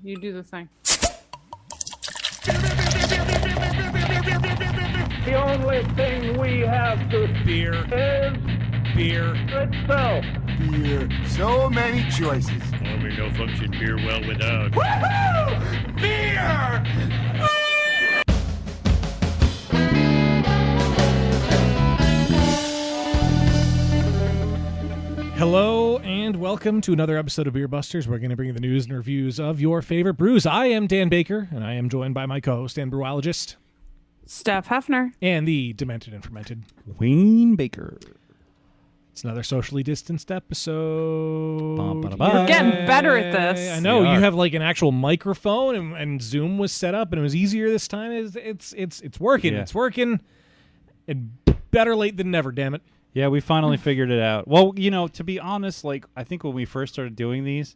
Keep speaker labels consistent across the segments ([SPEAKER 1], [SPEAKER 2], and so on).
[SPEAKER 1] You do the thing.
[SPEAKER 2] The only thing we have to
[SPEAKER 3] Beer.
[SPEAKER 2] is
[SPEAKER 3] Beer.
[SPEAKER 2] itself.
[SPEAKER 4] Beer. So many choices.
[SPEAKER 5] Normally no function beer well without.
[SPEAKER 3] Woohoo! Beer! Hello and welcome to another episode of Beer Busters. We're going to bring you the news and reviews of your favorite brews. I am Dan Baker, and I am joined by my co-host and brewologist,
[SPEAKER 1] Steph Hefner.
[SPEAKER 3] and the demented and fermented
[SPEAKER 6] Wayne Baker.
[SPEAKER 3] It's another socially distanced episode.
[SPEAKER 1] We're getting better at this.
[SPEAKER 3] I know
[SPEAKER 6] We are.
[SPEAKER 3] you have like an actual microphone, and Zoom was set up, and it was easier this time. It's working.
[SPEAKER 6] Yeah.
[SPEAKER 3] It's working. And better late than never. Damn it.
[SPEAKER 6] Yeah, we finally figured it out. Well, you know, to be honest, like I think when we first started doing these,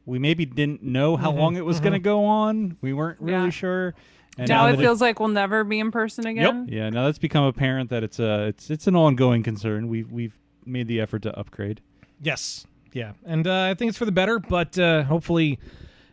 [SPEAKER 6] we maybe didn't know how long it was going to go on. We weren't really
[SPEAKER 1] Yeah.
[SPEAKER 6] sure. And
[SPEAKER 1] Now it
[SPEAKER 6] that
[SPEAKER 1] feels like we'll never be in person again.
[SPEAKER 6] yeah, now that's become apparent that it's an ongoing concern. We've made the effort to upgrade.
[SPEAKER 3] Yes. Yeah. And I think it's for the better, but hopefully,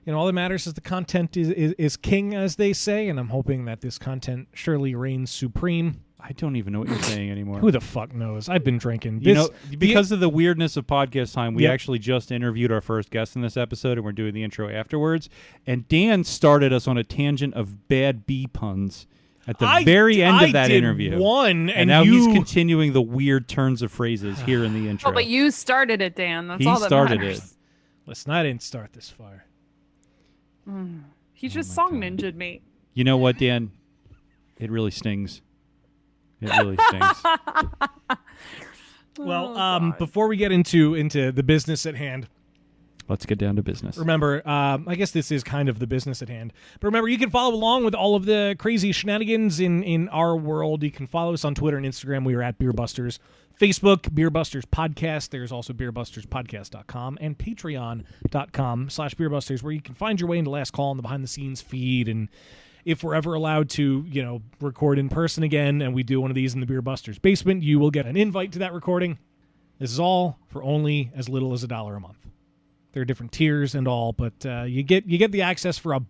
[SPEAKER 3] you know, all that matters is the content is king, as they say, and I'm hoping that this content surely reigns supreme.
[SPEAKER 6] I don't even know what you're saying anymore.
[SPEAKER 3] Who the fuck knows? I've been drinking.
[SPEAKER 6] You know, because of the weirdness of podcast time, we
[SPEAKER 3] Yep.
[SPEAKER 6] actually just interviewed our first guest in this episode, and we're doing the intro afterwards. And Dan started us on a tangent of bad bee puns at the very end of that
[SPEAKER 3] did
[SPEAKER 6] interview.
[SPEAKER 3] One,
[SPEAKER 6] And now he's
[SPEAKER 3] you
[SPEAKER 6] continuing the weird turns of phrases here in the intro.
[SPEAKER 1] Oh, but you started it, Dan. That's
[SPEAKER 6] He
[SPEAKER 1] all that
[SPEAKER 6] started
[SPEAKER 1] matters.
[SPEAKER 6] it.
[SPEAKER 3] Listen, I didn't start this fire.
[SPEAKER 1] He just song ninja'd me.
[SPEAKER 6] You know what, Dan? It really stings. It really stings.
[SPEAKER 3] Well,
[SPEAKER 1] God.
[SPEAKER 3] before we get into the business at hand,
[SPEAKER 6] Let's get down to business.
[SPEAKER 3] remember, I guess this is kind of the business at hand. But remember, you can follow along with all of the crazy shenanigans in our world. You can follow us on Twitter and Instagram. We are at Beer Busters. Facebook, Beer Busters Podcast. There's also beerbusterspodcast.com and patreon.com/beerbusters, where you can find your way into Last Call and the behind-the-scenes feed. And if we're ever allowed to, you know, record in person again, and we do one of these in the Beer Busters basement, you will get an invite to that recording. This is all for only as little as $1 a month. There are different tiers and all, but you get the access for $1.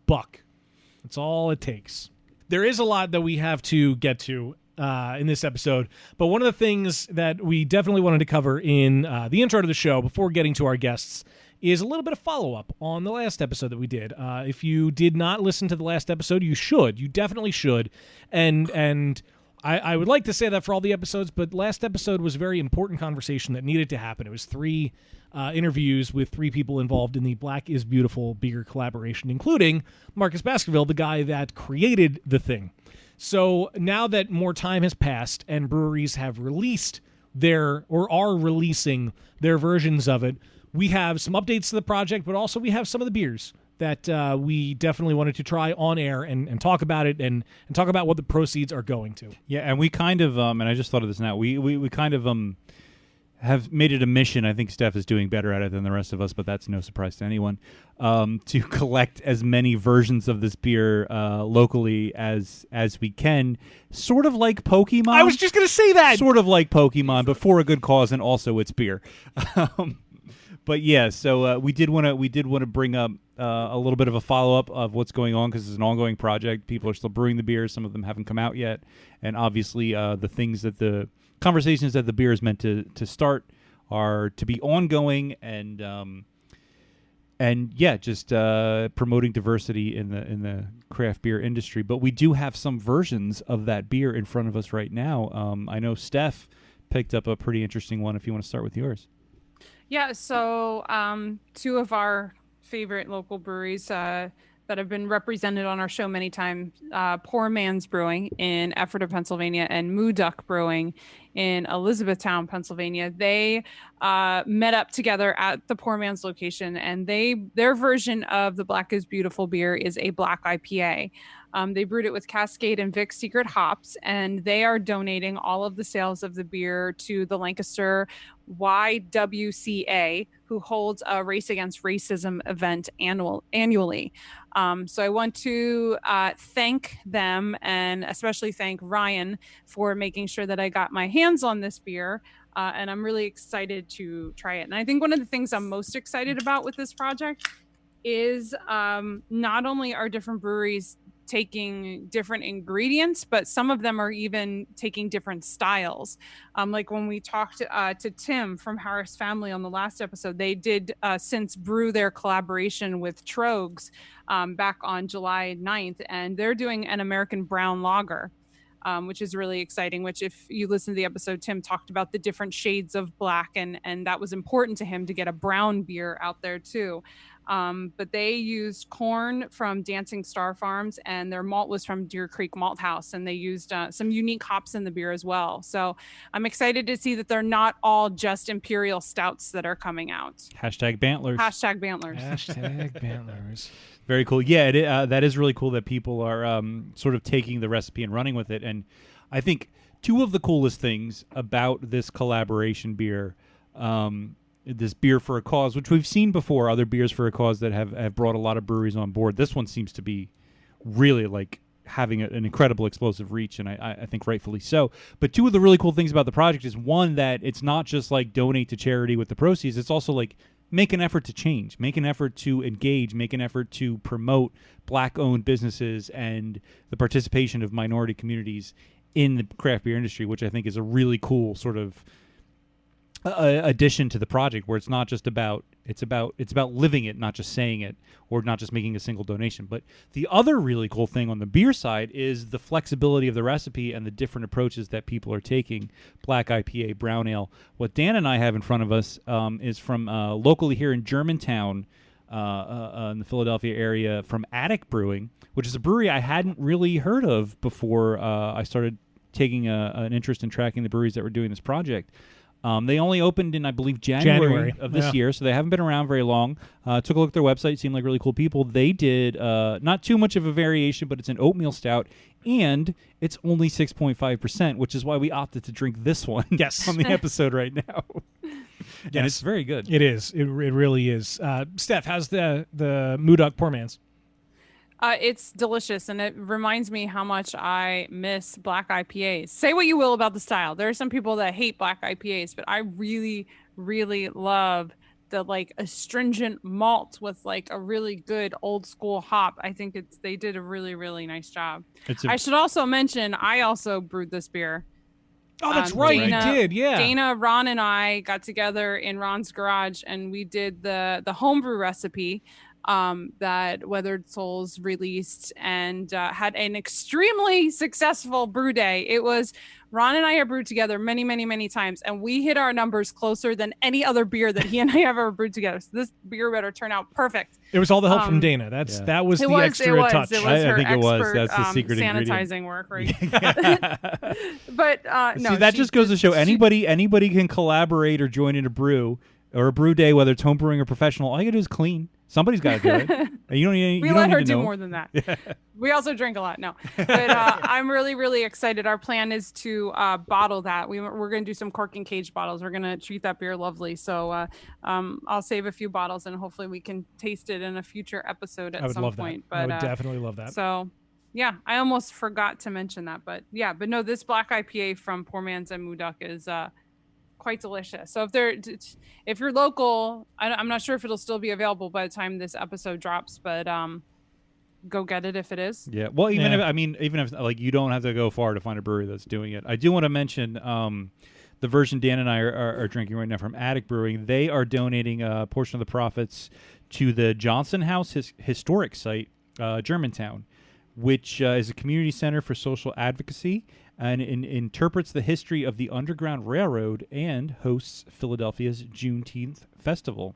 [SPEAKER 3] That's all it takes. There is a lot that we have to get to in this episode, but one of the things that we definitely wanted to cover in the intro to the show before getting to our guests is a little bit of follow-up on the last episode that we did. If you did not listen to the last episode, you should. You definitely should. And I would like to say that for all the episodes, but last episode was a very important conversation that needed to happen. It was 3 interviews with 3 people involved in the Black is Beautiful beer collaboration, including Marcus Baskerville, the guy that created the thing. So now that more time has passed and breweries have released their, or are releasing their versions of it, we have some updates to the project, but also we have some of the beers that we definitely wanted to try on air and talk about it and talk about what the proceeds are going to.
[SPEAKER 6] Yeah, and we kind of, and I just thought of this now, we kind of have made it a mission. I think Steph is doing better at it than the rest of us, but that's no surprise to anyone, to collect as many versions of this beer locally as we can, sort of like Pokemon.
[SPEAKER 3] I was just going to say that!
[SPEAKER 6] Sort of like Pokemon, but for a good cause, and also it's beer. But yeah, so we did want to bring up a little bit of a follow up of what's going on, because it's an ongoing project. People are still brewing the beers. Some of them haven't come out yet, and obviously the conversations that the beer is meant to start are to be ongoing, and yeah, just promoting diversity in the craft beer industry. But we do have some versions of that beer in front of us right now. I know Steph picked up a pretty interesting one. If you want to start with yours.
[SPEAKER 1] Yeah, so 2 of our favorite local breweries that have been represented on our show many times, Poor Man's Brewing in Ephrata, Pennsylvania, and Moo Duck Brewing in Elizabethtown, Pennsylvania. They met up together at the Poor Man's location, and their version of the Black is Beautiful beer is a black IPA. They brewed it with Cascade and Vic's Secret hops, and they are donating all of the sales of the beer to the Lancaster YWCA, who holds a Race Against Racism event annually. So I want to thank them, and especially thank Ryan for making sure that I got my hands on this beer. And I'm really excited to try it. And I think one of the things I'm most excited about with this project is not only are different breweries taking different ingredients, but some of them are even taking different styles. Like when we talked to Tim from Harris Family on the last episode, they did since brew their collaboration with Trogs back on July 9th, and they're doing an American brown lager. Which is really exciting. Which, if you listen to the episode, Tim talked about the different shades of black, and that was important to him to get a brown beer out there too. But they used corn from Dancing Star Farms, and their malt was from Deer Creek Malt House, and they used some unique hops in the beer as well. So I'm excited to see that they're not all just imperial stouts that are coming out.
[SPEAKER 6] Hashtag Bantlers.
[SPEAKER 1] Hashtag Bantlers.
[SPEAKER 3] Hashtag Bantlers.
[SPEAKER 6] Very cool. Yeah, that is really cool that people are sort of taking the recipe and running with it. And I think two of the coolest things about this collaboration beer, this beer for a cause, which we've seen before, other beers for a cause that have brought a lot of breweries on board. This one seems to be really like having an incredible explosive reach, and I think rightfully so. But two of the really cool things about the project is, one, that it's not just like donate to charity with the proceeds. It's also like make an effort to change, make an effort to engage, make an effort to promote Black-owned businesses and the participation of minority communities in the craft beer industry, which I think is a really cool sort of addition to the project, where it's not just about it's about living it, not just saying it, or not just making a single donation. But the other really cool thing on the beer side is the flexibility of the recipe and the different approaches that people are taking. Black IPA, brown ale. What Dan and I have in front of us is from locally here in Germantown, in the Philadelphia area, from Attic Brewing, which is a brewery I hadn't really heard of before I started taking an interest in tracking the breweries that were doing this project. They only opened in, I believe, January of this year, so they haven't been around very long. Took a look at their website, seemed like really cool people. They did not too much of a variation, but it's an oatmeal stout, and it's only 6.5%, which is why we opted to drink this one on the episode right now. And it's very good.
[SPEAKER 3] It is. It really is. Steph, how's the Mooduk Poor Man's?
[SPEAKER 1] It's delicious, and it reminds me how much I miss black IPAs. Say what you will about the style. There are some people that hate black IPAs, but I really, really love the like astringent malt with like a really good old school hop. I think they did a really, really nice job. I should also mention I also brewed this beer.
[SPEAKER 3] Oh, that's right. You did, yeah.
[SPEAKER 1] Dana, Ron, and I got together in Ron's garage, and we did the homebrew recipe that Weathered Souls released, and had an extremely successful brew day. It was Ron and I have brewed together many, many, many times, and we hit our numbers closer than any other beer that he and I have ever brewed together. So this beer better turn out perfect.
[SPEAKER 3] It was all the help from Dana. That was the extra touch.
[SPEAKER 1] It was her
[SPEAKER 6] I think
[SPEAKER 1] expert,
[SPEAKER 6] it was. That's the secret
[SPEAKER 1] sanitizing
[SPEAKER 6] ingredient.
[SPEAKER 1] work, right? But no,
[SPEAKER 6] see, that just goes to show anybody can collaborate or join in a brew or a brew day, whether it's home brewing or professional. All you gotta do is clean. Somebody's got to do it. You don't need.
[SPEAKER 1] We let her do more than that. Yeah. We also drink a lot. No, but I'm really, really excited. Our plan is to bottle that. We're going to do some cork and cage bottles. We're going to treat that beer lovely. So I'll save a few bottles, and hopefully we can taste it in a future episode at some point.
[SPEAKER 3] That.
[SPEAKER 1] But
[SPEAKER 3] I would definitely love that.
[SPEAKER 1] So yeah, I almost forgot to mention that. But yeah, but no, this black IPA from Poor Man's and Mooduk is quite delicious. So if you're local, I'm not sure if it'll still be available by the time this episode drops, but go get it if it is.
[SPEAKER 6] Yeah. Well, even if like you don't have to go far to find a brewery that's doing it. I do want to mention the version Dan and I are drinking right now from Attic Brewing. They are donating a portion of the profits to the Johnson House historic site, Germantown, which is a community center for social advocacy, and interprets the history of the Underground Railroad and hosts Philadelphia's Juneteenth Festival.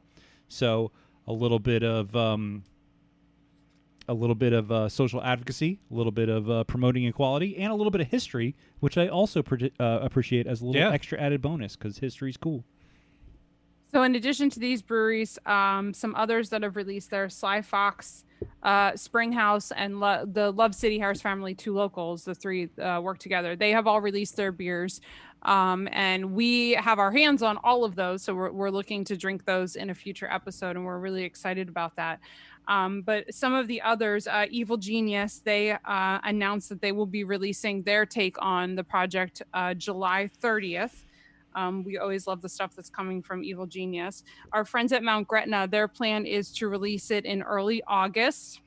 [SPEAKER 6] So a little bit of social advocacy, a little bit of promoting equality, and a little bit of history, which I also appreciate as a little extra added bonus because history's cool.
[SPEAKER 1] So in addition to these breweries, some others that have released their Sly Fox, Springhouse, and the Love City Harris Family, two locals, the three work together. They have all released their beers, and we have our hands on all of those. So we're looking to drink those in a future episode, and we're really excited about that. But some of the others, Evil Genius, they announced that they will be releasing their take on the project July 30th. We always love the stuff that's coming from Evil Genius. Our friends at Mount Gretna, their plan is to release it in early August.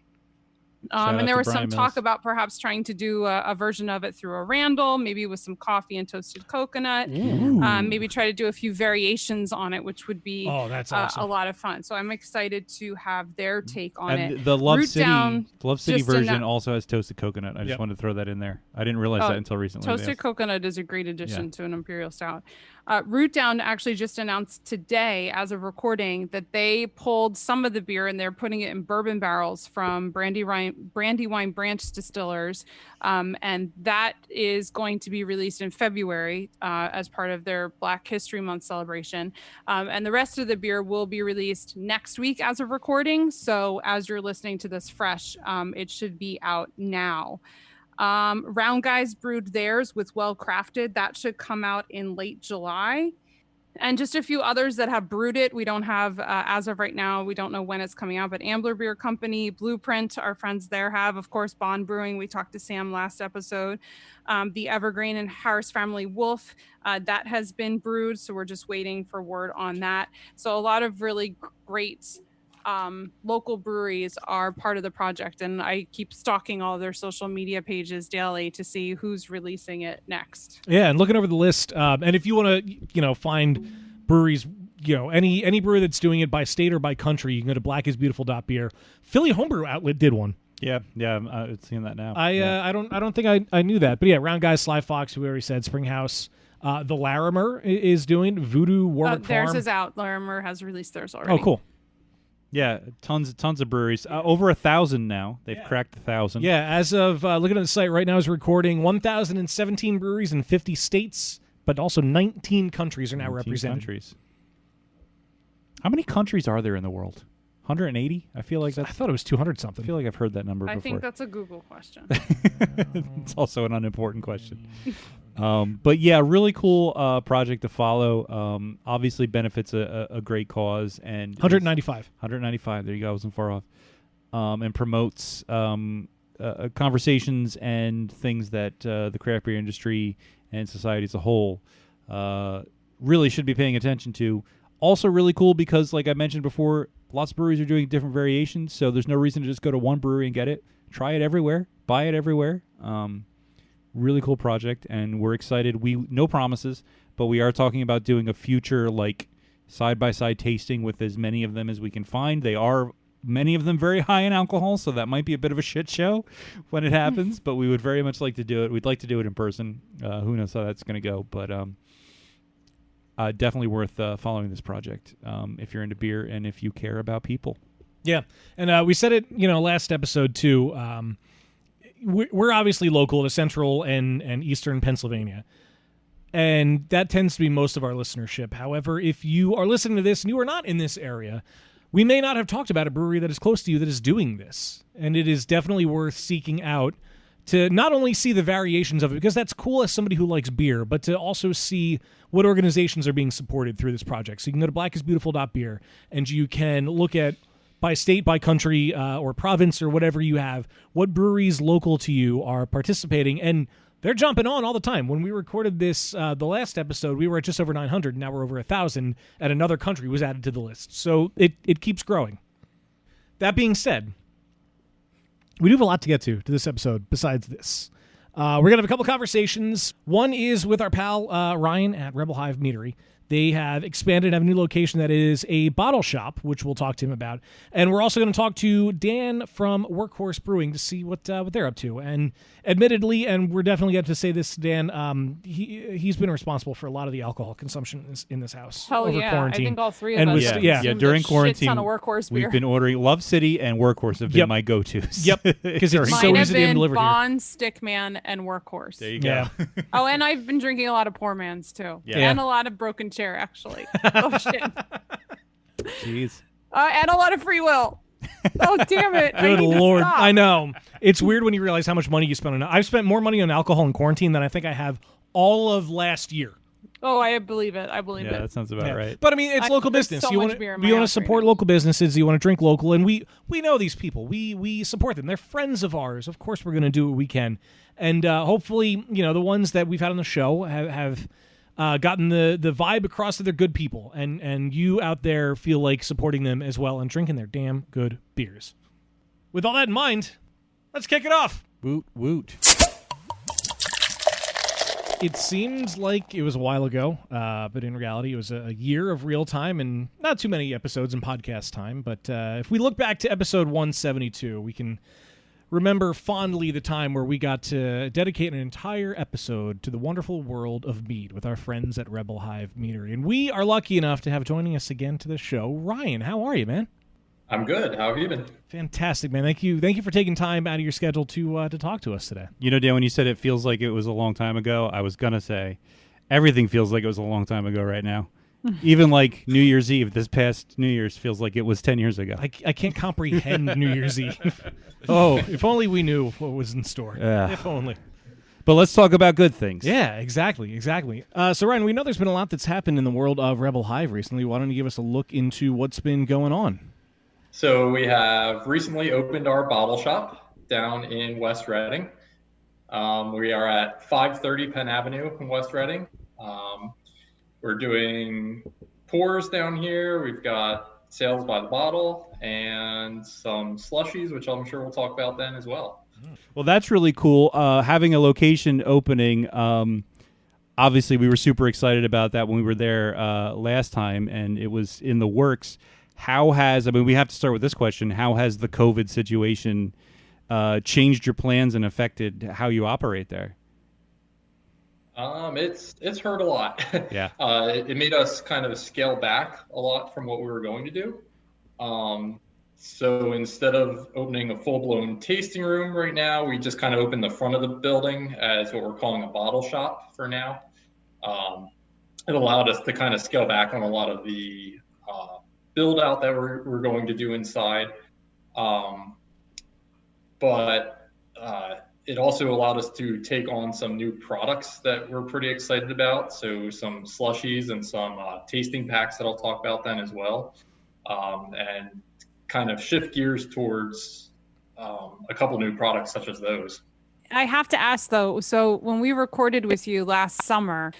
[SPEAKER 6] Shout out
[SPEAKER 1] And there
[SPEAKER 6] to
[SPEAKER 1] was some
[SPEAKER 6] Brian
[SPEAKER 1] talk
[SPEAKER 6] Mills.
[SPEAKER 1] about perhaps trying to do a version of it through a Randall, maybe with some coffee and toasted coconut. Maybe try to do a few variations on it, which would be
[SPEAKER 3] that's awesome.
[SPEAKER 1] a lot of fun. So I'm excited to have their take on
[SPEAKER 6] And
[SPEAKER 1] it.
[SPEAKER 6] the Love
[SPEAKER 1] Root Down
[SPEAKER 6] City
[SPEAKER 1] just
[SPEAKER 6] version also has toasted coconut. I just
[SPEAKER 3] Yep.
[SPEAKER 6] wanted to throw that in there. I didn't realize that until recently.
[SPEAKER 1] Toasted coconut is a great addition to an Imperial Stout. Root Down actually just announced today, as of recording, that they pulled some of the beer and they're putting it in bourbon barrels from Brandywine Branch Distillers. And that is going to be released in February as part of their Black History Month celebration. And the rest of the beer will be released next week as of recording. So as you're listening to this fresh, it should be out now. Round Guys brewed theirs with Well Crafted. That should come out in late July. And just a few others that have brewed it. We don't have, as of right now, we don't know when it's coming out, but Ambler Beer Company, Blueprint, our friends there have, of course, Bond Brewing. We talked to Sam last episode. The Evergreen and Harris Family Wolf, that has been brewed. So we're just waiting for word on that. So a lot of really great local breweries are part of the project, and I keep stalking all their social media pages daily to see who's releasing it next.
[SPEAKER 3] Yeah, and looking over the list, and if you want to, find breweries, any brewery that's doing it by state or by country, you can go to blackisbeautiful.beer. Philly Homebrew Outlet did one.
[SPEAKER 6] Yeah, I'm seeing that now.
[SPEAKER 3] I don't think I knew that, but yeah, Round Guys, Sly Fox, who we already said, Springhouse. The Larimer is doing Voodoo Warwick
[SPEAKER 1] Theirs
[SPEAKER 3] Farm.
[SPEAKER 1] is out. Larimer has released theirs already.
[SPEAKER 3] Oh, cool.
[SPEAKER 6] Yeah, tons of breweries. Over 1,000 now. They've cracked 1,000.
[SPEAKER 3] Yeah, as of looking at the site right now, as we're recording, 1,017 breweries in 50 states, but also 19 countries are now
[SPEAKER 6] 19
[SPEAKER 3] represented.
[SPEAKER 6] countries. How many countries are there in the world? 180? I feel like
[SPEAKER 3] I thought it was 200 something.
[SPEAKER 6] I feel like I've heard that number
[SPEAKER 1] I
[SPEAKER 6] before.
[SPEAKER 1] think that's a Google question.
[SPEAKER 6] It's also an unimportant question. But yeah, really cool project to follow. Obviously benefits a great cause. And
[SPEAKER 3] 195.
[SPEAKER 6] 195. There you go. I wasn't far off. And promotes conversations and things that the craft beer industry and society as a whole really should be paying attention to. Also really cool because, like I mentioned before, lots of breweries are doing different variations, so there's no reason to just go to one brewery and get it. Try it everywhere. Buy it everywhere. Really cool project, and we're excited. No promises, but we are talking about doing a future side-by-side tasting with as many of them as we can find. They are, many of them, very high in alcohol, so that might be a bit of a shit show when it happens, but we would very much like to do it. We'd like to do it in person. Who knows how that's going to go, but definitely worth following this project if you're into beer and if you care about people.
[SPEAKER 3] Yeah, and we said it, last episode too. We're obviously local to central and eastern Pennsylvania, and that tends to be most of our listenership. However, if you are listening to this and you are not in this area, we may not have talked about a brewery that is close to you that is doing this, and it is definitely worth seeking out to not only see the variations of it, because that's cool as somebody who likes beer, but to also see what organizations are being supported through this project. So you can go to blackisbeautiful.beer, and you can look at, by state, by country, or province, or whatever you have, what breweries local to you are participating, and they're jumping on all the time. When we recorded this, the last episode, we were at just over 900, and now we're over 1,000, and another country was added to the list. So it keeps growing. That being said, we do have a lot to get to this episode besides this. We're going to have a couple conversations. One is with our pal Ryan at Rebel Hive Meadery. They have expanded, have a new location that is a bottle shop, which we'll talk to him about. And we're also going to talk to Dan from Workhorse Brewing to see what they're up to. And admittedly, and we're definitely going to say this, Dan, he's been responsible for a lot of the alcohol consumption in this house
[SPEAKER 1] Hell
[SPEAKER 3] over
[SPEAKER 1] yeah.
[SPEAKER 3] quarantine.
[SPEAKER 1] I think all three of
[SPEAKER 3] And
[SPEAKER 1] us
[SPEAKER 3] was-
[SPEAKER 1] have
[SPEAKER 3] yeah.
[SPEAKER 1] consumed
[SPEAKER 6] during
[SPEAKER 1] a
[SPEAKER 6] quarantine,
[SPEAKER 1] shit ton of Workhorse beer.
[SPEAKER 6] We've been ordering Love City and Workhorse have been
[SPEAKER 3] Yep.
[SPEAKER 6] my go-tos.
[SPEAKER 3] Yep, because it's
[SPEAKER 1] Mine
[SPEAKER 3] so
[SPEAKER 1] have
[SPEAKER 3] easy to get them
[SPEAKER 1] been
[SPEAKER 3] delivered here.
[SPEAKER 1] Bond, Stickman, and Workhorse.
[SPEAKER 6] There you go.
[SPEAKER 3] Yeah.
[SPEAKER 1] Oh, and I've been drinking a lot of Poor Man's too.
[SPEAKER 6] Yeah.
[SPEAKER 1] And a lot of Broken Chair, actually. Oh, shit.
[SPEAKER 6] Jeez.
[SPEAKER 1] And a lot of Free Will. Oh, damn it. I
[SPEAKER 3] Good
[SPEAKER 1] need to
[SPEAKER 3] Lord.
[SPEAKER 1] stop.
[SPEAKER 3] I know. It's weird when you realize how much money you spend on it. I've spent more money on alcohol in quarantine than I think I have all of last year.
[SPEAKER 1] Oh, I believe it. I believe
[SPEAKER 6] Yeah,
[SPEAKER 1] it.
[SPEAKER 6] that sounds about right.
[SPEAKER 3] But I mean, it's local
[SPEAKER 1] there's
[SPEAKER 3] business.
[SPEAKER 1] so
[SPEAKER 3] You
[SPEAKER 1] much
[SPEAKER 3] want
[SPEAKER 1] beer in
[SPEAKER 3] to
[SPEAKER 1] my house right
[SPEAKER 3] support
[SPEAKER 1] now.
[SPEAKER 3] local businesses. You want to drink local, and we know these people. We support them. They're friends of ours. Of course, we're going to do what we can, and hopefully, the ones that we've had on the show have gotten the vibe across that they're good people, and you out there feel like supporting them as well and drinking their damn good beers. With all that in mind, let's kick it off.
[SPEAKER 6] Woot woot.
[SPEAKER 3] It seems like it was a while ago, but in reality, it was a year of real time and not too many episodes in podcast time. But if we look back to episode 172, we can remember fondly the time where we got to dedicate an entire episode to the wonderful world of mead with our friends at Rebel Hive Meadery. And we are lucky enough to have joining us again to the show, Ryan. How are you, man?
[SPEAKER 7] I'm good. How have you been?
[SPEAKER 3] Fantastic, man. Thank you for taking time out of your schedule to talk to us today.
[SPEAKER 6] You know, Dan, when you said it feels like it was a long time ago, I was going to say everything feels like it was a long time ago right now. Even like New Year's Eve, this past New Year's feels like it was 10 years ago.
[SPEAKER 3] I can't comprehend New Year's Eve. Oh, if only we knew what was in store. If only.
[SPEAKER 6] But let's talk about good things.
[SPEAKER 3] Yeah, exactly. So, Ryan, we know there's been a lot that's happened in the world of Rebel Hive recently. Why don't you give us a look into what's been going on?
[SPEAKER 7] So we have recently opened our bottle shop down in West Reading. We are at 530 Penn Avenue in West Reading. We're doing pours down here. We've got sales by the bottle and some slushies, which I'm sure we'll talk about then as well.
[SPEAKER 6] Well, that's really cool. Having a location opening, obviously we were super excited about that when we were there last time, and it was in the works. We have to start with this question. How has the COVID situation changed your plans and affected how you operate there?
[SPEAKER 7] It's hurt a lot.
[SPEAKER 6] Yeah.
[SPEAKER 7] It made us kind of scale back a lot from what we were going to do. So instead of opening a full-blown tasting room right now, we just kind of opened the front of the building as what we're calling a bottle shop for now. It allowed us to kind of scale back on a lot of the build out that we're going to do inside. But it also allowed us to take on some new products that we're pretty excited about. So some slushies and some tasting packs that I'll talk about then as well. And kind of shift gears towards a couple new products such as those.
[SPEAKER 1] I have to ask though, so when we recorded with you last summer,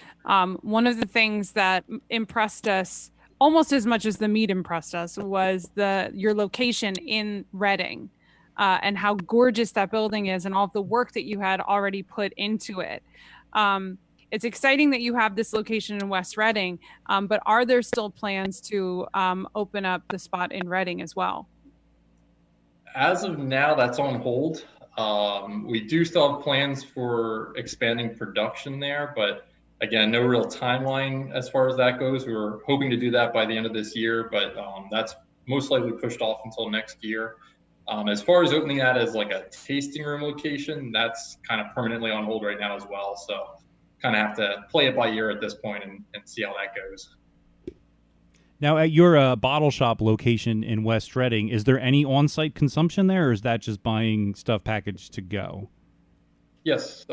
[SPEAKER 1] one of the things that impressed us almost as much as the mead impressed us was your location in Reading, and how gorgeous that building is and all of the work that you had already put into it. It's exciting that you have this location in West Reading, but are there still plans to open up the spot in Reading as well?
[SPEAKER 7] As of now, that's on hold. We do still have plans for expanding production there, but again, no real timeline as far as that goes. We were hoping to do that by the end of this year, but that's most likely pushed off until next year. As far as opening that as like a tasting room location, that's kind of permanently on hold right now as well. So kind of have to play it by ear at this point and see how that goes.
[SPEAKER 6] Now, at your bottle shop location in West Reading, is there any on-site consumption there, or is that just buying stuff packaged to go?
[SPEAKER 7] Yes.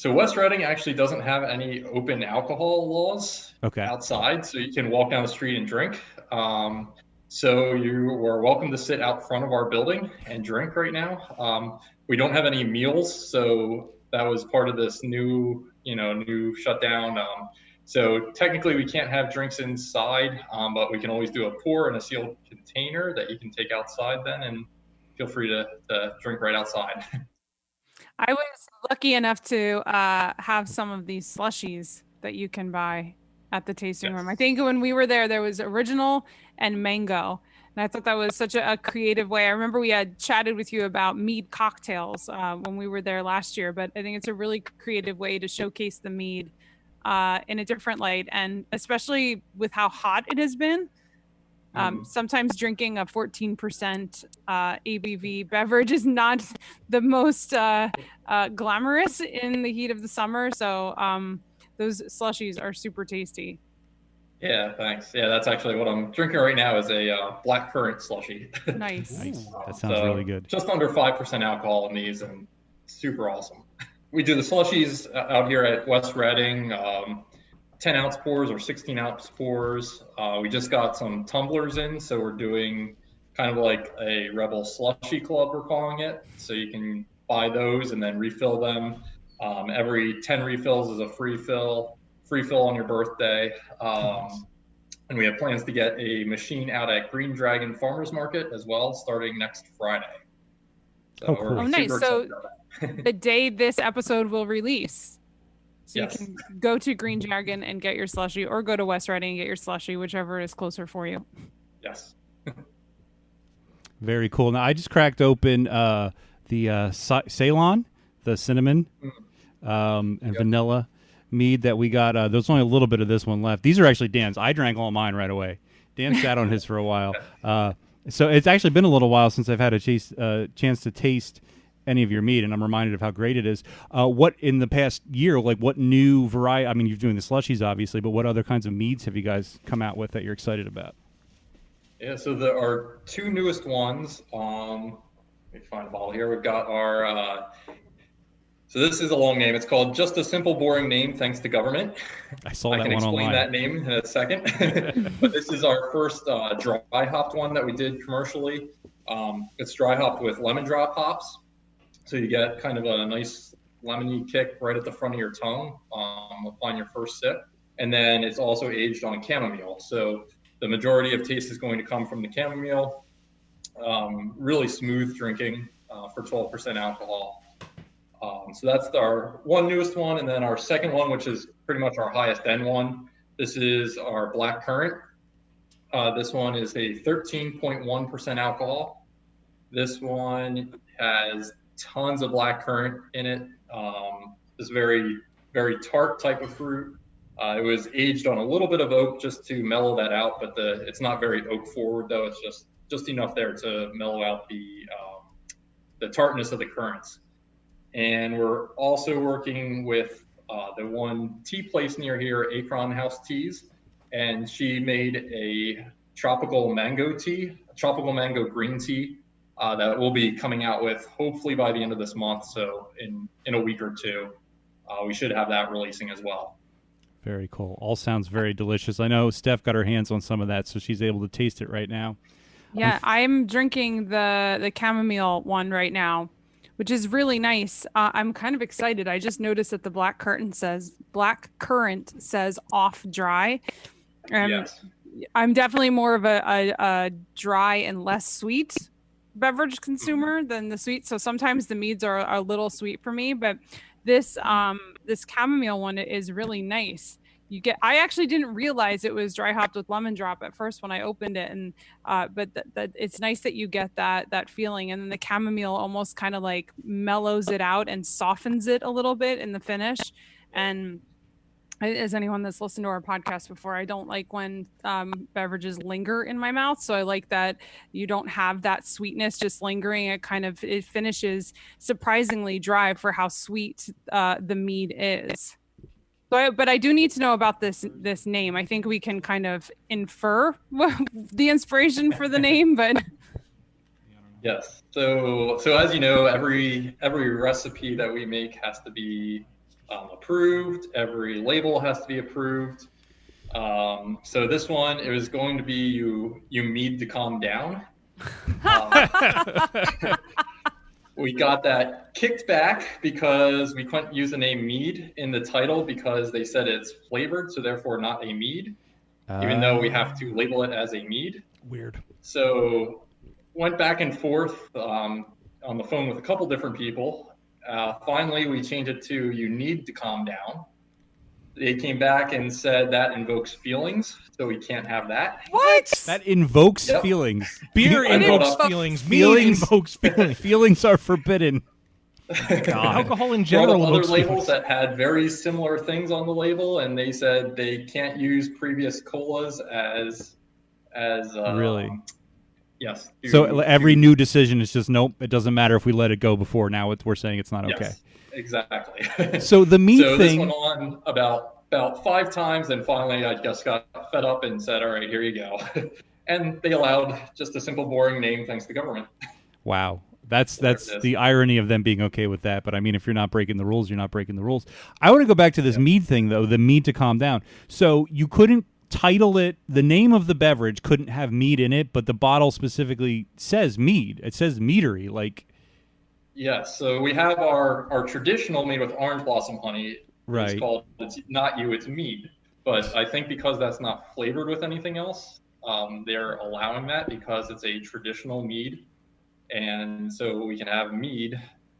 [SPEAKER 7] So West Reading actually doesn't have any open alcohol laws outside, so you can walk down the street and drink. So you are welcome to sit out front of our building and drink right now. We don't have any meals, so that was part of this new shutdown. So technically we can't have drinks inside, but we can always do a pour in a sealed container that you can take outside then, and feel free to drink right outside.
[SPEAKER 1] I was lucky enough to have some of these slushies that you can buy at the tasting room. I think when we were there was original and mango. And I thought that was such a creative way. I remember we had chatted with you about mead cocktails when we were there last year, but I think it's a really creative way to showcase the mead in a different light. And especially with how hot it has been, sometimes drinking a 14% ABV beverage is not the most glamorous in the heat of the summer. So those slushies are super tasty.
[SPEAKER 7] Yeah, thanks. Yeah, that's actually what I'm drinking right now is a black currant slushie.
[SPEAKER 1] Nice.
[SPEAKER 6] That sounds really good.
[SPEAKER 7] Just under 5% alcohol in these and super awesome. We do the slushies out here at West Reading, 10-ounce pours or 16-ounce pours. We just got some tumblers in, so we're doing kind of like a Rebel Slushy Club, we're calling it. So you can buy those and then refill them Every 10 refills is a free fill on your birthday. And we have plans to get a machine out at Green Dragon Farmers Market as well, starting next Friday. So
[SPEAKER 3] cool.
[SPEAKER 1] Oh, nice. So the day this episode will release. So
[SPEAKER 7] yes.
[SPEAKER 1] You can go to Green Dragon and get your slushie, or go to West Riding and get your slushie, whichever is closer for you.
[SPEAKER 7] Yes.
[SPEAKER 6] Very cool. Now, I just cracked open the Ceylon, the cinnamon and vanilla mead that we got. There's only a little bit of this one left. These are actually Dan's. I drank all mine right away. Dan sat on his for a while. So it's actually been a little while since I've had a chance to taste any of your mead, and I'm reminded of how great it is. What in the past year, like what new variety? I mean, you're doing the slushies, obviously, but what other kinds of meads have you guys come out with that you're excited about?
[SPEAKER 7] Yeah, so there are two newest ones. Let me find a bottle here. We've got our. So this is a long name. It's called Just a Simple Boring Name Thanks to Government.
[SPEAKER 6] I saw that one online.
[SPEAKER 7] I can explain that name in a second. But this is our first dry hopped one that we did commercially. It's dry hopped with lemon drop hops. So you get kind of a nice lemony kick right at the front of your tongue upon your first sip. And then it's also aged on chamomile. So the majority of taste is going to come from the chamomile. Really smooth drinking for 12% alcohol. So that's our one newest one. And then our second one, which is pretty much our highest end one. This is our black currant. This one is a 13.1% alcohol. This one has tons of black currant in it. This very, very tart type of fruit. It was aged on a little bit of oak just to mellow that out, but it's not very oak forward though. It's just enough there to mellow out the tartness of the currants. And we're also working with the one tea place near here, Akron House Teas, and she made a tropical mango green tea that we'll be coming out with hopefully by the end of this month. So in a week or two, we should have that releasing as well.
[SPEAKER 6] Very cool. All sounds very delicious. I know Steph got her hands on some of that, so she's able to taste it right now.
[SPEAKER 1] Yeah, I'm drinking the chamomile one right now, which is really nice. I'm kind of excited. I just noticed that the black currant says off dry.
[SPEAKER 7] Yes.
[SPEAKER 1] I'm definitely more of a dry and less sweet beverage consumer than the sweet. So sometimes the meads are a little sweet for me, but this chamomile one is really nice. I actually didn't realize it was dry hopped with lemon drop at first when I opened it, and but it's nice that you get that feeling, and then the chamomile almost kind of like mellows it out and softens it a little bit in the finish. And as anyone that's listened to our podcast before, I don't like when beverages linger in my mouth, so I like that you don't have that sweetness just lingering. It finishes surprisingly dry for how sweet the mead is. But I do need to know about this name. I think we can kind of infer the inspiration for the name, but
[SPEAKER 7] yes. So as you know, every recipe that we make has to be approved. Every label has to be approved. So this one, it was going to be you mead to calm down. We got that kicked back because we couldn't use the name mead in the title because they said it's flavored, so therefore not a mead, even though we have to label it as a mead.
[SPEAKER 3] Weird.
[SPEAKER 7] So went back and forth on the phone with a couple different people. Finally, we changed it to you need to calm down. They came back and said that invokes feelings, so we can't have that.
[SPEAKER 1] What?
[SPEAKER 6] That invokes feelings.
[SPEAKER 3] Beer invokes feelings. Mead invokes feelings.
[SPEAKER 6] Feelings are forbidden.
[SPEAKER 3] God. Alcohol in general.
[SPEAKER 7] Other labels that had very similar things on the label, and they said they can't use previous colas as
[SPEAKER 6] really.
[SPEAKER 7] Yes.
[SPEAKER 6] So every new decision is just nope. It doesn't matter if we let it go before. Now we're saying it's not okay.
[SPEAKER 7] Yes, exactly.
[SPEAKER 6] So the meat
[SPEAKER 7] thing.
[SPEAKER 6] This
[SPEAKER 7] went on about 5 times, and finally I just got fed up and said, "All right, here you go." And they allowed just a simple, boring name, thanks to government.
[SPEAKER 6] Wow. That's the irony of them being okay with that. But I mean, if you're not breaking the rules, you're not breaking the rules. I want to go back to this mead thing, though, the mead to calm down. So you couldn't title it, the name of the beverage couldn't have mead in it, but the bottle specifically says mead. It says Meadery. Like,
[SPEAKER 7] Yes. So we have our traditional made with orange blossom honey.
[SPEAKER 6] Right.
[SPEAKER 7] It's not you, it's mead. But I think because that's not flavored with anything else, they're allowing that because it's a traditional mead. And so we can have mead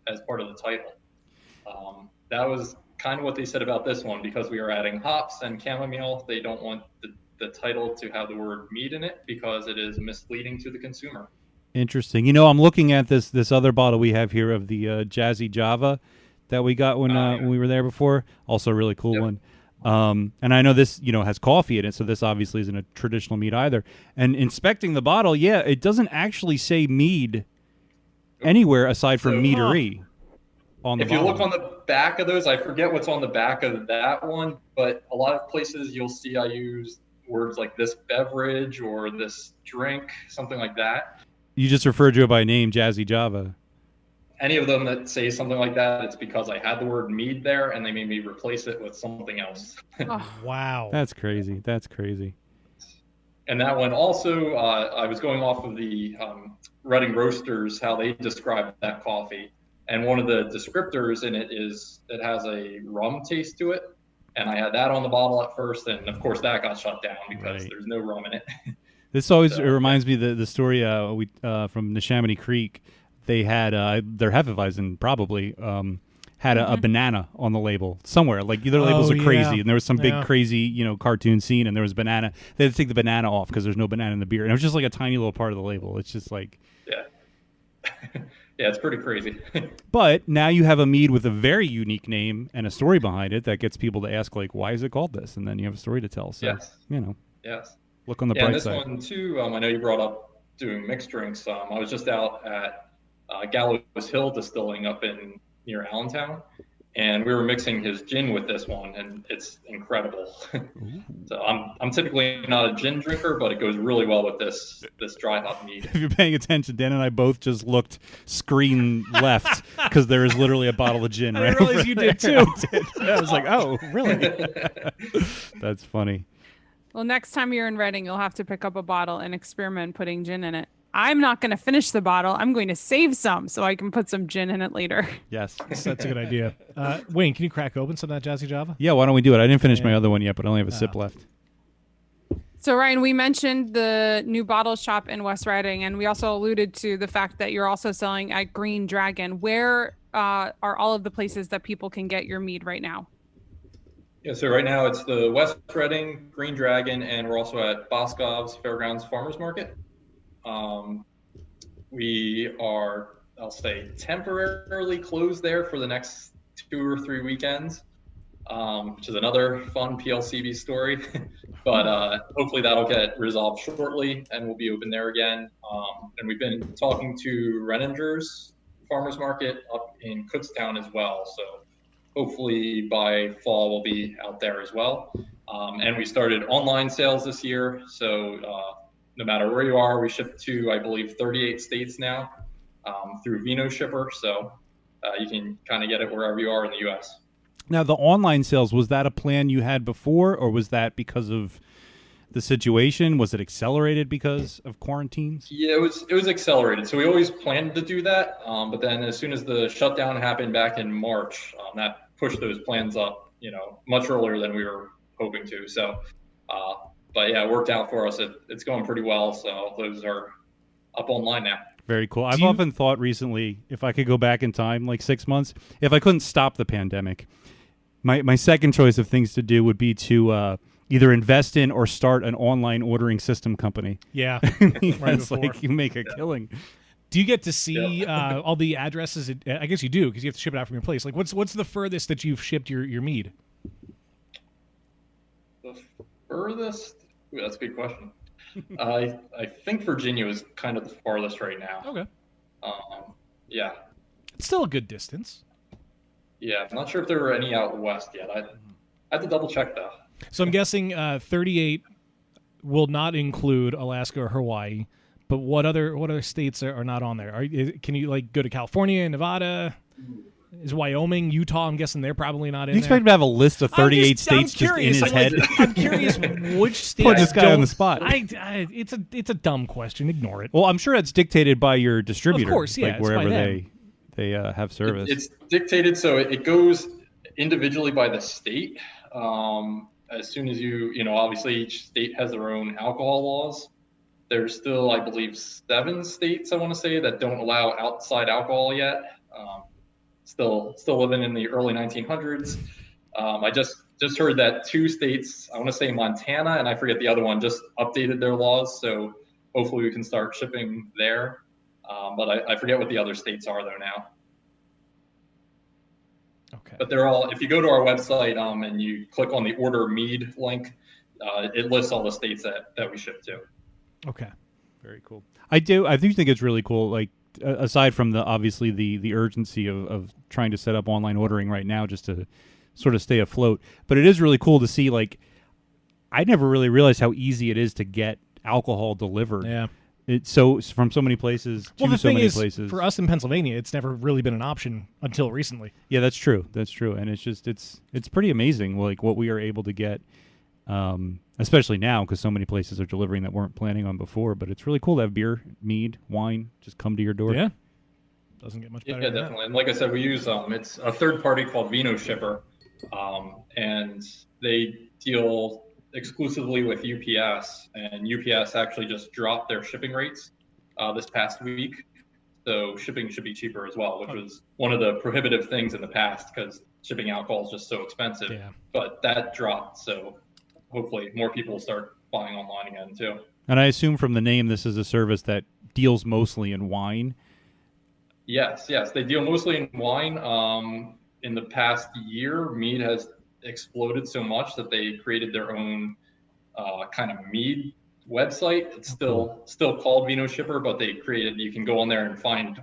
[SPEAKER 7] as part of the title. That was kind of what they said about this one, because we are adding hops and chamomile. They don't want the title to have the word mead in it because it is misleading to the consumer.
[SPEAKER 6] Interesting. You know, I'm looking at this other bottle we have here of the Jazzy Java that we got when we were there before. Also a really cool one. And I know this, has coffee in it, so this obviously isn't a traditional mead either. And inspecting the bottle, it doesn't actually say mead anywhere aside from Meadery on the bottle.
[SPEAKER 7] If you look on the back of those, I forget what's on the back of that one, but a lot of places you'll see I use words like this beverage or this drink, something like that.
[SPEAKER 6] You just referred to it by name, Jazzy Java.
[SPEAKER 7] Any of them that say something like that, it's because I had the word mead there and they made me replace it with something else.
[SPEAKER 3] Wow.
[SPEAKER 6] That's crazy. That's crazy.
[SPEAKER 7] And that one also, I was going off of the Reading Roasters, how they describe that coffee. And one of the descriptors in it is it has a rum taste to it. And I had that on the bottle at first. And of course that got shut down because there's no rum in it.
[SPEAKER 6] This always reminds me the story from Neshaminy Creek. They had their Hefeweizen probably had a banana on the label somewhere. Like their labels are crazy, and there was some big crazy cartoon scene, and there was banana. They had to take the banana off because there's no banana in the beer, and it was just like a tiny little part of the label. It's just like
[SPEAKER 7] yeah, it's pretty crazy.
[SPEAKER 6] But now you have a mead with a very unique name and a story behind it that gets people to ask like, why is it called this? And then you have a story to tell. So
[SPEAKER 7] Yes.
[SPEAKER 6] Look on the bright
[SPEAKER 7] this
[SPEAKER 6] side.
[SPEAKER 7] one too. I know you brought up doing mixed drinks. I was just out at Gallows Hill Distilling up near Allentown, and we were mixing his gin with this one, and it's incredible. So I'm typically not a gin drinker, but it goes really well with this dry hop mead.
[SPEAKER 6] If you're paying attention, Dan and I both just looked screen left because there is literally a bottle of gin right
[SPEAKER 3] I realized you did too.
[SPEAKER 6] I was like, oh, really? That's funny.
[SPEAKER 1] Well, next time you're in Reading, you'll have to pick up a bottle and experiment putting gin in it. I'm not going to finish the bottle. I'm going to save some so I can put some gin in it later.
[SPEAKER 6] Yes.
[SPEAKER 3] That's a good idea. Wayne, can you crack open some of that Jazzy Java?
[SPEAKER 6] Yeah, why don't we do it? I didn't finish my other one yet, but I only have a sip left.
[SPEAKER 1] So, Ryan, we mentioned the new bottle shop in West Reading, and we also alluded to the fact that you're also selling at Green Dragon. Where are all of the places that people can get your mead right now?
[SPEAKER 7] Yeah, so right now it's the West Reading, Green Dragon, and we're also at Boscov's Fairgrounds Farmers Market. We are, I'll say, temporarily closed there for the next 2 or 3 weekends, which is another fun PLCB story. But hopefully that'll get resolved shortly, and we'll be open there again. And we've been talking to Renninger's Farmers Market up in Kutztown as well. So hopefully by fall we'll be out there as well. And we started online sales this year. So no matter where you are, we ship to, I believe, 38 states now through Vino Shipper. So you can kind of get it wherever you are in the U.S.
[SPEAKER 6] Now, the online sales, was that a plan you had before, or was that because of the situation? Was it accelerated because of quarantines?
[SPEAKER 7] Yeah, it was accelerated. So we always planned to do that. But then as soon as the shutdown happened back in March, that pushed those plans up, much earlier than we were hoping to. So, but yeah, it worked out for us. It's going pretty well. So those are up online now.
[SPEAKER 6] Very cool. I've often thought recently, if I could go back in time, like 6 months, if I couldn't stop the pandemic, my second choice of things to do would be to either invest in or start an online ordering system company.
[SPEAKER 3] Yeah.
[SPEAKER 6] It's like you make a killing.
[SPEAKER 3] Do you get to see all the addresses? I guess you do, because you have to ship it out from your place. Like, what's the furthest that you've shipped your mead?
[SPEAKER 7] The furthest? Ooh, that's a good question. I think Virginia is kind of the farthest right now.
[SPEAKER 3] Okay.
[SPEAKER 7] Yeah.
[SPEAKER 3] It's still a good distance.
[SPEAKER 7] Yeah, I'm not sure if there were any out west yet. I have to double check though.
[SPEAKER 3] So I'm guessing 38 will not include Alaska or Hawaii, but what other states are not on there? Can you like go to California, Nevada? Is Wyoming, Utah? I'm guessing they're probably not in there.
[SPEAKER 6] You expect him to have a list of 38 states just in his head?
[SPEAKER 3] I'm curious which states.
[SPEAKER 6] Put this guy on the spot.
[SPEAKER 3] It's a dumb question. Ignore it.
[SPEAKER 6] Well, I'm sure it's dictated by your distributor.
[SPEAKER 3] Of course, yeah.
[SPEAKER 6] Like wherever they they have service.
[SPEAKER 7] It's dictated, so it goes individually by the state. As soon as obviously each state has their own alcohol laws. There's still, I believe, 7 states, I want to say, that don't allow outside alcohol yet. Still living in the early 1900s. I just heard that 2 states, I want to say Montana, and I forget the other one, just updated their laws. So hopefully we can start shipping there. But I forget what the other states are, though, now.
[SPEAKER 3] Okay.
[SPEAKER 7] But they're all, if you go to our website and you click on the order mead link, it lists all the states that we ship to.
[SPEAKER 3] Okay.
[SPEAKER 6] Very cool. I do think it's really cool. Like, aside from obviously the urgency of trying to set up online ordering right now just to sort of stay afloat, but it is really cool to see, like, I never really realized how easy it is to get alcohol delivered.
[SPEAKER 3] Yeah.
[SPEAKER 6] It's from so many places to so many places.
[SPEAKER 3] For us in Pennsylvania, it's never really been an option until recently.
[SPEAKER 6] Yeah, that's true. And it's pretty amazing, like, what we are able to get, especially now because so many places are delivering that weren't planning on before. But it's really cool to have beer, mead, wine just come to your door.
[SPEAKER 3] Yeah, doesn't get much better.
[SPEAKER 7] Yeah, definitely. And like I said, we use it's a third party called Vino Shipper, and they deal exclusively with UPS, and UPS actually just dropped their shipping rates this past week. So shipping should be cheaper as well, which was one of the prohibitive things in the past because shipping alcohol is just so expensive.
[SPEAKER 3] Yeah.
[SPEAKER 7] But that dropped, so hopefully more people will start buying online again too.
[SPEAKER 6] And I assume from the name, this is a service that deals mostly in wine.
[SPEAKER 7] Yes, they deal mostly in wine. In the past year, mead has exploded so much that they created their own kind of mead website. It's still called Vino Shipper, but you can go on there and find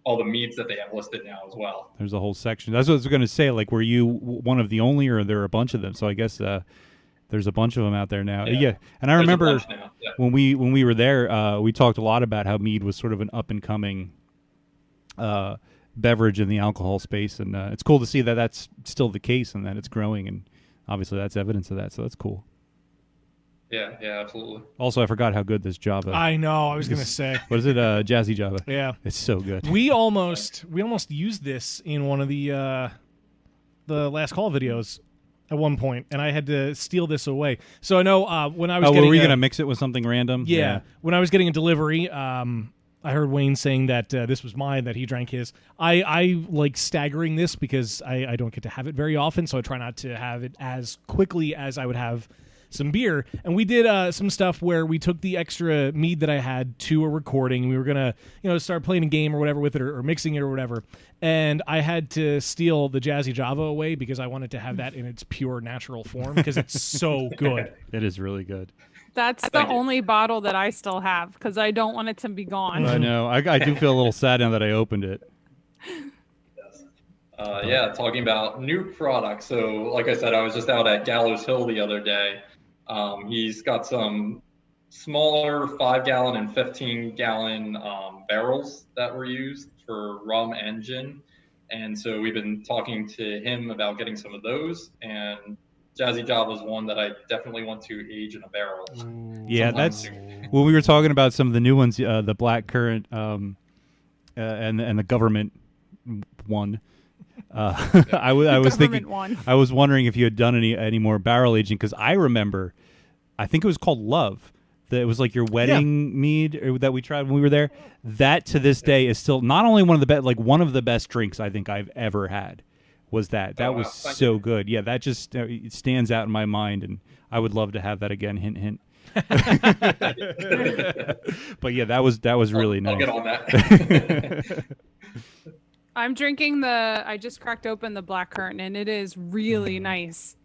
[SPEAKER 7] all the meads that they have listed now as well.
[SPEAKER 6] There's a whole section. That's what I was going to say. Like, were you one of the only, or there are a bunch of them? So I guess there's a bunch of them out there now. Yeah. And I remember when we were there, we talked a lot about how mead was sort of an up and coming beverage in the alcohol space, and it's cool to see that that's still the case and that it's growing, and obviously that's evidence of that, so that's cool.
[SPEAKER 7] Yeah, absolutely.
[SPEAKER 6] Also, I forgot how good this Java.
[SPEAKER 3] I know. I was going to say.
[SPEAKER 6] What is it? Jazzy Java.
[SPEAKER 3] Yeah,
[SPEAKER 6] it's so good.
[SPEAKER 3] We almost used this in one of the last call videos at one point, and I had to steal this away. So I know when I was.
[SPEAKER 6] Were we going to mix it with something random?
[SPEAKER 3] Yeah, when I was getting a delivery. I heard Wayne saying that this was mine, that he drank his. I like staggering this because I don't get to have it very often, so I try not to have it as quickly as I would have some beer. And we did some stuff where we took the extra mead that I had to a recording. We were going to start playing a game or whatever with it, or mixing it or whatever. And I had to steal the Jazzy Java away because I wanted to have that in its pure natural form because it's so good.
[SPEAKER 6] It is really good.
[SPEAKER 1] That's the only bottle that I still have because I don't want it to be gone.
[SPEAKER 6] I know. I do feel a little sad now that I opened it.
[SPEAKER 7] Talking about new products. So, like I said, I was just out at Gallows Hill the other day. He's got some smaller 5-gallon and 15-gallon barrels that were used for rum and gin. And so we've been talking to him about getting some of those, and Jazzy Java is one that I definitely want to age in a barrel.
[SPEAKER 6] Yeah, that's when we were talking about some of the new ones, the Black Currant and the government one. I was wondering if you had done any more barrel aging, because I remember, I think it was called Love. That it was like your wedding mead that we tried when we were there. That to this day is still not only one of the best, like one of the best drinks I think I've ever had. Was that was so good. Yeah, that just it stands out in my mind, and I would love to have that again. Hint, hint. But yeah, that was really nice.
[SPEAKER 7] I'll get on that.
[SPEAKER 1] I'm drinking I just cracked open the Black Currant, and it is really nice.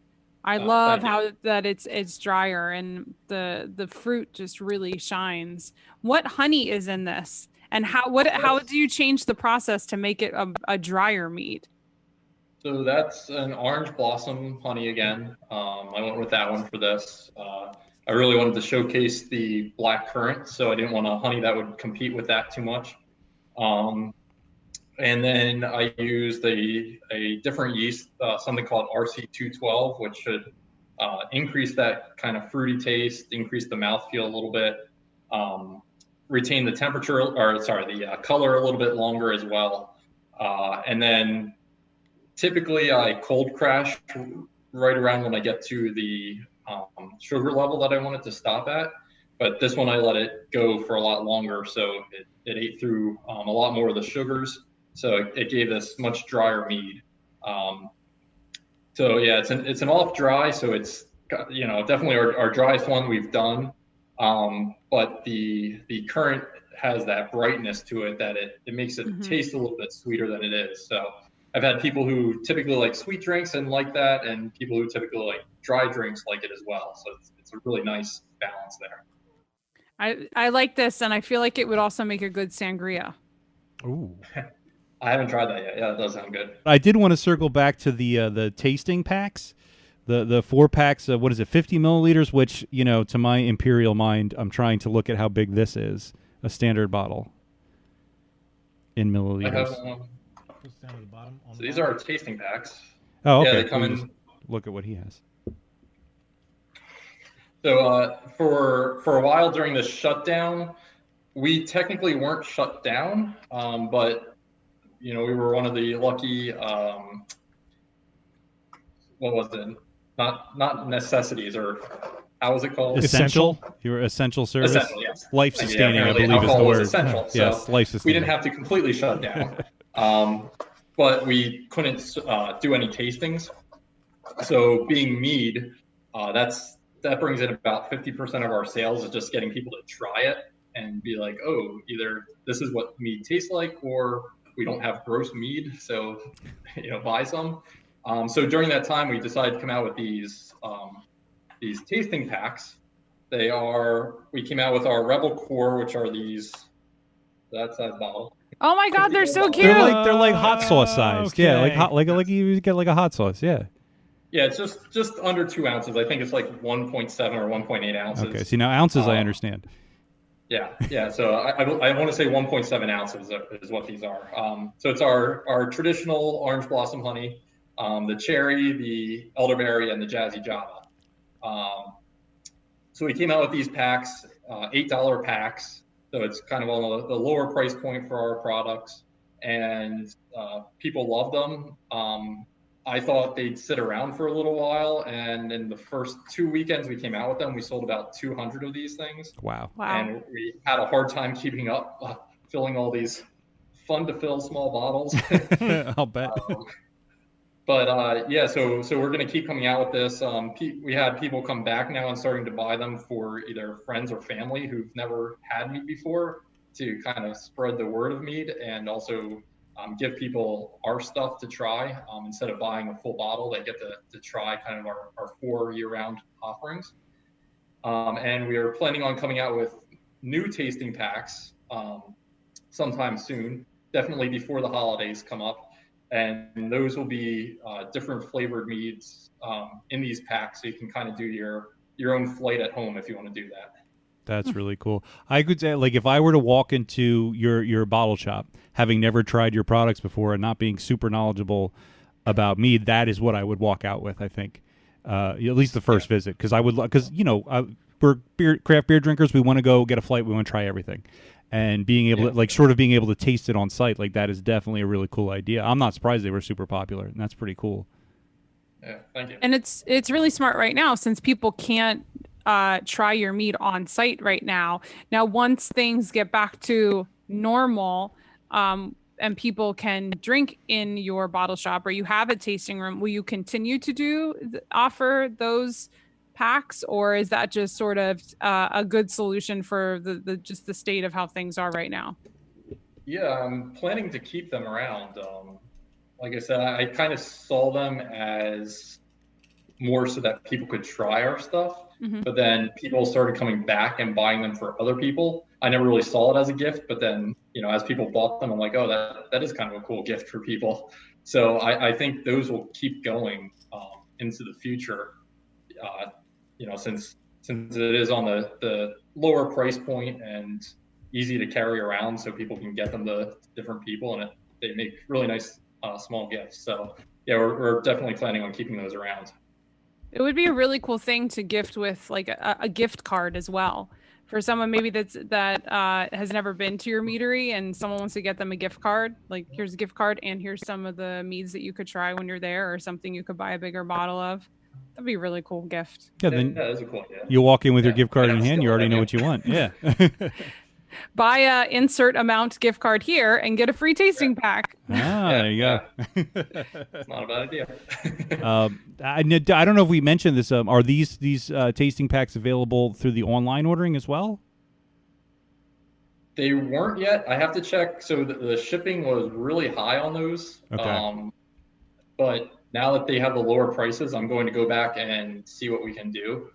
[SPEAKER 1] I love how that it's drier and the fruit just really shines. What honey is in this, and how do you change the process to make it a drier mead?
[SPEAKER 7] So that's an orange blossom honey again. I went with that one for this. I really wanted to showcase the black currant, so I didn't want a honey that would compete with that too much. And then I used a different yeast, something called RC212, which should increase that kind of fruity taste, increase the mouthfeel a little bit, retain the temperature, the color a little bit longer as well. And then typically I cold crash right around when I get to the sugar level that I want it to stop at. But this one I let it go for a lot longer, so it ate through a lot more of the sugars. So it gave this much drier mead. So yeah, it's an off dry, so it's definitely our driest one we've done. But the current has that brightness to it that it makes it taste a little bit sweeter than it is. So I've had people who typically like sweet drinks and like that, and people who typically like dry drinks like it as well. So it's a really nice balance there.
[SPEAKER 1] I like this, and I feel like it would also make a good sangria.
[SPEAKER 3] Ooh.
[SPEAKER 7] I haven't tried that yet. Yeah, it does sound good.
[SPEAKER 6] I did want to circle back to the tasting packs, the 4-packs of, 50 milliliters, which, to my imperial mind, I'm trying to look at how big this is, a standard bottle in milliliters.
[SPEAKER 7] I have, so these are our tasting packs.
[SPEAKER 6] Oh, okay.
[SPEAKER 7] Yeah, they come in.
[SPEAKER 6] Look at what he has.
[SPEAKER 7] So for a while during the shutdown, we technically weren't shut down, but we were one of the lucky. What was it? Not necessities, or how was it called?
[SPEAKER 6] Essential. You were essential service.
[SPEAKER 7] Essential, yes.
[SPEAKER 6] Life sustaining, I believe, is the word.
[SPEAKER 7] Essential.
[SPEAKER 6] Yes, life sustaining.
[SPEAKER 7] We didn't have to completely shut down, but we couldn't do any tastings. So being mead, that brings in about 50% of our sales, is just getting people to try it and be like, oh, either this is what mead tastes like, or we don't have gross mead, so buy some. So during that time, we decided to come out with these tasting packs. We came out with our Rebel Core, which are that size bottle.
[SPEAKER 1] Oh my God, they're so cute.
[SPEAKER 6] They're like hot sauce sized.
[SPEAKER 3] Okay.
[SPEAKER 6] Yeah, like you get like a hot sauce. Yeah.
[SPEAKER 7] Yeah, it's just under 2 ounces. I think it's like 1.7 or 1.8 ounces.
[SPEAKER 6] Okay, see now ounces I understand.
[SPEAKER 7] Yeah. So I want to say 1.7 ounces is what these are. So it's our traditional orange blossom honey, the cherry, the elderberry, and the jazzy java. So we came out with these packs, $8 packs. So it's kind of on the lower price point for our products, and people love them. I thought they'd sit around for a little while, and in the first 2 weekends we came out with them, we sold about 200 of these things.
[SPEAKER 6] Wow.
[SPEAKER 7] And we had a hard time keeping up, filling all these fun-to-fill small bottles.
[SPEAKER 6] I'll bet.
[SPEAKER 7] So we're going to keep coming out with this. We had people come back now and starting to buy them for either friends or family who've never had mead before, to kind of spread the word of mead, and also give people our stuff to try. Instead of buying a full bottle, they get to try kind of our 4 year-round offerings. And we are planning on coming out with new tasting packs sometime soon, definitely before the holidays come up. And those will be different flavored meads in these packs, so you can kind of do your own flight at home if you want to do that.
[SPEAKER 6] That's really cool. I could say, like, if I were to walk into your bottle shop, having never tried your products before and not being super knowledgeable about mead, that is what I would walk out with, I think. At least the first visit, because we're craft beer drinkers. We want to go get a flight. We want to try everything. And being able to, being able to taste it on site, like, that is definitely a really cool idea. I'm not surprised they were super popular, and that's pretty cool.
[SPEAKER 7] Yeah, thank you.
[SPEAKER 1] And it's really smart right now, since people can't try your mead on site right now. Now, once things get back to normal, and people can drink in your bottle shop, or you have a tasting room, will you continue to offer those packs, or is that just sort of a good solution for the state of how things are right now?
[SPEAKER 7] Yeah, I'm planning to keep them around. Like I said, I kind of saw them as more so that people could try our stuff. Mm-hmm. But then people started coming back and buying them for other people. I never really saw it as a gift, but then, as people bought them, I'm like, oh, that is kind of a cool gift for people. So I think those will keep going into the future, since it is on the lower price point and easy to carry around, so people can get them to different people, and they make really nice small gifts. So yeah, we're definitely planning on keeping those around.
[SPEAKER 1] It would be a really cool thing to gift with, like a gift card as well, for someone maybe that has never been to your meadery and someone wants to get them a gift card, like here's a gift card and here's some of the meads that you could try when you're there, or something you could buy a bigger bottle of. That'd be a really cool gift.
[SPEAKER 6] Yeah, then
[SPEAKER 7] that is a cool idea.
[SPEAKER 6] you walk in with your gift card in hand, you already know what you want. Yeah.
[SPEAKER 1] Buy a insert amount gift card here and get a free tasting pack.
[SPEAKER 6] There you go.
[SPEAKER 7] It's not a bad idea.
[SPEAKER 6] I don't know if we mentioned this. Are these tasting packs available through the online ordering as well?
[SPEAKER 7] They weren't yet. I have to check. So the shipping was really high on those.
[SPEAKER 6] Okay.
[SPEAKER 7] But now that they have the lower prices, I'm going to go back and see what we can do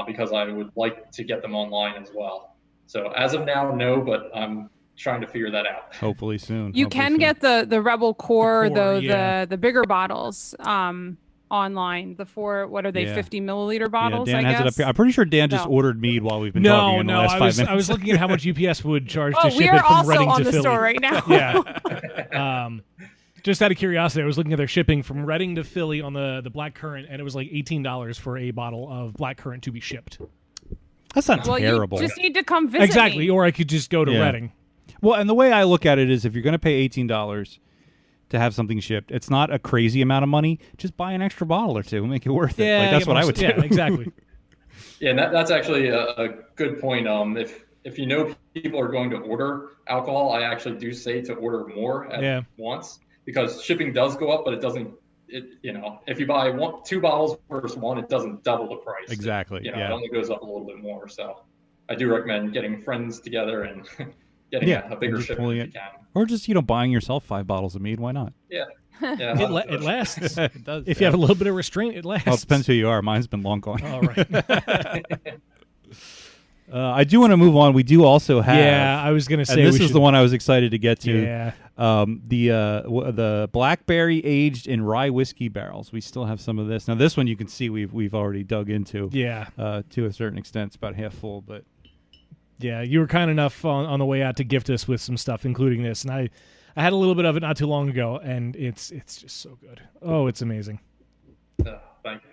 [SPEAKER 7] because I would like to get them online as well. So as of now, no, but I'm trying to figure that out.
[SPEAKER 6] Hopefully soon.
[SPEAKER 1] You can get the Rebel Core, though,
[SPEAKER 3] yeah.
[SPEAKER 1] the bigger bottles online. The 50 milliliter bottles,
[SPEAKER 6] Yeah, Dan
[SPEAKER 1] I
[SPEAKER 6] has
[SPEAKER 1] guess.
[SPEAKER 6] it up here. I'm pretty sure Dan just ordered mead while we've been talking in the last 5 minutes.
[SPEAKER 3] I was looking at how much UPS would charge to ship
[SPEAKER 1] we
[SPEAKER 3] it
[SPEAKER 1] are
[SPEAKER 3] from
[SPEAKER 1] also
[SPEAKER 3] Reading
[SPEAKER 1] on
[SPEAKER 3] to
[SPEAKER 1] the
[SPEAKER 3] Philly.
[SPEAKER 1] store right now.
[SPEAKER 3] Yeah. Just out of curiosity, I was looking at their shipping from Reading to Philly on the blackcurrant, and it was like $18 for a bottle of blackcurrant to be shipped.
[SPEAKER 6] That's not terrible.
[SPEAKER 1] You just need to come visit
[SPEAKER 3] Exactly,
[SPEAKER 1] me.
[SPEAKER 3] or I could just go to Reading.
[SPEAKER 6] Well, and the way I look at it is if you're going to pay $18 to have something shipped, it's not a crazy amount of money. Just buy an extra bottle or two and make it worth it.
[SPEAKER 3] Yeah,
[SPEAKER 6] Like, that's what I would do.
[SPEAKER 3] Yeah, exactly.
[SPEAKER 7] Yeah, and that's actually a good point. If you know people are going to order alcohol, I actually do say to order more at once because shipping does go up, but it doesn't. If you buy 2 bottles versus 1, it doesn't double the price.
[SPEAKER 6] Exactly.
[SPEAKER 7] It only goes up a little bit more. So I do recommend getting friends together and getting a bigger shipment if you can.
[SPEAKER 6] Or just buying yourself 5 bottles of mead. Why not?
[SPEAKER 7] Yeah.
[SPEAKER 3] It lasts.
[SPEAKER 6] It does.
[SPEAKER 3] If you have a little bit of restraint, it lasts.
[SPEAKER 6] Well, it depends who you are. Mine's been long gone.
[SPEAKER 3] All right.
[SPEAKER 6] I do want to move on. We do also have.
[SPEAKER 3] Yeah, I was going to say.
[SPEAKER 6] And this is the one I was excited to get to.
[SPEAKER 3] Yeah.
[SPEAKER 6] The blackberry aged in rye whiskey barrels. We still have some of this. Now this one you can see we've already dug into.
[SPEAKER 3] Yeah.
[SPEAKER 6] To a certain extent, it's about half full, but.
[SPEAKER 3] Yeah, you were kind enough on the way out to gift us with some stuff, including this, and I had a little bit of it not too long ago, and it's just so good. Oh, it's amazing.
[SPEAKER 7] Thank you.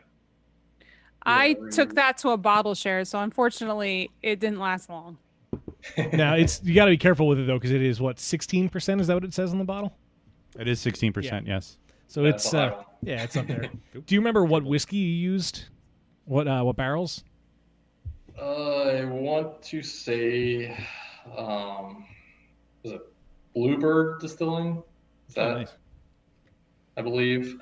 [SPEAKER 1] I took that to a bottle share, so unfortunately, it didn't last long.
[SPEAKER 3] Now you got to be careful with it though, because it is 16%. Is that what it says on the bottle?
[SPEAKER 6] It is 16%. Yes.
[SPEAKER 3] So it's it's up there. Do you remember what whiskey you used? What barrels?
[SPEAKER 7] I want to say, was it Bluebird Distilling? Is that?
[SPEAKER 6] Nice.
[SPEAKER 7] I believe.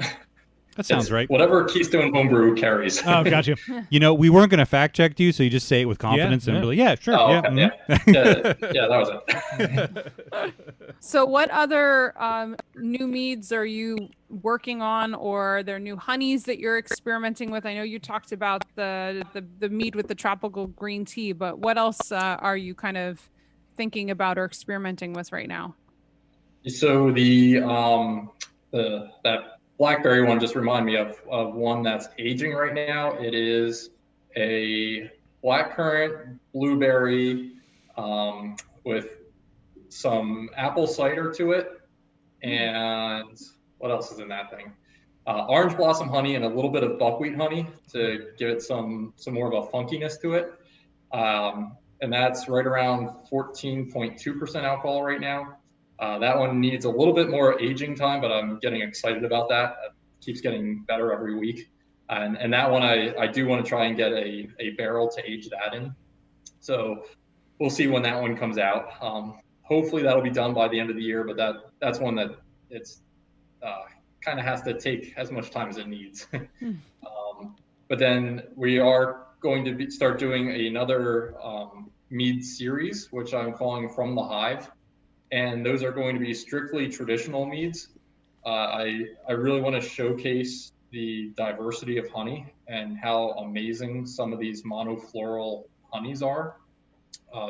[SPEAKER 6] That sounds right.
[SPEAKER 7] Whatever Keystone Homebrew carries.
[SPEAKER 3] Oh, gotcha.
[SPEAKER 6] We weren't going to fact check you, so you just say it with confidence and be like, yeah, sure.
[SPEAKER 7] Oh,
[SPEAKER 6] yeah,
[SPEAKER 7] okay, yeah, that was it.
[SPEAKER 1] So what other new meads are you working on, or are there new honeys that you're experimenting with? I know you talked about the mead with the tropical green tea, but what else are you kind of thinking about or experimenting with right now?
[SPEAKER 7] So that blackberry one just reminded me of one that's aging right now. It is a blackcurrant blueberry with some apple cider to it, and what else is in that thing? Orange blossom honey and a little bit of buckwheat honey to give it some more of a funkiness to it. And that's right around 14.2% alcohol right now. That one needs a little bit more aging time, but I'm getting excited about that. It keeps getting better every week. And that one, I do want to try and get a barrel to age that in. So we'll see when that one comes out. Hopefully that'll be done by the end of the year, but that's one that it's kind of has to take as much time as it needs. But then we are going to start doing another mead series, which I'm calling From the Hive. And those are going to be strictly traditional meads. I really want to showcase the diversity of honey and how amazing some of these monofloral honeys are.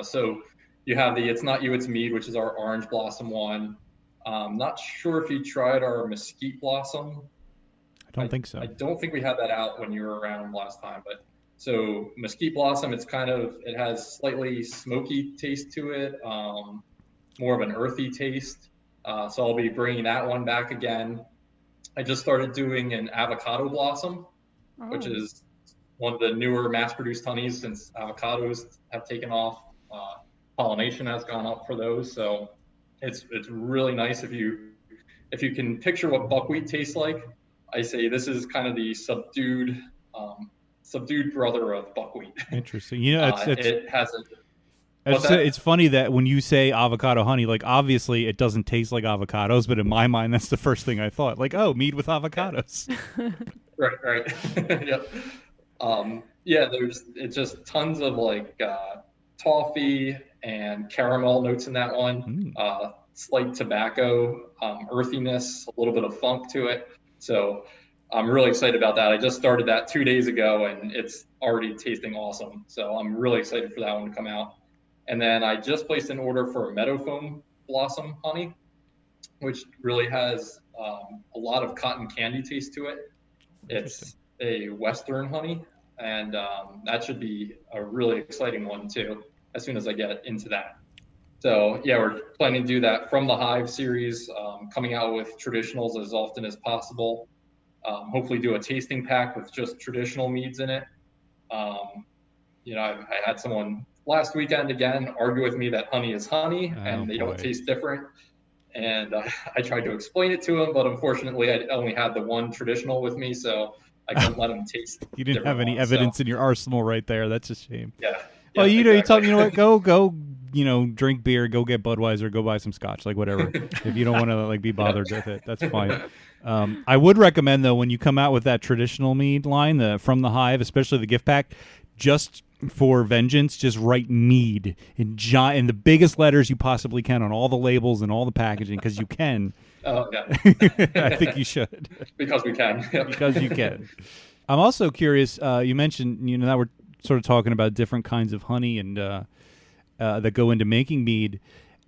[SPEAKER 7] So you have the It's Not You, It's Mead, which is our orange blossom one. Not sure if you tried our mesquite blossom.
[SPEAKER 6] I don't think so.
[SPEAKER 7] I don't think we had that out when you were around last time. But so mesquite blossom, it has slightly smoky taste to it. More of an earthy taste. So I'll be bringing that one back again. I just started doing an avocado blossom, which is one of the newer mass-produced honeys since avocados have taken off Pollination has gone up for those, so it's really nice. If you can picture what buckwheat tastes like, I say this is kind of the subdued brother of buckwheat.
[SPEAKER 6] Interesting. You know,
[SPEAKER 7] it has a.
[SPEAKER 6] It's funny that when you say avocado honey, like obviously it doesn't taste like avocados, but in my mind that's the first thing I thought. Like, oh, mead with avocados.
[SPEAKER 7] Right. Yep. Yeah, it's just tons of like toffee and caramel notes in that one. Slight tobacco, earthiness, a little bit of funk to it. So I'm really excited about that. I just started that 2 days ago and it's already tasting awesome. So I'm really excited for that one to come out. And then I just placed an order for a meadow foam blossom honey, which really has a lot of cotton candy taste to it. It's a Western honey, and that should be a really exciting one too, as soon as I get into that. So yeah, we're planning to do that from the Hive series, coming out with traditionals as often as possible. Hopefully do a tasting pack with just traditional meads in it. I had someone last weekend again argue with me that honey is honey and they don't taste different. And I tried to explain it to him, but unfortunately I only had the one traditional with me, so I couldn't let him taste.
[SPEAKER 6] You didn't have any evidence in your arsenal right there. That's a shame.
[SPEAKER 7] Yeah.
[SPEAKER 6] Well, exactly. You tell me, go, drink beer, go get Budweiser, go buy some scotch, like whatever. If you don't want to be bothered with it, that's fine. I would recommend though, when you come out with that traditional mead line, from the Hive, especially the gift pack, just for vengeance, just write mead in the biggest letters you possibly can on all the labels and all the packaging, because you can.
[SPEAKER 7] Oh yeah.
[SPEAKER 6] I think you should.
[SPEAKER 7] Because we can.
[SPEAKER 6] Because you can. I'm also curious. You mentioned, now we're sort of talking about different kinds of honey and that go into making mead.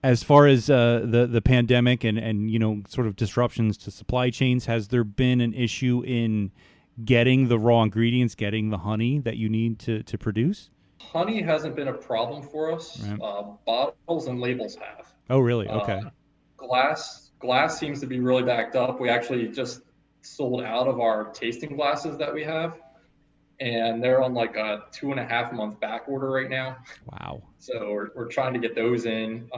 [SPEAKER 6] As far as the pandemic and sort of disruptions to supply chains, has there been an issue in getting the raw ingredients, getting the honey that you need to produce?
[SPEAKER 7] Honey hasn't been a problem for us. Right. Bottles and labels have.
[SPEAKER 6] Oh, really? Okay.
[SPEAKER 7] Glass seems to be really backed up. We actually just sold out of our tasting glasses that we have, and they're on like a 2.5 month back order right now.
[SPEAKER 6] Wow.
[SPEAKER 7] So we're trying to get those in.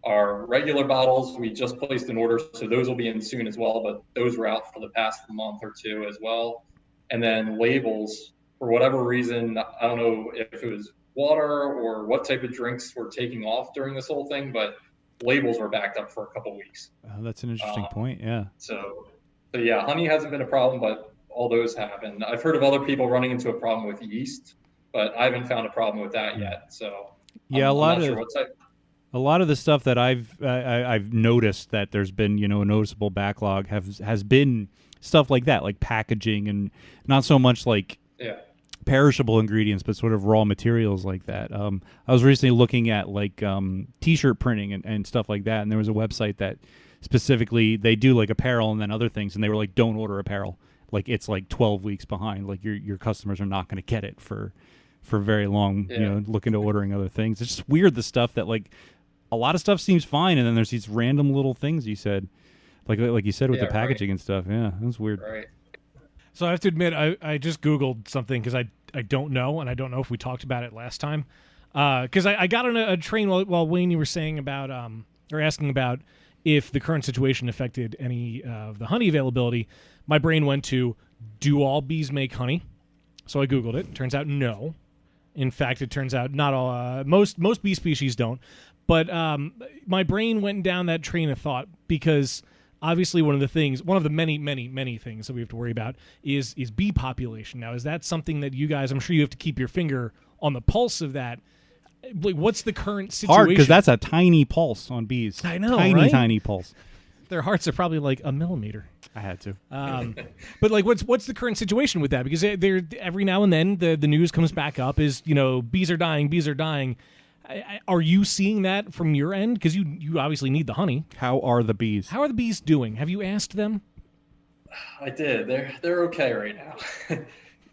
[SPEAKER 7] Our regular bottles, we just placed an order, so those will be in soon as well, but those were out for the past month or two as well. And then labels, for whatever reason, I don't know if it was water or what type of drinks were taking off during this whole thing, but labels were backed up for a couple weeks.
[SPEAKER 6] Oh, that's an interesting point, yeah.
[SPEAKER 7] So yeah, honey hasn't been a problem, but all those have. And I've heard of other people running into a problem with yeast, but I haven't found a problem with that yet. So
[SPEAKER 6] yeah,
[SPEAKER 7] I'm not sure what type.
[SPEAKER 6] A lot of the stuff that I've noticed that there's been a noticeable backlog has been stuff like that, like packaging, and not so much like perishable ingredients, but sort of raw materials like that. I was recently looking at like t-shirt printing and stuff like that, and there was a website that specifically they do like apparel and then other things, and they were like, don't order apparel, like it's like 12 weeks behind, like your customers are not going to get it for very long. Looking to ordering other things. It's just weird, the stuff that like a lot of stuff seems fine, and then there's these random little things you said, like you said with the packaging and stuff. Yeah, that's weird.
[SPEAKER 7] Right.
[SPEAKER 3] So I have to admit, I just Googled something because I don't know, and I don't know if we talked about it last time. Because I got on a train while Wayne, you were saying about or asking about if the current situation affected any of the honey availability. My brain went to, do all bees make honey? So I Googled it. Turns out no. In fact, it turns out not all. Most bee species don't. But my brain went down that train of thought because obviously one of the many, many, many things that we have to worry about is bee population. Now, is that something that you guys, I'm sure you have to keep your finger on the pulse of that. Like, what's the current situation?
[SPEAKER 6] Hard, because that's a tiny pulse on bees.
[SPEAKER 3] I know,
[SPEAKER 6] Tiny pulse.
[SPEAKER 3] Their hearts are probably like a millimeter.
[SPEAKER 6] I had to.
[SPEAKER 3] But like, what's the current situation with that? Because they're every now and then the news comes back up is bees are dying. Are you seeing that from your end? Because you obviously need the honey.
[SPEAKER 6] How are the bees?
[SPEAKER 3] How are the bees doing? Have you asked them?
[SPEAKER 7] I did. They're okay right now.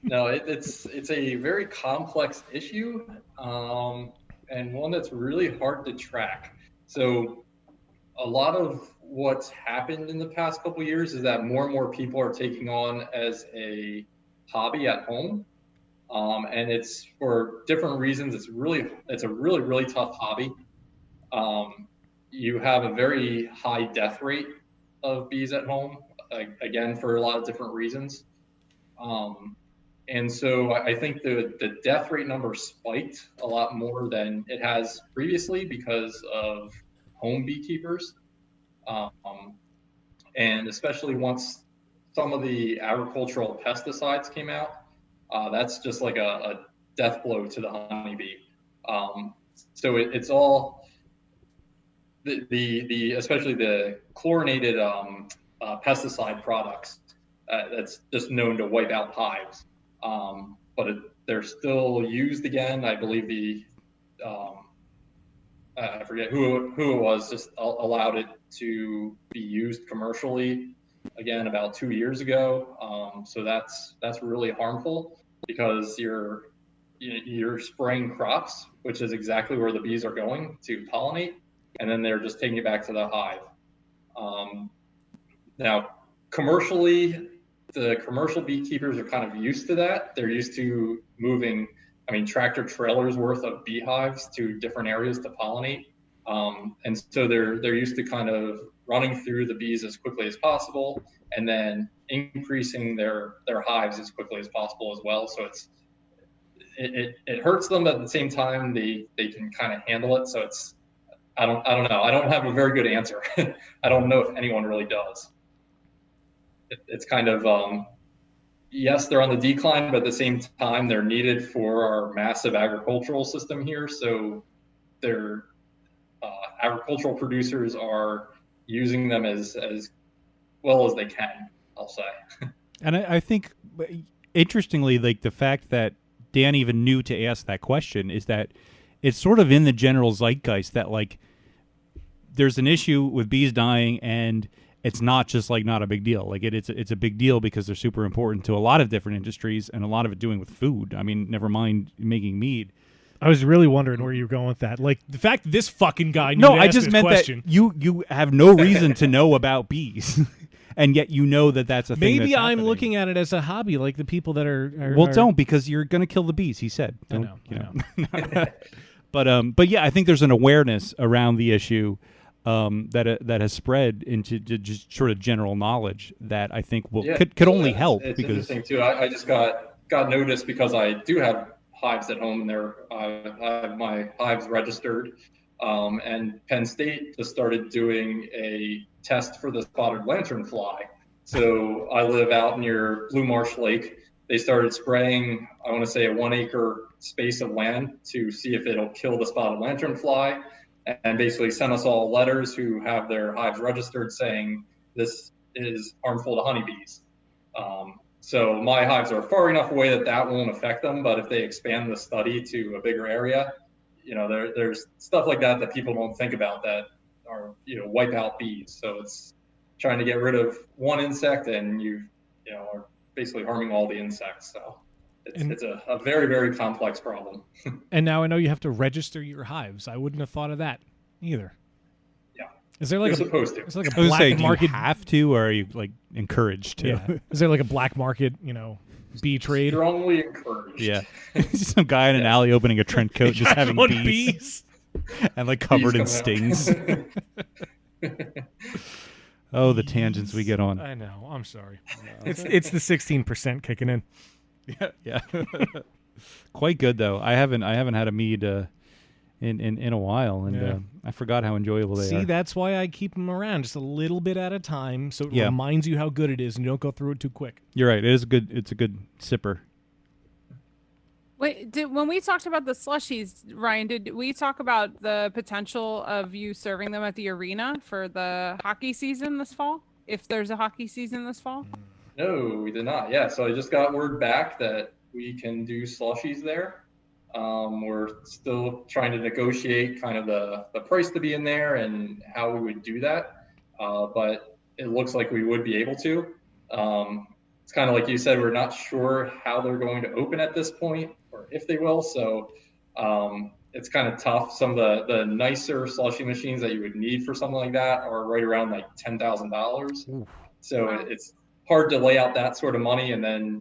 [SPEAKER 7] No, it's a very complex issue, and one that's really hard to track. So a lot of what's happened in the past couple of years is that more and more people are taking on as a hobby at home. And it's for different reasons. It's a really tough hobby. You have a very high death rate of bees at home, again, for a lot of different reasons. And so I think the death rate number spiked a lot more than it has previously because of home beekeepers. And especially once some of the agricultural pesticides came out, that's just like a death blow to the honeybee. So it's all the especially the chlorinated pesticide products that's just known to wipe out hives. But they're still used again. I believe I forget who it was, just allowed it to be used commercially again about 2 years ago. So that's really harmful because you're spraying crops, which is exactly where the bees are going to pollinate, and then they're just taking it back to the hive. Now, commercially, the commercial beekeepers are kind of used to that. They're used to moving, tractor trailers worth of beehives to different areas to pollinate. And so they're used to kind of running through the bees as quickly as possible and then increasing their hives as quickly as possible as well. So it hurts them, but at the same time, they can kind of handle it. So I don't know. I don't have a very good answer. I don't know if anyone really does. It's kind of, yes, they're on the decline, but at the same time, they're needed for our massive agricultural system here. So their agricultural producers are using them as well as they can, I'll say.
[SPEAKER 6] And I think, interestingly, like the fact that Dan even knew to ask that question is that it's sort of in the general zeitgeist that, like, there's an issue with bees dying, and it's not just like not a big deal. Like it's a big deal because they're super important to a lot of different industries, and a lot of it doing with food. I mean, never mind making mead.
[SPEAKER 3] I was really wondering where you were going with that. Like the fact that this fucking guy knew
[SPEAKER 6] No,
[SPEAKER 3] to
[SPEAKER 6] I
[SPEAKER 3] ask
[SPEAKER 6] just
[SPEAKER 3] this
[SPEAKER 6] meant
[SPEAKER 3] question.
[SPEAKER 6] that you have no reason to know about bees, and yet you know that's a thing.
[SPEAKER 3] Maybe
[SPEAKER 6] that's
[SPEAKER 3] I'm
[SPEAKER 6] happening.
[SPEAKER 3] looking at it as a hobby, like the people that are
[SPEAKER 6] Well, don't, because you're going to kill the bees. He said.
[SPEAKER 3] I know.
[SPEAKER 6] But yeah, I think there's an awareness around the issue. That has spread into just sort of general knowledge that I think could only help.
[SPEAKER 7] It's
[SPEAKER 6] because
[SPEAKER 7] interesting too. I just got noticed because I do have hives at home, and I have my hives registered. And Penn State just started doing a test for the spotted lanternfly. So I live out near Blue Marsh Lake. They started spraying, I want to say, a 1 acre space of land to see if it'll kill the spotted lanternfly. And basically sent us all letters who have their hives registered saying this is harmful to honeybees. So my hives are far enough away that won't affect them. But if they expand the study to a bigger area, there's stuff like that people don't think about that are, wipe out bees. So it's trying to get rid of one insect, and you are basically harming all the insects. So it's a very, very complex problem.
[SPEAKER 3] And now I know you have to register your hives. I wouldn't have thought of that either.
[SPEAKER 7] Yeah.
[SPEAKER 3] Is there like
[SPEAKER 7] You're supposed to?
[SPEAKER 3] Is there like
[SPEAKER 6] I
[SPEAKER 3] a
[SPEAKER 6] was
[SPEAKER 3] black
[SPEAKER 6] saying, do
[SPEAKER 3] market?
[SPEAKER 6] you have to, or are you like encouraged to?
[SPEAKER 3] Yeah. Is there like a black market, bee trade?
[SPEAKER 7] Strongly encouraged.
[SPEAKER 6] Yeah. Some guy in an alley opening a trench coat, just having bees. And like covered in stings. Oh, the tangents we get on.
[SPEAKER 3] I know. I'm sorry. It's the 16% kicking in.
[SPEAKER 6] Yeah. Quite good though. I haven't had a mead in a while, and I forgot how enjoyable they are.
[SPEAKER 3] See, that's why I keep them around just a little bit at a time, so it reminds you how good it is, and you don't go through it too quick.
[SPEAKER 6] You're right. It is good. It's a good sipper.
[SPEAKER 1] Wait, when we talked about the slushies, Ryan, did we talk about the potential of you serving them at the arena for the hockey season this fall? If there's a hockey season this fall?
[SPEAKER 7] No, we did not. Yeah, so I just got word back that we can do slushies there. We're still trying to negotiate kind of the price to be in there and how we would do that. But it looks like we would be able to. It's kind of like you said, we're not sure how they're going to open at this point or if they will. So it's kind of tough. Some of the nicer slushy machines that you would need for something like that are right around like $10,000. So it's hard to lay out that sort of money and then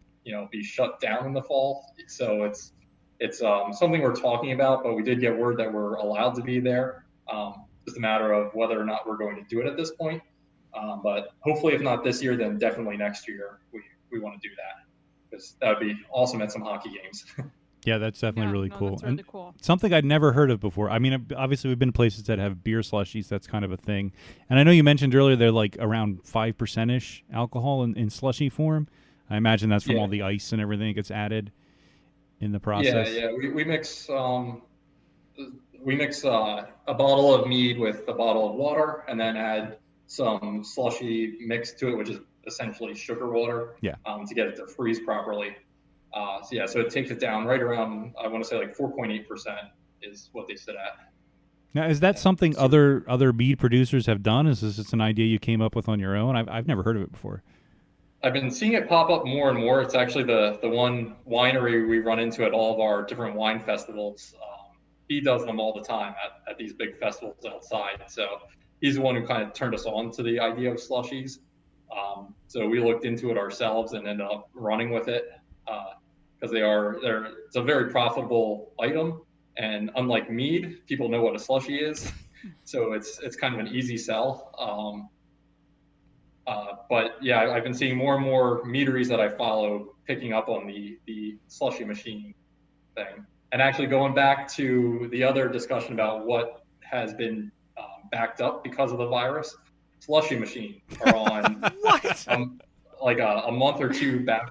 [SPEAKER 7] be shut down in the fall. So it's something we're talking about, but we did get word that we're allowed to be there. Just a matter of whether or not we're going to do it at this point. But hopefully, if not this year, then definitely next year we want to do that, because that would be awesome at some hockey games.
[SPEAKER 6] Yeah, that's definitely really cool.
[SPEAKER 1] That's really cool.
[SPEAKER 6] Something I'd never heard of before. I mean, obviously we've been to places that have beer slushies. That's kind of a thing. And I know you mentioned earlier they're like around 5%-ish alcohol in slushy form. I imagine that's from all the ice and everything that gets added in the process.
[SPEAKER 7] Yeah. We mix a bottle of mead with a bottle of water, and then add some slushy mix to it, which is essentially sugar water.
[SPEAKER 6] Yeah.
[SPEAKER 7] To get it to freeze properly. So it takes it down right around, I want to say like 4.8% is what they sit at.
[SPEAKER 6] Now, is that something other mead producers have done? Is this just an idea you came up with on your own? I've never heard of it before.
[SPEAKER 7] I've been seeing it pop up more and more. It's actually the one winery we run into at all of our different wine festivals. He does them all the time at these big festivals outside. So he's the one who kind of turned us on to the idea of slushies. So we looked into it ourselves and ended up running with it. Because it's a very profitable item, and unlike mead, people know what a slushie is, so it's kind of an easy sell. But yeah, I've been seeing more and more meaderies that I follow picking up on the slushie machine thing, and actually going back to the other discussion about what has been backed up because of the virus, slushie machine are on
[SPEAKER 3] What?
[SPEAKER 7] like a month or two back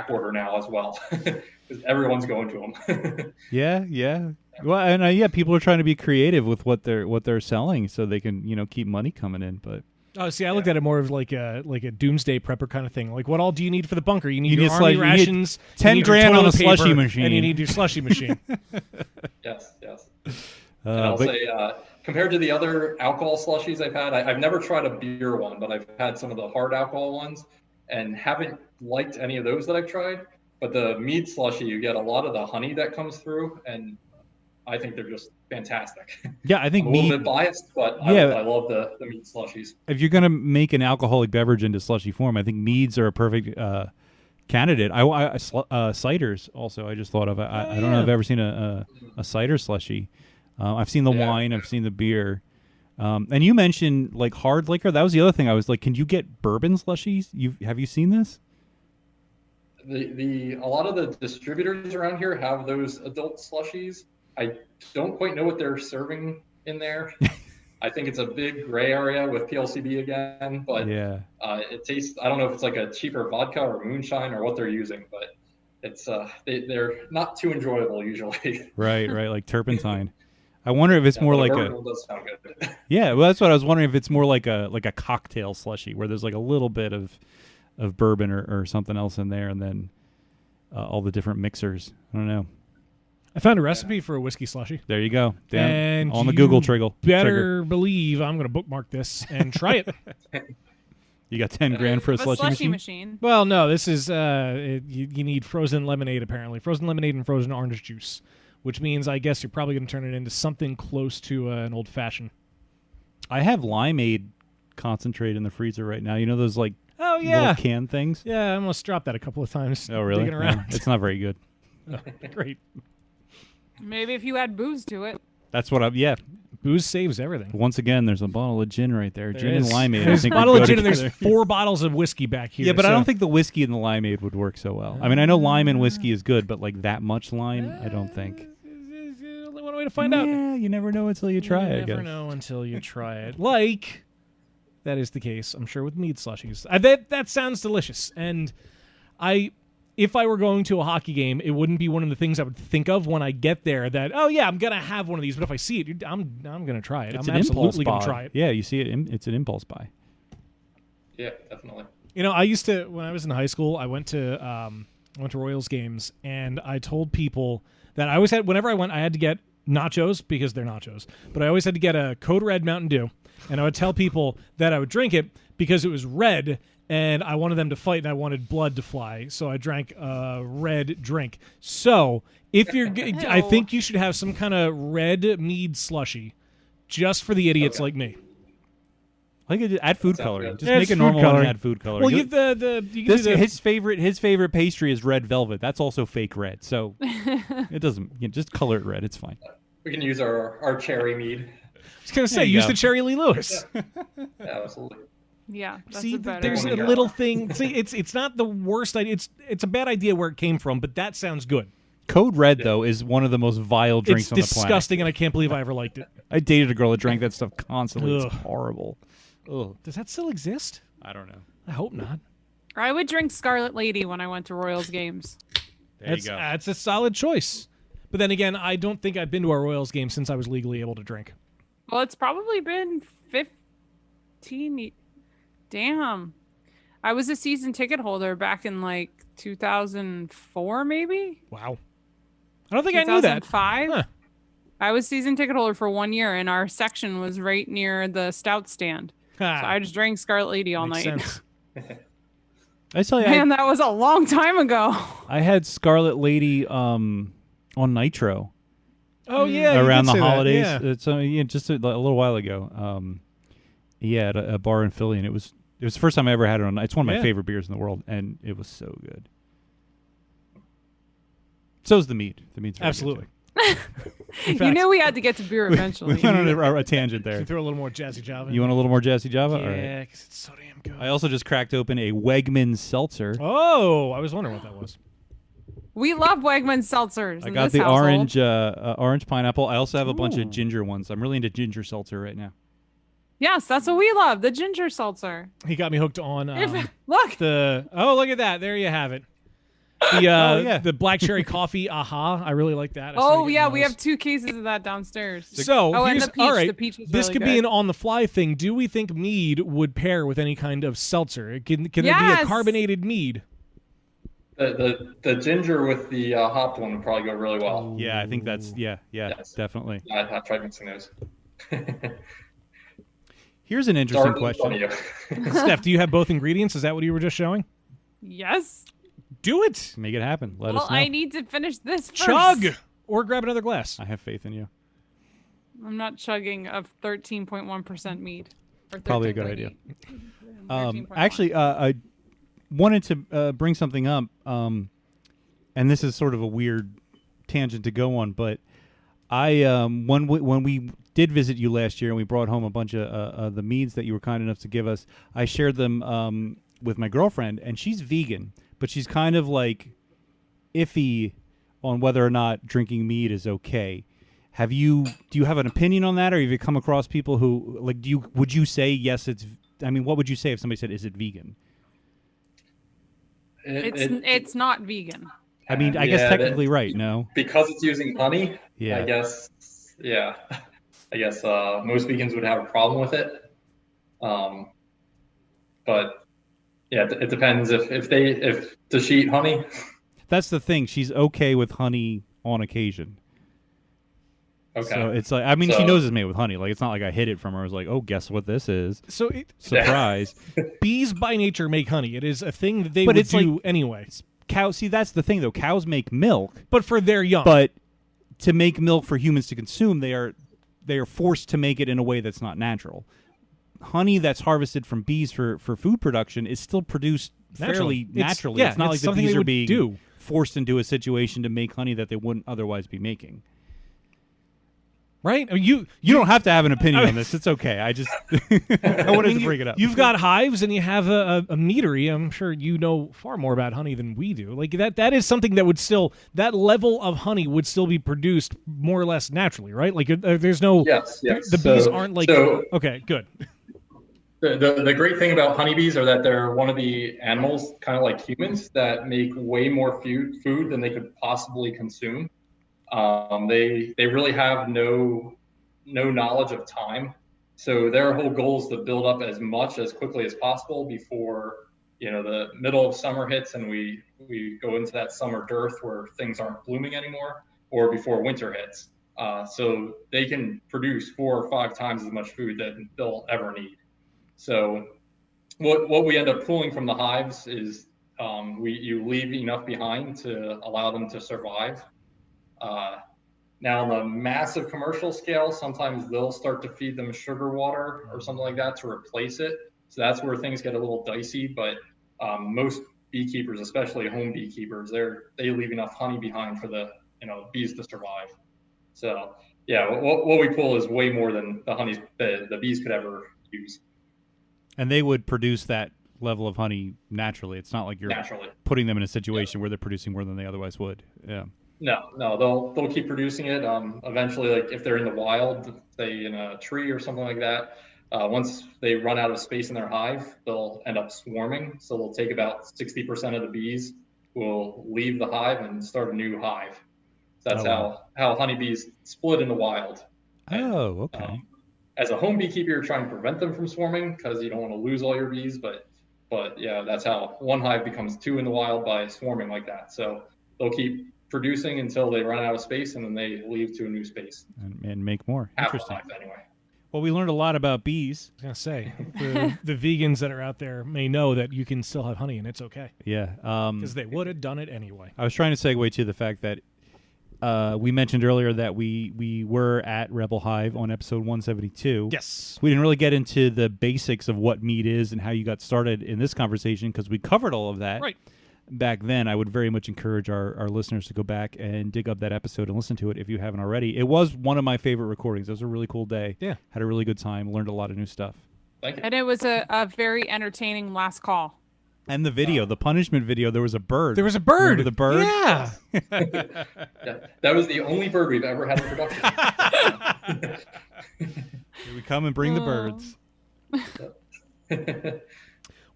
[SPEAKER 7] order now as well, because everyone's going to them.
[SPEAKER 6] Yeah. Well, and people are trying to be creative with what they're selling, so they can keep money coming in. But
[SPEAKER 3] I looked at it more of like a doomsday prepper kind of thing. Like, what all do you need for the bunker? You need your
[SPEAKER 6] just
[SPEAKER 3] army
[SPEAKER 6] you
[SPEAKER 3] rations,
[SPEAKER 6] need 10
[SPEAKER 3] you need your
[SPEAKER 6] grand on a
[SPEAKER 3] toilet paper,
[SPEAKER 6] slushy machine,
[SPEAKER 3] and you need your slushy machine.
[SPEAKER 7] Yes. And I'll say, compared to the other alcohol slushies I've had, I've never tried a beer one, but I've had some of the hard alcohol ones, and haven't liked any of those that I've tried. But the mead slushy, you get a lot of the honey that comes through, and I think they're just fantastic.
[SPEAKER 6] Yeah, I think
[SPEAKER 7] I'm a little bit biased, but I love the mead slushies.
[SPEAKER 6] If you're gonna make an alcoholic beverage into slushy form, I think meads are a perfect candidate. Ciders also. I just thought of. I don't know if I've ever seen a cider slushy. I've seen the wine. I've seen the beer. And you mentioned like hard liquor. That was the other thing. I was like, can you get bourbon slushies? Have you seen this?
[SPEAKER 7] A lot of the distributors around here have those adult slushies. I don't quite know what they're serving in there. I think it's a big gray area with PLCB again, but it tastes. I don't know if it's like a cheaper vodka or moonshine or what they're using, but it's they're not too enjoyable usually.
[SPEAKER 6] Right, like turpentine. I wonder if it's more like
[SPEAKER 7] does sound good.
[SPEAKER 6] Yeah, well, that's what I was wondering, if it's more like a cocktail slushy where there's like a little bit of bourbon or something else in there, and then all the different mixers. I don't know.
[SPEAKER 3] I found a recipe for a whiskey slushy.
[SPEAKER 6] There you go.
[SPEAKER 3] And
[SPEAKER 6] on the Google trigger.
[SPEAKER 3] Better believe I'm going to bookmark this and try it.
[SPEAKER 6] You got 10 grand for a slushy
[SPEAKER 1] machine?
[SPEAKER 3] Well, no, this is you need frozen lemonade, apparently. Frozen lemonade and frozen orange juice, which means I guess you're probably going to turn it into something close to an old fashioned.
[SPEAKER 6] I have limeade concentrate in the freezer right now. You know those like little can things?
[SPEAKER 3] Yeah, I almost dropped that a couple of times.
[SPEAKER 6] Oh, really?
[SPEAKER 3] Digging around.
[SPEAKER 6] It's not very good.
[SPEAKER 3] Oh, great.
[SPEAKER 1] Maybe if you add booze to it.
[SPEAKER 6] That's what
[SPEAKER 3] Booze saves everything.
[SPEAKER 6] Once again, there's a bottle of gin right there. Gin and limeade.
[SPEAKER 3] There's a bottle of gin and there's 4 bottles of whiskey back here.
[SPEAKER 6] Yeah, but I don't think the whiskey and the limeade would work so well. I mean, I know lime and whiskey is good, but like that much lime, I don't think.
[SPEAKER 3] Only one way to find out.
[SPEAKER 6] Yeah, you never know until you try it.
[SPEAKER 3] You never know until you try it. Like, that is the case, I'm sure, with mead slushies. That sounds delicious. And if I were going to a hockey game, it wouldn't be one of the things I would think of when I get there that, oh, yeah, I'm going to have one of these. But if I see it, I'm going to try it. I'm absolutely going to try it.
[SPEAKER 6] Yeah, you see it. It's an impulse buy.
[SPEAKER 7] Yeah, definitely.
[SPEAKER 3] You know, I used to, when I was in high school, I went to Royals games, and I told people that I always had, whenever I went, I had to get nachos because they're nachos. But I always had to get a Code Red Mountain Dew, and I would tell people that I would drink it because it was red, and I wanted them to fight, and I wanted blood to fly, so I drank a red drink. So, if you're, I think you should have some kind of red mead slushy, just for the idiots like me.
[SPEAKER 6] I could add food
[SPEAKER 7] Sounds
[SPEAKER 6] coloring.
[SPEAKER 7] good.
[SPEAKER 6] Just
[SPEAKER 3] Yeah,
[SPEAKER 6] make
[SPEAKER 3] it's
[SPEAKER 6] a
[SPEAKER 3] food
[SPEAKER 6] normal one
[SPEAKER 3] coloring.
[SPEAKER 6] and add food coloring.
[SPEAKER 3] Well,
[SPEAKER 6] You-
[SPEAKER 3] you the you can
[SPEAKER 6] This
[SPEAKER 3] do the,
[SPEAKER 6] his favorite pastry is red velvet. That's also fake red, so it doesn't. Just color it red. It's fine.
[SPEAKER 7] We can use our cherry mead.
[SPEAKER 3] I was gonna say
[SPEAKER 6] There you
[SPEAKER 3] use
[SPEAKER 6] go.
[SPEAKER 3] the Cherry Lee Lewis.
[SPEAKER 7] Yeah, absolutely.
[SPEAKER 1] Yeah, that's
[SPEAKER 3] See,
[SPEAKER 1] a better
[SPEAKER 3] there's a
[SPEAKER 1] one.
[SPEAKER 3] little thing. See, it's not the worst idea. It's a bad idea where it came from, but that sounds good.
[SPEAKER 6] Code Red though is one of the most vile drinks
[SPEAKER 3] It's
[SPEAKER 6] on the planet.
[SPEAKER 3] disgusting, and I can't believe I ever liked it.
[SPEAKER 6] I dated a girl that drank that stuff constantly. It's
[SPEAKER 3] Ugh.
[SPEAKER 6] horrible. Ugh.
[SPEAKER 3] Does that still exist?
[SPEAKER 6] I don't know.
[SPEAKER 3] I hope not.
[SPEAKER 1] I would drink Scarlet Lady when I went to Royals games.
[SPEAKER 6] There you go.
[SPEAKER 3] That's a solid choice. But then again, I don't think I've been to a Royals game since I was legally able to drink.
[SPEAKER 1] Well, it's probably been 15. Damn. I was a season ticket holder back in like 2004, maybe?
[SPEAKER 3] Wow. I don't think I knew that.
[SPEAKER 1] 2005?
[SPEAKER 3] Huh.
[SPEAKER 1] I was season ticket holder for 1 year, and our section was right near the stout stand. So I just drank Scarlet Lady all
[SPEAKER 3] Makes
[SPEAKER 1] night.
[SPEAKER 3] sense.
[SPEAKER 6] I tell you,
[SPEAKER 1] Man, that was a long time ago.
[SPEAKER 6] I had Scarlet Lady on Nitro
[SPEAKER 3] Oh yeah, you
[SPEAKER 6] around
[SPEAKER 3] did
[SPEAKER 6] the
[SPEAKER 3] say that,
[SPEAKER 6] holidays.
[SPEAKER 3] yeah.
[SPEAKER 6] It's just a little while ago. At a bar in Philly, and it was the first time I ever had it on. It's one of my
[SPEAKER 3] Yeah.
[SPEAKER 6] favorite beers in the world, and it was so good. So's the mead. The mead's very good,
[SPEAKER 3] Absolutely.
[SPEAKER 6] too.
[SPEAKER 3] In
[SPEAKER 1] You
[SPEAKER 3] fact,
[SPEAKER 1] knew we had to get to beer eventually.
[SPEAKER 6] We went on a tangent
[SPEAKER 3] Can
[SPEAKER 6] there.
[SPEAKER 3] you throw a little more Jazzy Java?
[SPEAKER 6] You want a little more Jazzy Java? All right.
[SPEAKER 3] Yeah, because it's so damn good.
[SPEAKER 6] I also just cracked open a Wegmans seltzer.
[SPEAKER 3] Oh, I was wondering what that was.
[SPEAKER 1] We love Wegmans seltzers.
[SPEAKER 6] I
[SPEAKER 1] in
[SPEAKER 6] got
[SPEAKER 1] this
[SPEAKER 6] the
[SPEAKER 1] household.
[SPEAKER 6] orange pineapple. I also have a bunch
[SPEAKER 3] Ooh.
[SPEAKER 6] of ginger ones. I'm really into ginger seltzer right now.
[SPEAKER 1] Yes, that's what we love. The ginger seltzer.
[SPEAKER 3] He got me hooked on
[SPEAKER 1] Look.
[SPEAKER 3] look at that. There you have it. The
[SPEAKER 6] yeah.
[SPEAKER 3] the black cherry coffee. Aha, I really like that. I started
[SPEAKER 1] Oh
[SPEAKER 3] getting
[SPEAKER 1] yeah,
[SPEAKER 3] those.
[SPEAKER 1] we have 2 cases of that downstairs.
[SPEAKER 3] So
[SPEAKER 1] Oh, and
[SPEAKER 3] here's
[SPEAKER 1] the peach.
[SPEAKER 3] all right.
[SPEAKER 1] The peach is
[SPEAKER 3] this
[SPEAKER 1] really
[SPEAKER 3] could
[SPEAKER 1] good.
[SPEAKER 3] be an on-the-fly thing. Do we think mead would pair with any kind of seltzer? Can there be a
[SPEAKER 1] Yes!
[SPEAKER 3] carbonated mead?
[SPEAKER 7] The ginger with the hopped one would probably go really well.
[SPEAKER 6] Yeah, I think that's
[SPEAKER 7] Yes.
[SPEAKER 6] definitely.
[SPEAKER 7] I tried mixing those.
[SPEAKER 6] Here's an interesting
[SPEAKER 7] Dark in front
[SPEAKER 6] question.
[SPEAKER 7] of you.
[SPEAKER 3] Steph, do you have both ingredients? Is that what you were just showing?
[SPEAKER 1] Yes.
[SPEAKER 3] Do it.
[SPEAKER 6] Make it happen. Let
[SPEAKER 1] Well,
[SPEAKER 6] us know.
[SPEAKER 1] I need to finish this first.
[SPEAKER 3] Chug or grab another glass.
[SPEAKER 6] I have faith in you.
[SPEAKER 1] I'm not chugging a 13.1% mead. Or
[SPEAKER 6] Probably a good idea.
[SPEAKER 1] 13.1.
[SPEAKER 6] Actually, I wanted to bring something up, and this is sort of a weird tangent to go on, but I when we did visit you last year and we brought home a bunch of the meads that you were kind enough to give us, I shared them with my girlfriend, and she's vegan, but she's kind of like iffy on whether or not drinking mead is okay. Do you have an opinion on that, or have you come across people who like would you say yes it's I mean, what would you say if somebody said is it vegan?
[SPEAKER 1] It's not vegan.
[SPEAKER 6] I mean, I guess technically right, no?
[SPEAKER 7] Because it's using honey.
[SPEAKER 6] Yeah.
[SPEAKER 7] I guess. Yeah. I guess most vegans would have a problem with it. But yeah, it depends if does she eat honey?
[SPEAKER 6] That's the thing. She's okay with honey on occasion.
[SPEAKER 7] Okay.
[SPEAKER 6] So it's like, I mean, she knows it's made with honey. Like, it's not like I hid it from her. I was like, oh, guess what this is?
[SPEAKER 3] So
[SPEAKER 6] Surprise.
[SPEAKER 3] bees by nature make honey. It is a thing that they
[SPEAKER 6] But
[SPEAKER 3] would
[SPEAKER 6] it's
[SPEAKER 3] do
[SPEAKER 6] like-
[SPEAKER 3] anyway.
[SPEAKER 6] Cow. See, that's the thing, though. Cows make milk,
[SPEAKER 3] But for their young.
[SPEAKER 6] but to make milk for humans to consume, they are forced to make it in a way that's not natural. Honey that's harvested from bees for food production is still produced fairly naturally.
[SPEAKER 3] Yeah,
[SPEAKER 6] it's not like the
[SPEAKER 3] something
[SPEAKER 6] bees
[SPEAKER 3] they
[SPEAKER 6] are
[SPEAKER 3] would
[SPEAKER 6] being
[SPEAKER 3] do.
[SPEAKER 6] forced into a situation to make honey that they wouldn't otherwise be making.
[SPEAKER 3] Right? I mean,
[SPEAKER 6] You don't have to have an opinion on this. It's okay. I just I wanted to bring it up.
[SPEAKER 3] You've got hives and you have a meadery. I'm sure you know far more about honey than we do. Like that is something that would still, that level of honey would still be produced more or less naturally, right? Like there's no,
[SPEAKER 7] Yes.
[SPEAKER 3] the bees aren't like, okay, good.
[SPEAKER 7] The great thing about honeybees are that they're one of the animals, kind of like humans, that make way more food than they could possibly consume. They really have no knowledge of time, so their whole goal is to build up as much as quickly as possible before the middle of summer hits and we go into that summer dearth where things aren't blooming anymore, or before winter hits. So they can produce 4 or 5 times as much food that they'll ever need. So what we end up pulling from the hives is you leave enough behind to allow them to survive. Now, on the massive commercial scale, sometimes they'll start to feed them sugar water or something like that to replace it. So that's where things get a little dicey. But most beekeepers, especially home beekeepers, they leave enough honey behind for the bees to survive. So yeah, what we pull is way more than the bees could ever use.
[SPEAKER 6] And they would produce that level of honey naturally. It's not like you're putting them in a situation where they're producing more than they otherwise would. Yeah.
[SPEAKER 7] No, they'll keep producing it. Eventually, like if they're in the wild, say in a tree or something like that, once they run out of space in their hive, they'll end up swarming. So they'll take about 60% of the bees will leave the hive and start a new hive. So that's how honeybees split in the wild.
[SPEAKER 6] Oh, okay.
[SPEAKER 7] As a home beekeeper, you're trying to prevent them from swarming because you don't want to lose all your bees. But yeah, that's how one hive becomes two in the wild by swarming like that. So they'll keep producing until they run out of space, and then they leave to a new space
[SPEAKER 6] and make more. Interesting.
[SPEAKER 7] Anyway.
[SPEAKER 6] Well, we learned a lot about bees.
[SPEAKER 3] I was going to say, the vegans that are out there may know that you can still have honey and it's okay.
[SPEAKER 6] Yeah.
[SPEAKER 3] Because they would have done it anyway.
[SPEAKER 6] I was trying to segue to the fact that we mentioned earlier that we were at Rebel Hive on episode 172.
[SPEAKER 3] Yes.
[SPEAKER 6] We didn't really get into the basics of what mead is and how you got started in this conversation because we covered all of that.
[SPEAKER 3] Right.
[SPEAKER 6] Back then. I would very much encourage our listeners to go back and dig up that episode and listen to it if you haven't already. It was one of my favorite recordings. It was a really cool day.
[SPEAKER 3] Yeah.
[SPEAKER 6] Had a really good time. Learned a lot of new stuff.
[SPEAKER 7] Thank you.
[SPEAKER 1] And it was a very entertaining last call.
[SPEAKER 6] And the video, the punishment video, there was a bird.
[SPEAKER 3] There was a bird.
[SPEAKER 6] Remember the bird?
[SPEAKER 3] Yeah.
[SPEAKER 7] That was the only bird we've ever had in production.
[SPEAKER 6] Here we come and bring the birds.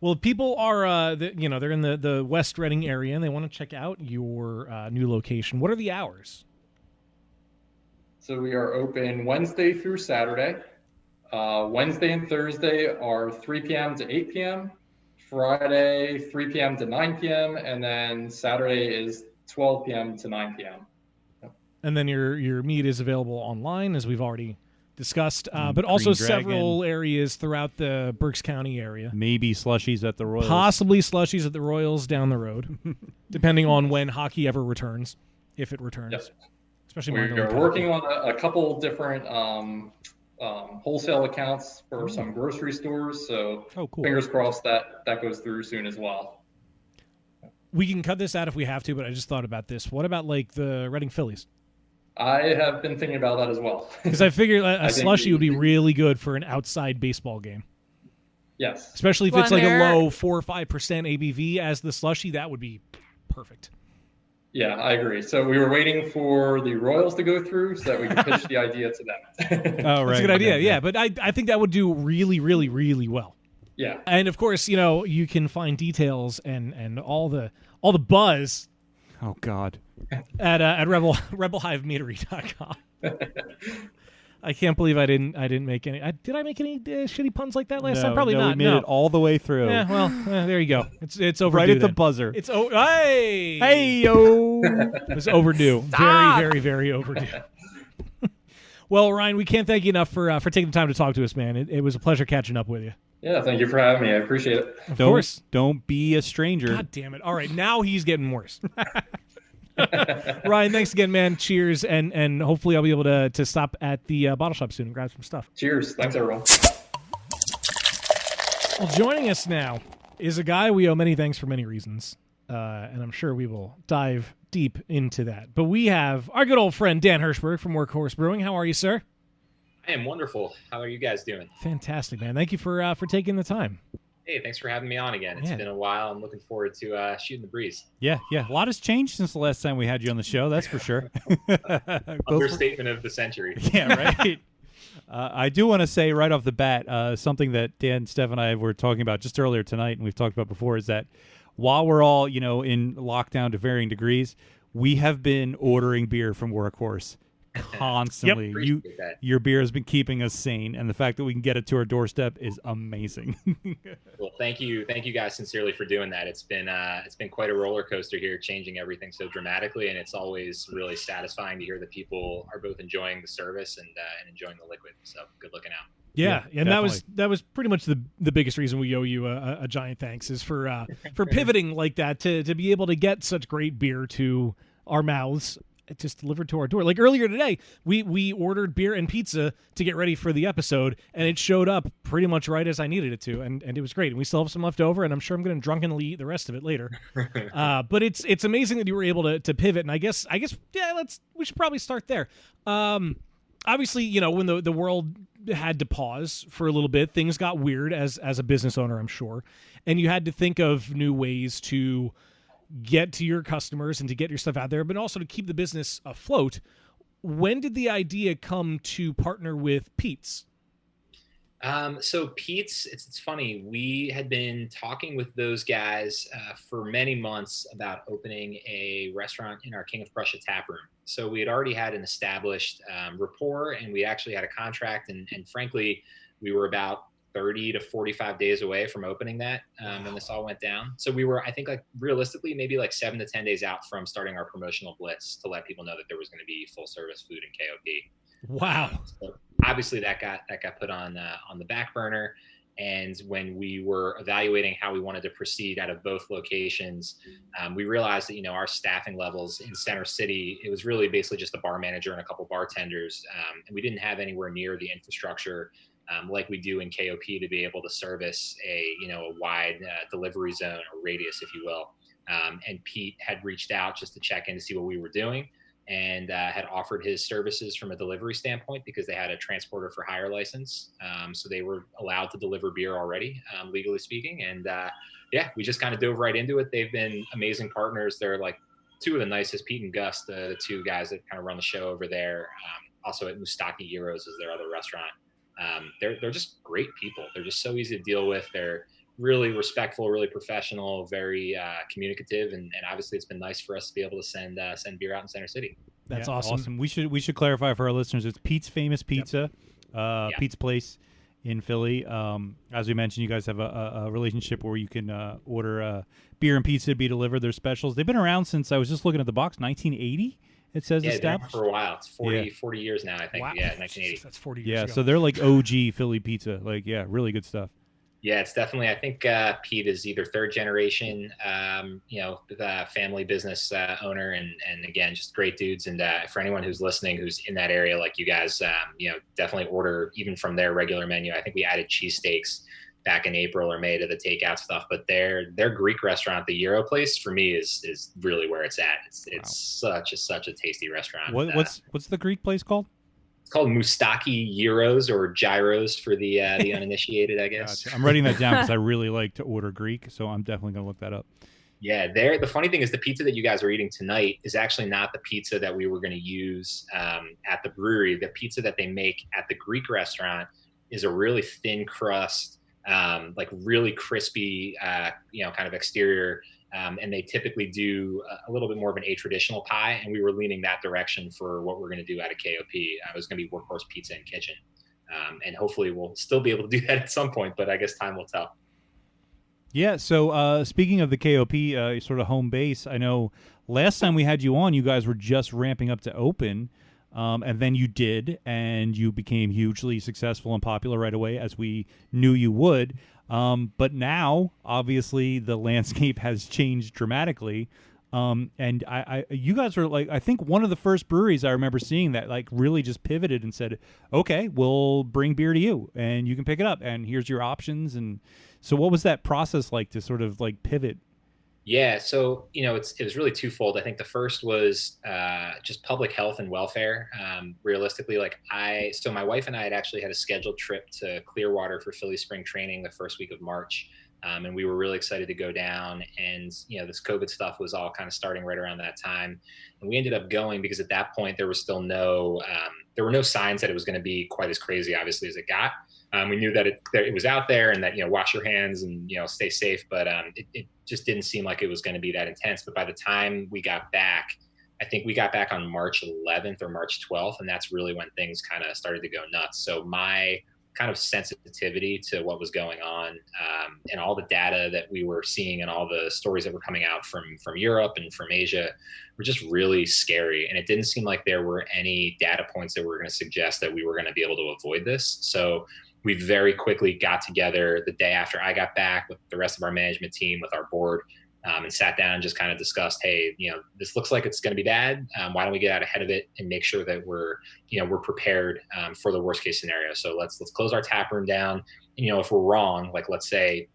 [SPEAKER 3] Well, people are, they're in the West Reading area, and they want to check out your new location. What are the hours?
[SPEAKER 7] So we are open Wednesday through Saturday. Wednesday and Thursday are 3 p.m. to 8 p.m. Friday, 3 p.m. to 9 p.m. And then Saturday is 12 p.m. to 9 p.m.
[SPEAKER 3] And then your meat is available online, as we've already discussed, but also several areas throughout the Berks County area.
[SPEAKER 6] Maybe slushies at the Royals.
[SPEAKER 3] Possibly slushies at the Royals down the road, depending on when hockey ever returns, if it returns.
[SPEAKER 7] Yep.
[SPEAKER 3] Especially
[SPEAKER 7] we're working on a couple different wholesale accounts for some grocery stores. So
[SPEAKER 6] cool.
[SPEAKER 7] Fingers crossed that goes through soon as well.
[SPEAKER 3] We can cut this out if we have to, but I just thought about this. What about like the Reading Phillies?
[SPEAKER 7] I have been thinking about that as well.
[SPEAKER 3] Because I figured a slushie would be really good for an outside baseball game.
[SPEAKER 7] Yes.
[SPEAKER 3] Especially if it's like a low 4 or 5% ABV as the slushie, that would be perfect.
[SPEAKER 7] Yeah, I agree. So we were waiting for the Royals to go through so that we could pitch the idea to them.
[SPEAKER 6] Oh, right.
[SPEAKER 3] That's a good idea, yeah. But I think that would do really, really, really well.
[SPEAKER 7] Yeah.
[SPEAKER 3] And, of course, you can find details and all the buzz.
[SPEAKER 6] Oh, God.
[SPEAKER 3] At rebelhivemeadery.com. I can't believe I didn't make any. Did I make any shitty puns like that last time? Probably not.
[SPEAKER 6] We made it all the way through.
[SPEAKER 3] Yeah, well, there you go. It's overdue.
[SPEAKER 6] Right at the buzzer.
[SPEAKER 3] It's hey
[SPEAKER 6] yo.
[SPEAKER 3] It was overdue.
[SPEAKER 1] Stop.
[SPEAKER 3] Very, very, very overdue. Well, Ryan, we can't thank you enough for taking the time to talk to us, man. It was a pleasure catching up with you.
[SPEAKER 7] Yeah, thank you for having me. I appreciate it.
[SPEAKER 3] Of course.
[SPEAKER 6] Don't be a stranger.
[SPEAKER 3] God damn it. All right, now he's getting worse. Ryan, thanks again, man. Cheers, and hopefully I'll be able to stop at the bottle shop soon and grab some stuff.
[SPEAKER 7] Cheers. Thanks, everyone.
[SPEAKER 3] Well, joining us now is a guy we owe many thanks for many reasons, and I'm sure we will dive deep into that. But we have our good old friend Dan Hirschberg from Workhorse Brewing. How are you, sir?
[SPEAKER 8] I am wonderful. How are you guys doing?
[SPEAKER 3] Fantastic, man. Thank you for taking the time.
[SPEAKER 8] Hey, thanks for having me on again. It's been a while. I'm looking forward to shooting the breeze.
[SPEAKER 6] Yeah. A lot has changed since the last time we had you on the show, that's for sure.
[SPEAKER 8] Understatement of the century.
[SPEAKER 6] Yeah, right. I do want to say right off the bat, something that Dan, Steph, and I were talking about just earlier tonight, and we've talked about before, is that while we're all, in lockdown to varying degrees, we have been ordering beer from Workhorse constantly. Your beer has been keeping us sane, and the fact that we can get it to our doorstep is amazing.
[SPEAKER 8] Well, thank you guys sincerely for doing that. It's been quite a roller coaster here, changing everything so dramatically, and it's always really satisfying to hear that people are both enjoying the service and enjoying the liquid. So good looking out.
[SPEAKER 3] Yeah, and
[SPEAKER 6] definitely.
[SPEAKER 3] that was pretty much the biggest reason we owe you a giant thanks is for pivoting like that to be able to get such great beer to our mouths. just delivered to our door. Like earlier today, we ordered beer and pizza to get ready for the episode, and it showed up pretty much right as I needed it to, and it was great. And we still have some left over, and I'm sure I'm going to drunkenly eat the rest of it later. But it's amazing that you were able to pivot, and I guess yeah, we should probably start there. Obviously, you know, when the world had to pause for a little bit, things got weird as a business owner, I'm sure, and you had to think of new ways to get to your customers and to get your stuff out there, but also to keep the business afloat. When did the idea come to partner with Pete's?
[SPEAKER 8] So Pete's, it's funny. We had been talking with those guys for many months about opening a restaurant in our King of Prussia tap room. So we had already had an established rapport, and we actually had a contract. And frankly, we were about 30 to 45 days away from opening that when this all went down. So we were, I think, like realistically, maybe like 7 to 10 days out from starting our promotional blitz to let people know that there was going to be full service food and KOP.
[SPEAKER 3] Wow.
[SPEAKER 8] So obviously that got put on the back burner. And when we were evaluating how we wanted to proceed out of both locations, we realized that, you know, our staffing levels in Center City, it was really basically just a bar manager and a couple bartenders. And we didn't have anywhere near the infrastructure like we do in KOP to be able to service a wide delivery zone or radius, if you will. And Pete had reached out just to check in to see what we were doing, and had offered his services from a delivery standpoint because they had a transporter for hire license. So they were allowed to deliver beer already, legally speaking. And we just kind of dove right into it. They've been amazing partners. They're like two of the nicest, Pete and Gus, the two guys that kind of run the show over there. Also at Mustaki Gyros is their other restaurant. They're just great people. They're just so easy to deal with. They're really respectful, really professional, very communicative, and obviously it's been nice for us to be able to send beer out in Center City.
[SPEAKER 3] That's awesome.
[SPEAKER 6] We should clarify for our listeners. It's Pete's Famous Pizza, Pete's Place in Philly. As we mentioned, you guys have a relationship where you can order beer and pizza to be delivered. Their specials. They've been around since, I was just looking at the box, 1980. It says established
[SPEAKER 8] for a while. It's 40 years now, I think.
[SPEAKER 3] Wow.
[SPEAKER 8] Yeah, 1980.
[SPEAKER 3] That's 40 years ago.
[SPEAKER 6] So they're like OG Philly pizza. Like, yeah, really good stuff.
[SPEAKER 8] Yeah, it's definitely, I think Pete is either third generation, the family business owner, and again, just great dudes. And for anyone who's listening, who's in that area, like you guys, definitely order even from their regular menu. I think we added cheesesteaks back in April or May to the takeout stuff, but their Greek restaurant, the Euro place, for me is really where it's at. It's such a tasty restaurant.
[SPEAKER 6] What's the Greek place called?
[SPEAKER 8] It's called Mustaki Gyros or Gyros for the uninitiated, I guess.
[SPEAKER 6] Gotcha. I'm writing that down because I really like to order Greek, so I'm definitely going to look that up.
[SPEAKER 8] Yeah, the funny thing is the pizza that you guys are eating tonight is actually not the pizza that we were going to use at the brewery. The pizza that they make at the Greek restaurant is a really thin crust, like really crispy, kind of exterior. And they typically do a little bit more of a traditional pie, and we were leaning that direction for what we're going to do out of KOP. It was going to be Workhorse Pizza and Kitchen, and hopefully we'll still be able to do that at some point, but I guess time will tell.
[SPEAKER 6] Yeah, so speaking of the KOP, sort of home base, I know last time we had you on, you guys were just ramping up to open, and then you did, and you became hugely successful and popular right away, as we knew you would. But now, obviously, the landscape has changed dramatically. And you guys are like, I think one of the first breweries I remember seeing that like really just pivoted and said, okay, we'll bring beer to you and you can pick it up and here's your options. And so what was that process like to sort of like pivot?
[SPEAKER 8] Yeah, so it was really twofold. I think the first was just public health and welfare. Realistically, so my wife and I had actually had a scheduled trip to Clearwater for Philly spring training the first week of March, and we were really excited to go down. And this COVID stuff was all kind of starting right around that time, and we ended up going because at that point there was still there were no signs that it was going to be quite as crazy, obviously, as it got. We knew that it was out there and that, wash your hands and, stay safe. But it just didn't seem like it was going to be that intense. But by the time we got back, I think we got back on March 11th or March 12th. And that's really when things kind of started to go nuts. So my kind of sensitivity to what was going on and all the data that we were seeing and all the stories that were coming out from Europe and from Asia were just really scary. And it didn't seem like there were any data points that were going to suggest that we were going to be able to avoid this. So we very quickly got together the day after I got back with the rest of our management team, with our board, and sat down and just kind of discussed, hey, this looks like it's going to be bad. Why don't we get out ahead of it and make sure that we're prepared for the worst case scenario? So let's close our tap room down. If we're wrong, like let's say,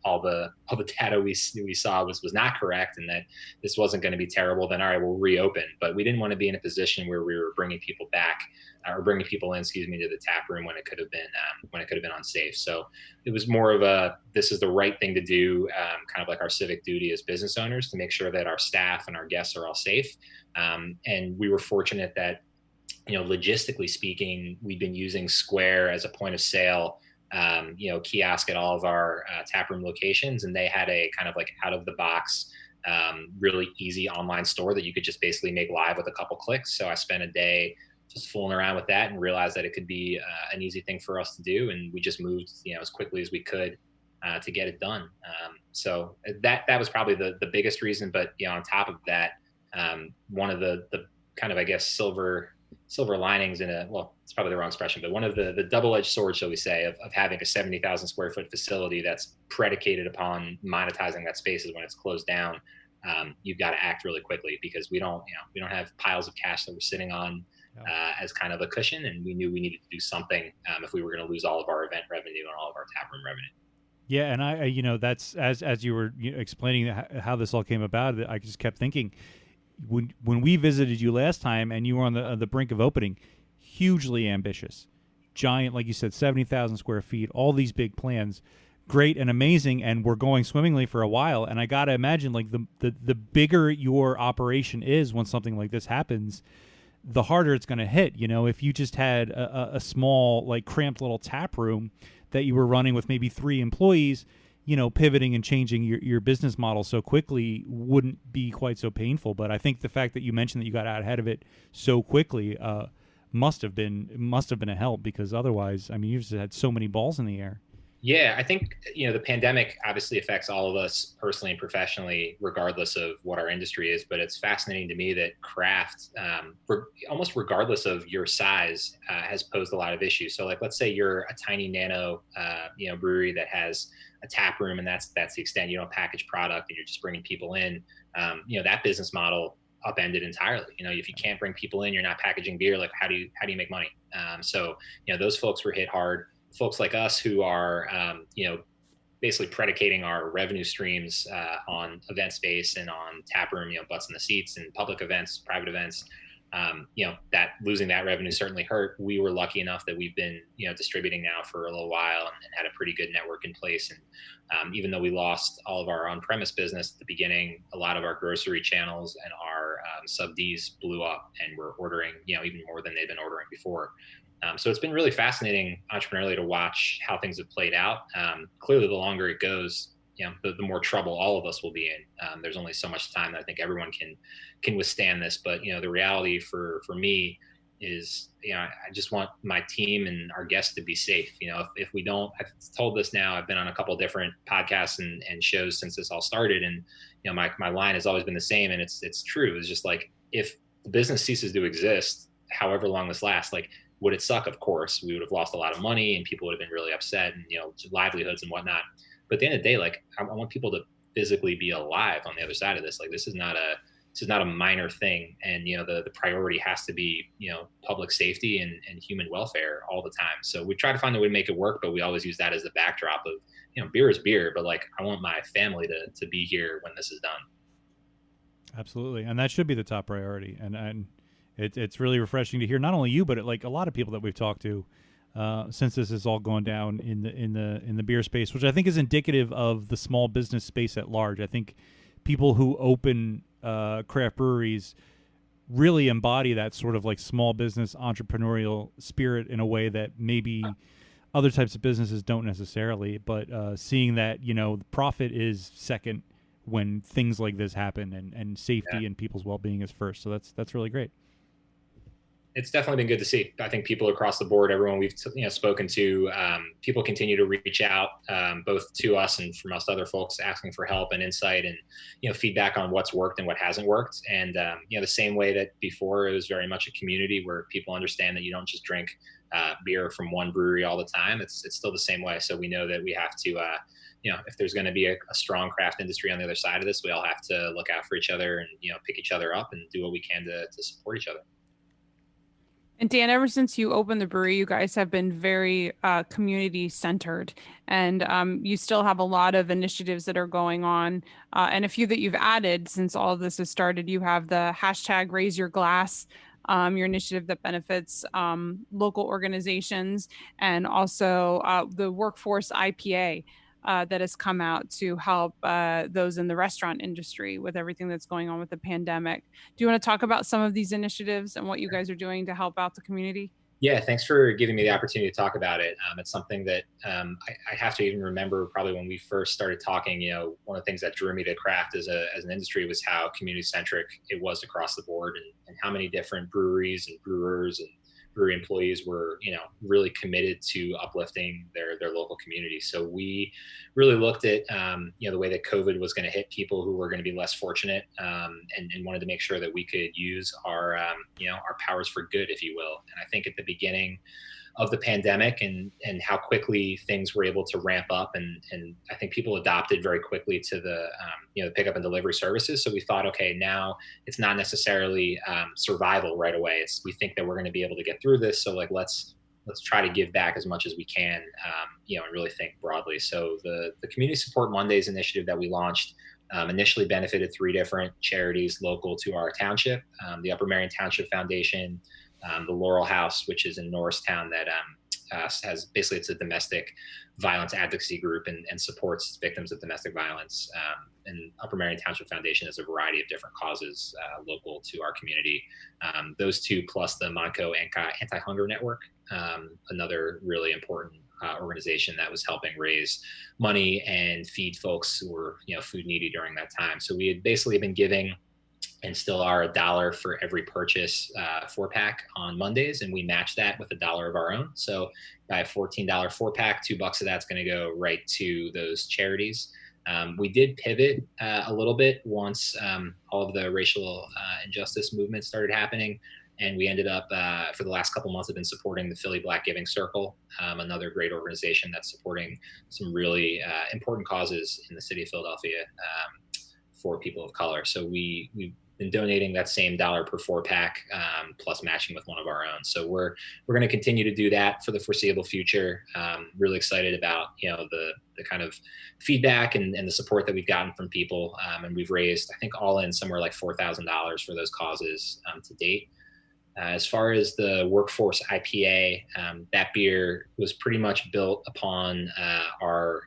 [SPEAKER 8] all the data we saw was not correct and that this wasn't going to be terrible, then all right, we'll reopen. But we didn't want to be in a position where we were bringing people back or bringing people in, to the tap room when it could have been unsafe. So it was more of this is the right thing to do, kind of like our civic duty as business owners to make sure that our staff and our guests are all safe. And we were fortunate that, logistically speaking, we've been using Square as a point of sale, kiosk at all of our taproom locations, and they had a kind of like out of the box, really easy online store that you could just basically make live with a couple clicks. So I spent a day just fooling around with that and realized that it could be an easy thing for us to do, and we just moved as quickly as we could to get it done. So that was probably the biggest reason. But on top of that, one of the kind of, I guess, silver linings it's probably the wrong expression, but one of the double-edged swords, shall we say, of having a 70,000 square foot facility that's predicated upon monetizing that space is when it's closed down. You've got to act really quickly because we don't have piles of cash that we're sitting on as kind of a cushion, and we knew we needed to do something if we were going to lose all of our event revenue and all of our taproom revenue. Yeah,
[SPEAKER 6] and I that's as you were explaining how this all came about, I just kept thinking when we visited you last time and you were on the brink of opening, hugely ambitious, giant, like you said, 70,000 square feet, all these big plans, great and amazing, and we're going swimmingly for a while. And I gotta imagine, like the bigger your operation is when something like this happens, the harder it's going to hit. If you just had a small, like, cramped little tap room that you were running with maybe 3 employees, pivoting and changing your business model so quickly wouldn't be quite so painful. But I think the fact that you mentioned that you got out ahead of it so quickly must have been a help, because otherwise, I mean, you've just had so many balls in the air.
[SPEAKER 8] Yeah, I think, the pandemic obviously affects all of us personally and professionally, regardless of what our industry is. But it's fascinating to me that craft, almost regardless of your size, has posed a lot of issues. So, like, let's say you're a tiny nano, brewery that has a tap room, and that's the extent. You don't package product, and you're just bringing people in. That business model upended entirely. If you can't bring people in, you're not packaging beer. Like, how do you make money? So those folks were hit hard. Folks like us who are, basically predicating our revenue streams on event space and on tap room, butts in the seats and public events, private events, that losing that revenue certainly hurt. We were lucky enough that we've been, distributing now for a little while and had a pretty good network in place. And even though we lost all of our on-premise business at the beginning, a lot of our grocery channels and our sub-Ds blew up and were ordering, even more than they'd been ordering before. So it's been really fascinating entrepreneurially to watch how things have played out. Clearly, the longer it goes, the more trouble all of us will be in. There's only so much time that I think everyone can withstand this. But the reality for me is, I just want my team and our guests to be safe. If we don't, I've told this now. I've been on a couple of different podcasts and shows since this all started, and my line has always been the same, and it's true. It's just like, if the business ceases to exist, however long this lasts, like, would it suck? Of course, we would have lost a lot of money and people would have been really upset, and livelihoods and whatnot. But at the end of the day, like, I want people to physically be alive on the other side of this. Like, this is not a minor thing, and the priority has to be public safety and human welfare all the time. So we try to find a way to make it work, but we always use that as the backdrop of beer is beer, but like, I want my family to be here when this is done.
[SPEAKER 6] Absolutely, and that should be the top priority. And it's really refreshing to hear, not only you, but like a lot of people that we've talked to since this is all going down in the beer space, which I think is indicative of the small business space at large. I think people who open craft breweries really embody that sort of like small business entrepreneurial spirit in a way that maybe other types of businesses don't necessarily. But seeing that the profit is second when things like this happen, and safety and people's well-being is first. So that's really great.
[SPEAKER 8] It's definitely been good to see. I think people across the board, everyone we've spoken to, people continue to reach out, both to us and from us other folks, asking for help and insight and feedback on what's worked and what hasn't worked. And the same way that before, it was very much a community where people understand that you don't just drink beer from one brewery all the time. It's still the same way. So we know that we have to, if there's going to be a strong craft industry on the other side of this, we all have to look out for each other and, pick each other up and do what we can to support each other.
[SPEAKER 1] And Dan, ever since you opened the brewery, you guys have been very community centered, and you still have a lot of initiatives that are going on, and a few that you've added since all of this has started. You have the hashtag Raise Your Glass, your initiative that benefits local organizations, and also the Workhorse IPA that has come out to help those in the restaurant industry with everything that's going on with the pandemic. Do you want to talk about some of these initiatives and what you guys are doing to help out the community?
[SPEAKER 8] Yeah, thanks for giving me the opportunity to talk about it. It's something that I have to even remember probably when we first started talking. One of the things that drew me to craft as an industry was how community-centric it was across the board, and how many different breweries and brewers and brewery employees were, really committed to uplifting their local community. So we really looked at, the way that COVID was going to hit people who were going to be less fortunate, and wanted to make sure that we could use our powers for good, if you will. And I think at the beginning of the pandemic and how quickly things were able to ramp up, and I think people adopted very quickly to the pickup and delivery services. So we thought, okay, now it's not necessarily survival right away. We think that we're going to be able to get through this. So let's try to give back as much as we can, and really think broadly. So the Community Support Mondays initiative that we launched initially benefited 3 different charities local to our township: the Upper Marion Township Foundation, the Laurel House, which is in Norristown, that has basically, it's a domestic violence advocacy group and supports victims of domestic violence. And Upper Marion Township Foundation has a variety of different causes local to our community. Those 2 plus the Monaco Anti-Hunger Network, another really important organization that was helping raise money and feed folks who were food needy during that time. So we had basically been giving, and still are, $1 for every purchase 4-pack on Mondays, and we match that with $1 of our own. So buy a $14 4-pack, $2 of that's going to go right to those charities. We did pivot a little bit once all of the racial injustice movement started happening, and we ended up, for the last couple months, have been supporting the Philly Black Giving Circle, another great organization that's supporting some really important causes in the city of Philadelphia for people of color. So we've been donating that same $1 per 4-pack, plus matching with one of our own. So we're going to continue to do that for the foreseeable future. Really excited about the kind of feedback and the support that we've gotten from people, and we've raised, I think, all in somewhere like $4,000 for those causes to date. As far as the Workforce IPA, that beer was pretty much built upon our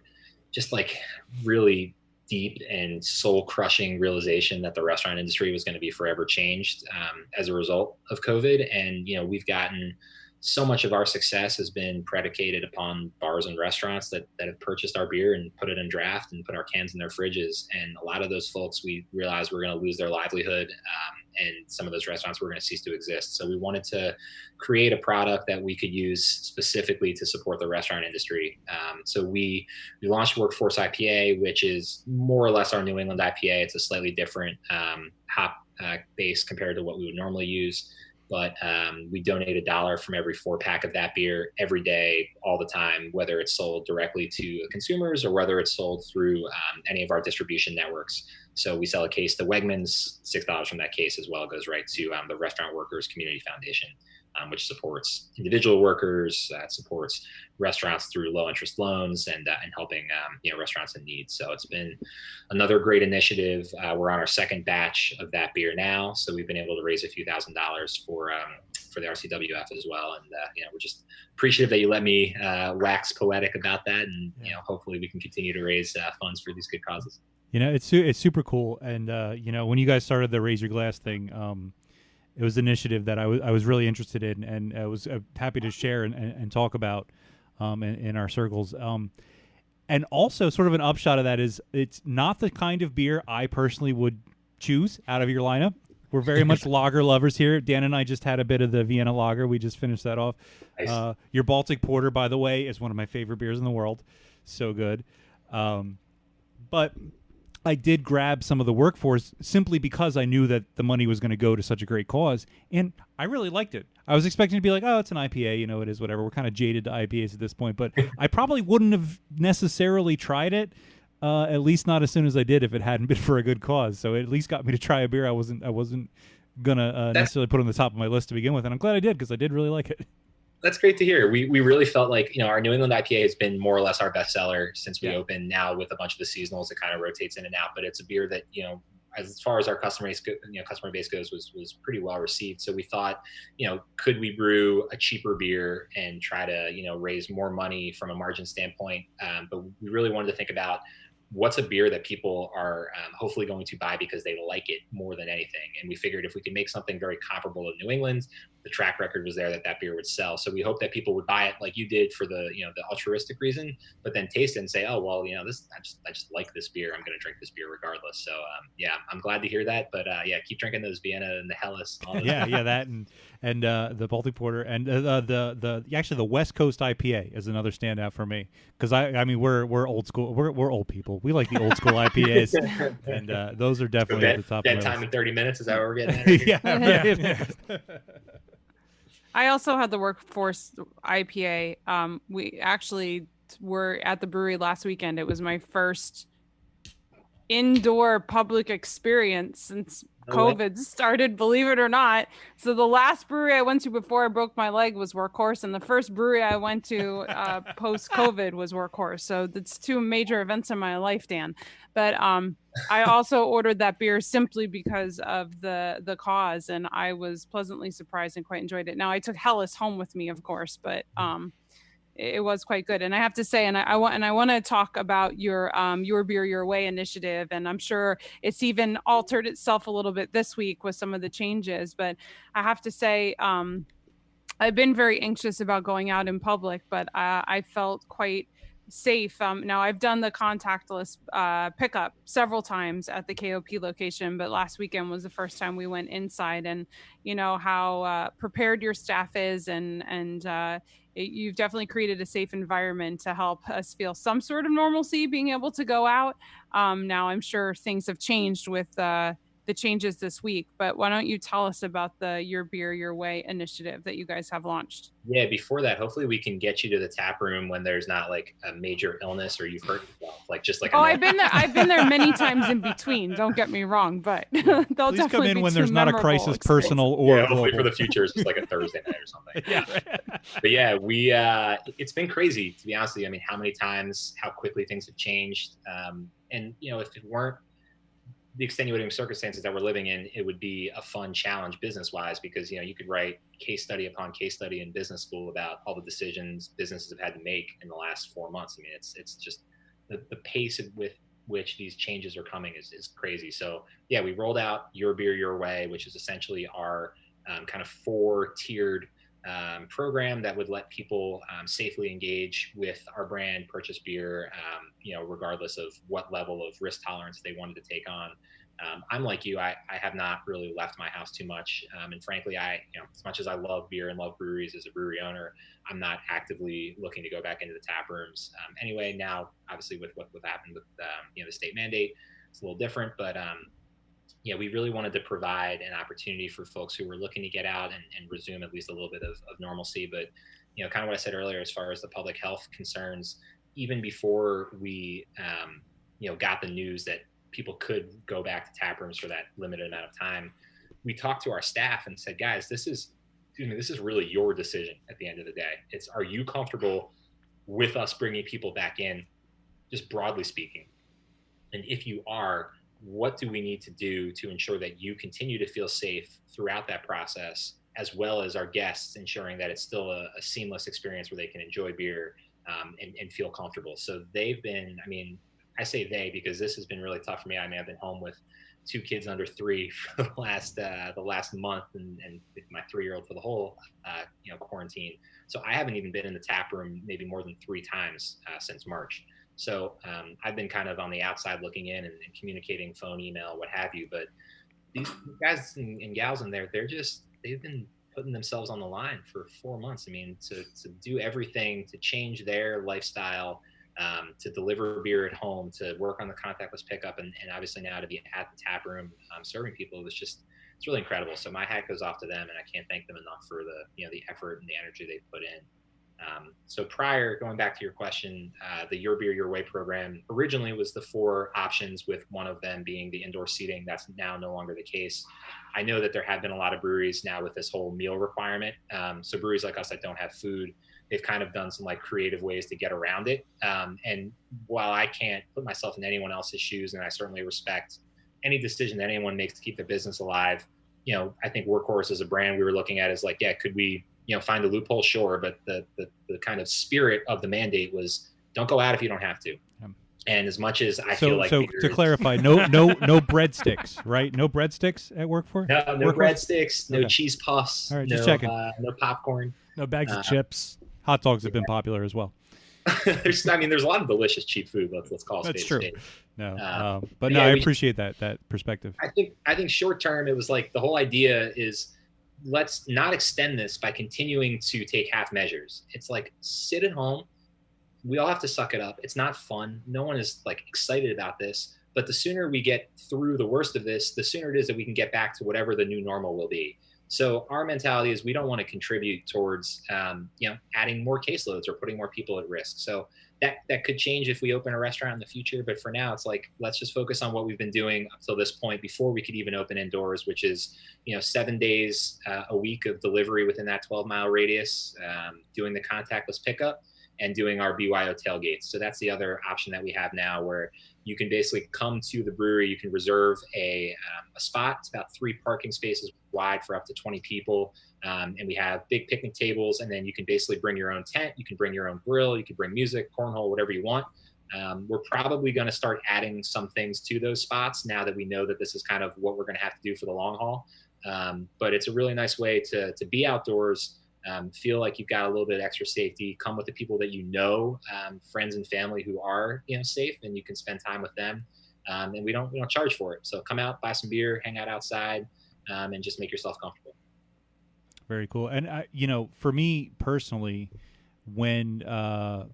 [SPEAKER 8] just like really deep and soul-crushing realization that the restaurant industry was going to be forever changed as a result of COVID. And, we've gotten so much of our success has been predicated upon bars and restaurants that have purchased our beer and put it in draft and put our cans in their fridges. And a lot of those folks, we realized, were going to lose their livelihood, and some of those restaurants were going to cease to exist. So we wanted to create a product that we could use specifically to support the restaurant industry. So we launched Workforce IPA, which is more or less our New England IPA. It's a slightly different hop base compared to what we would normally use. But we donate $1 from every 4-pack of that beer every day, all the time, whether it's sold directly to consumers or whether it's sold through any of our distribution networks. So we sell a case to Wegmans, $6 from that case as well goes right to the Restaurant Workers Community Foundation, which supports individual workers, supports restaurants through low interest loans, and helping restaurants in need. So it's been another great initiative. We're on our 2nd batch of that beer now, so we've been able to raise a few $1,000s for the RCWF as well. And we're just appreciative that you let me wax poetic about that, and hopefully we can continue to raise funds for these good causes.
[SPEAKER 6] It's super cool. And when you guys started the Raise Your Glass thing, it was an initiative that I was really interested in, and I was happy to share and talk about in our circles. And also, sort of an upshot of that is, it's not the kind of beer I personally would choose out of your lineup. We're very much lager lovers here. Dan and I just had a bit of the Vienna lager. We just finished that off. Nice. Your Baltic Porter, by the way, is one of my favorite beers in the world. So good. But I did grab some of the Workhorse simply because I knew that the money was going to go to such a great cause, and I really liked it. I was expecting to be like, oh, it's an IPA, you know, it is whatever. We're kind of jaded to IPAs at this point, but I probably wouldn't have necessarily tried it, at least not as soon as I did if it hadn't been for a good cause. So it at least got me to try a beer I wasn't gonna necessarily put on the top of my list to begin with, and I'm glad I did because I did really like it.
[SPEAKER 8] That's great to hear. We really felt like, our New England IPA has been more or less our bestseller since we opened. Now with a bunch of the seasonals, it kind of rotates in and out, but it's a beer that, as far as our customer base goes, was pretty well received. So we thought, could we brew a cheaper beer and try to, raise more money from a margin standpoint? But we really wanted to think about what's a beer that people are hopefully going to buy because they like it more than anything. And we figured if we could make something very comparable to New England, the track record was there that beer would sell. So we hope that people would buy it like you did for the, the altruistic reason, but then taste it and say, oh, well, I just like this beer. I'm going to drink this beer regardless. So I'm glad to hear that. But keep drinking those Vienna and the Helles.
[SPEAKER 6] That and the Baltic Porter and the West Coast IPA is another standout for me because I mean we're old school. We're old people. We like the old school IPAs, and those are definitely at the top.
[SPEAKER 8] That time in 30 minutes is that what we're getting at?
[SPEAKER 1] I also had the Workhorse IPA. We actually were at the brewery last weekend. It was my first indoor public experience since COVID started, believe it or not. So the last brewery I went to before I broke my leg was Workhorse, and the first brewery I went to post-COVID was Workhorse. So that's two major events in my life, Dan. But I also ordered that beer simply because of the cause, and I was pleasantly surprised and quite enjoyed it. Now I took Helles home with me, of course, but it was quite good. And I have to say, I want to talk about your beer your way initiative, and I'm sure it's even altered itself a little bit this week with some of the changes. But I have to say, I've been very anxious about going out in public, but I felt quite safe. Now I've done the contactless pickup several times at the KOP location, but last weekend was the first time we went inside, and how prepared your staff is, and you've definitely created a safe environment to help us feel some sort of normalcy being able to go out. Now I'm sure things have changed with the changes this week, but why don't you tell us about the Your Beer Your Way initiative that you guys have launched?
[SPEAKER 8] Yeah, before that, hopefully we can get you to the tap room when there's not like a major illness or you've hurt yourself, like just like.
[SPEAKER 1] I've been there many times in between. Don't get me wrong, but they'll
[SPEAKER 6] Please
[SPEAKER 1] definitely
[SPEAKER 6] come in
[SPEAKER 1] be
[SPEAKER 6] when there's not a crisis, personal or
[SPEAKER 8] hopefully
[SPEAKER 6] global.
[SPEAKER 8] for the future it's just like a Thursday night or something. But yeah, we it's been crazy, to be honest with you. I mean, how many times, how quickly things have changed, and if it weren't the extenuating circumstances that we're living in, it would be a fun challenge business-wise because, you could write case study upon case study in business school about all the decisions businesses have had to make in the last 4 months. I mean, it's just the pace with which these changes are coming is crazy. So yeah, we rolled out Your Beer Your Way, which is essentially our kind of 4-tiered program that would let people safely engage with our brand, purchase beer, regardless of what level of risk tolerance they wanted to take on. I'm like you, I have not really left my house too much. And frankly, as much as I love beer and love breweries as a brewery owner, I'm not actively looking to go back into the tap rooms. Anyway, now obviously with what happened with the state mandate, it's a little different, but we really wanted to provide an opportunity for folks who were looking to get out and resume at least a little bit of normalcy. But, kind of what I said earlier, as far as the public health concerns, even before we, got the news that people could go back to tap rooms for that limited amount of time, we talked to our staff and said, guys, this is really your decision at the end of the day. Are you comfortable with us bringing people back in, just broadly speaking? And if you are, what do we need to do to ensure that you continue to feel safe throughout that process, as well as our guests ensuring that it's still a seamless experience where they can enjoy beer and feel comfortable. So they've been, I say they because this has been really tough for me. I've been home with 2 kids under 3 for the last month and my 3-year-old for the whole quarantine. So I haven't even been in the tap room maybe more than 3 times since March. So I've been kind of on the outside looking in and communicating, phone, email, what have you. But these guys and gals in there, they've been putting themselves on the line for 4 months. To do everything to change their lifestyle to deliver beer at home, to work on the contactless pickup, and obviously now to be at the tap room serving people. It's really incredible. So my hat goes off to them, and I can't thank them enough for the effort and the energy they put in. So going back to your question, the Your Beer, Your Way program originally was the 4 options, with one of them being the indoor seating. That's now no longer the case. I know that there have been a lot of breweries now with this whole meal requirement. So breweries like us that don't have food, they've kind of done some like creative ways to get around it. And while I can't put myself in anyone else's shoes, and I certainly respect any decision that anyone makes to keep their business alive, I think Workhorse as a brand we were looking at is like, yeah, could we find a loophole? Sure. But the kind of spirit of the mandate was, don't go out if you don't have to. And as much as I feel like
[SPEAKER 6] to clarify, no breadsticks, right? No breadsticks at Workhorse?
[SPEAKER 8] No breadsticks, no cheese puffs,
[SPEAKER 6] all right, just checking.
[SPEAKER 8] No popcorn,
[SPEAKER 3] no bags of chips.
[SPEAKER 6] Hot dogs have been popular as well.
[SPEAKER 8] there's a lot of delicious cheap food. Let's call it
[SPEAKER 6] That's
[SPEAKER 8] spade
[SPEAKER 6] true.
[SPEAKER 8] spade.
[SPEAKER 6] No, but I appreciate that perspective.
[SPEAKER 8] I think short term, it was like the whole idea is, let's not extend this by continuing to take half measures. It's like, sit at home. We all have to suck it up. It's not fun. No one is like excited about this. But the sooner we get through the worst of this, the sooner it is that we can get back to whatever the new normal will be. So our mentality is we don't want to contribute towards, adding more caseloads or putting more people at risk. So that could change if we open a restaurant in the future. But for now, it's like, let's just focus on what we've been doing up till this point before we could even open indoors, which is, 7 days a week of delivery within that 12-mile radius, doing the contactless pickup, and doing our BYO tailgates. So that's the other option that we have now, where you can basically come to the brewery, you can reserve a spot. It's about 3 parking spaces wide for up to 20 people. And we have big picnic tables, and then you can basically bring your own tent. You can bring your own grill. You can bring music, cornhole, whatever you want. We're probably going to start adding some things to those spots now that we know that this is kind of what we're going to have to do for the long haul. But it's a really nice way to be outdoors, feel like you've got a little bit of extra safety, come with the people that friends and family who are safe, and you can spend time with them. And we don't charge for it. So come out, buy some beer, hang out outside, and just make yourself comfortable.
[SPEAKER 6] Very cool. And for me personally, when the